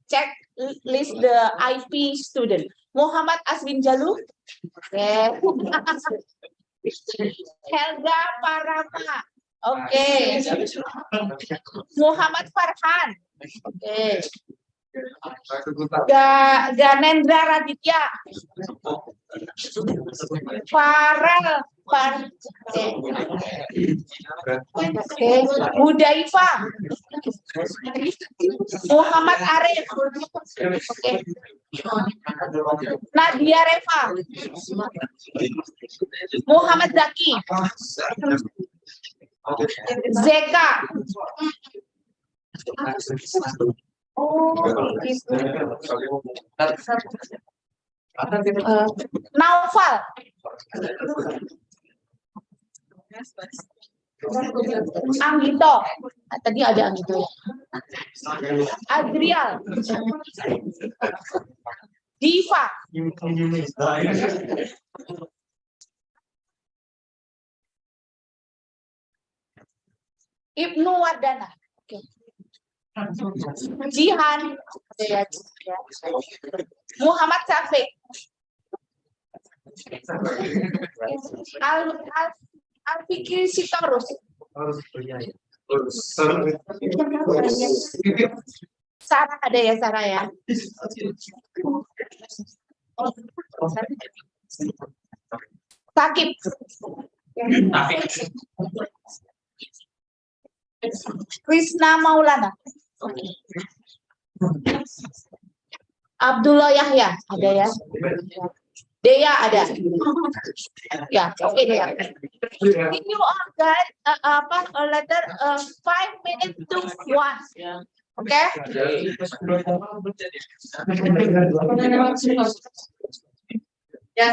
check list the IP student. Muhammad Aswin Jalu. Okay. Helga Parama. Okay. Muhammad Farhan. Okay. Ganendra Raditya. Farel. Okay. Hudaifa. Muhammad Arif. Okay. Nadia Reva. Muhammad Zaki. Zeka. Naufal. Anggito. Tadi ada Anggito ya. Adrial. Diva. Ibnu Wardana. Oke. Jihan. Muhammad Syafiq. Al-Fikri Sitorus. Sarah ada ya, Sarah ya. Sakib. Krisna Maulana. Abdullah Yahya ada ya. Dea ada. Ya, oke Dea. Can you guys letter 5 minutes to 1. Okay? Ya.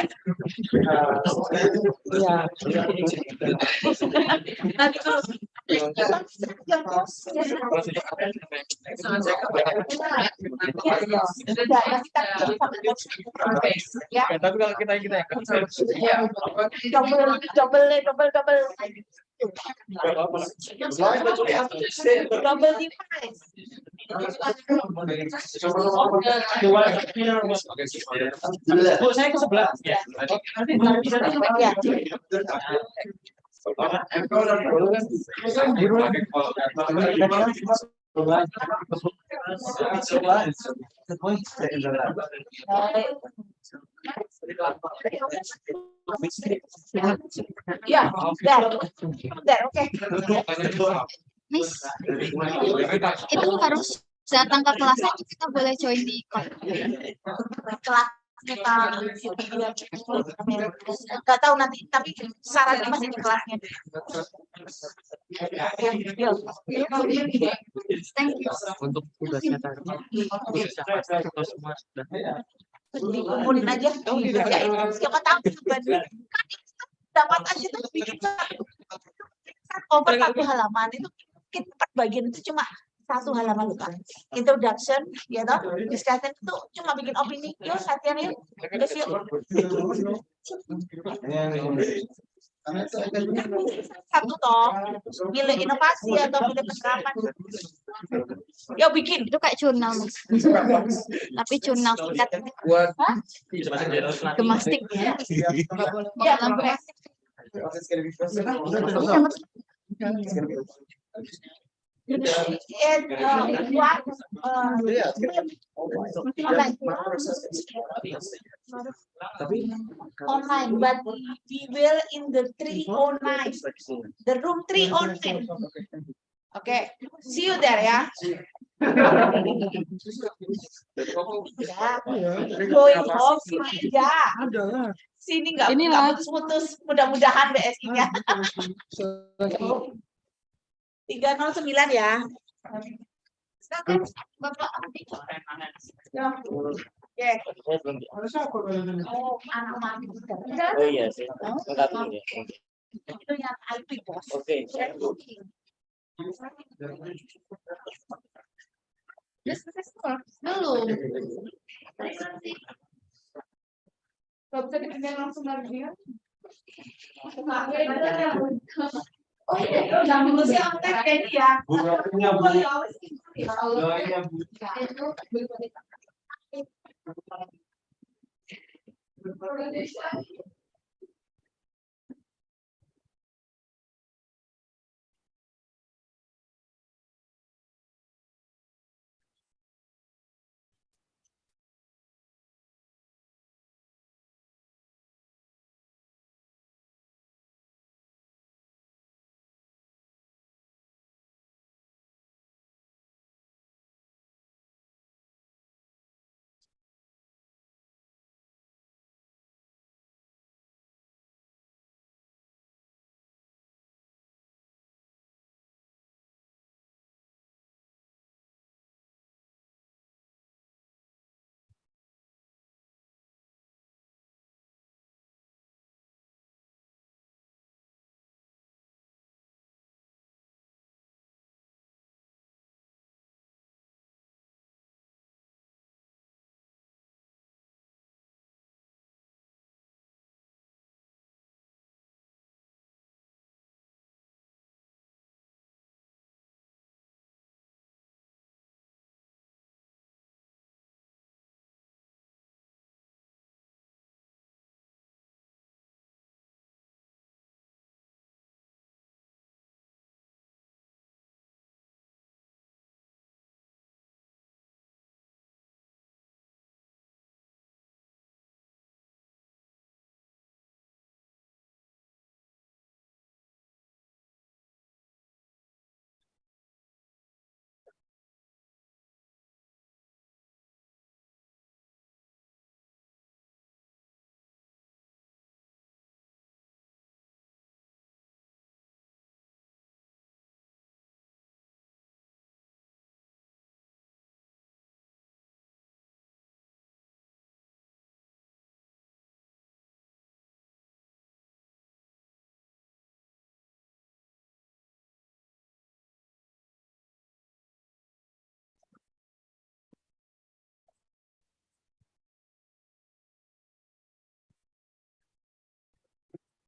Tapi kalau kita double device. Saya ke sebelah. Ya. Ya, there, oke. Miss, itu harus datang ke kelasnya, kita boleh join di kelas kita nggak tahu nanti, tapi sarannya masih di kelasnya. Thank you. Untuk tugasnya tadi, semua sudah Dikumpulin aja. Ya, siapa tahu dapat aja tuh bikin over 1 halaman itu kita bagian itu cuma 1 halaman bukan. Introduction, ya toh. Discussion itu cuma bikin opini. Yuk, latihan yuk. Terus yuk. Satu toh, pilih inovasi atau pilih penerapan. Yuk bikin. Itu kayak jurnal, Mas. Tapi jurnal singkat. Gemastik. Ya, gemastik. Online, but we will in the 309, the room 309. Okay, see you there ya. Going home sini aja. Sini nggak putus-putus. Mudah-mudahan BSI-nya. 309 ya. Silakan Bapak Adi. Ya. Oke. Oh, anak mati. Oh iya sih. Enggak ini. Itu yang IP bos. Oke. Belum. Kalau bisa dipindahin langsung dari dia. Oh iya, yang dulu sih angkat kayak ini ya. Kalau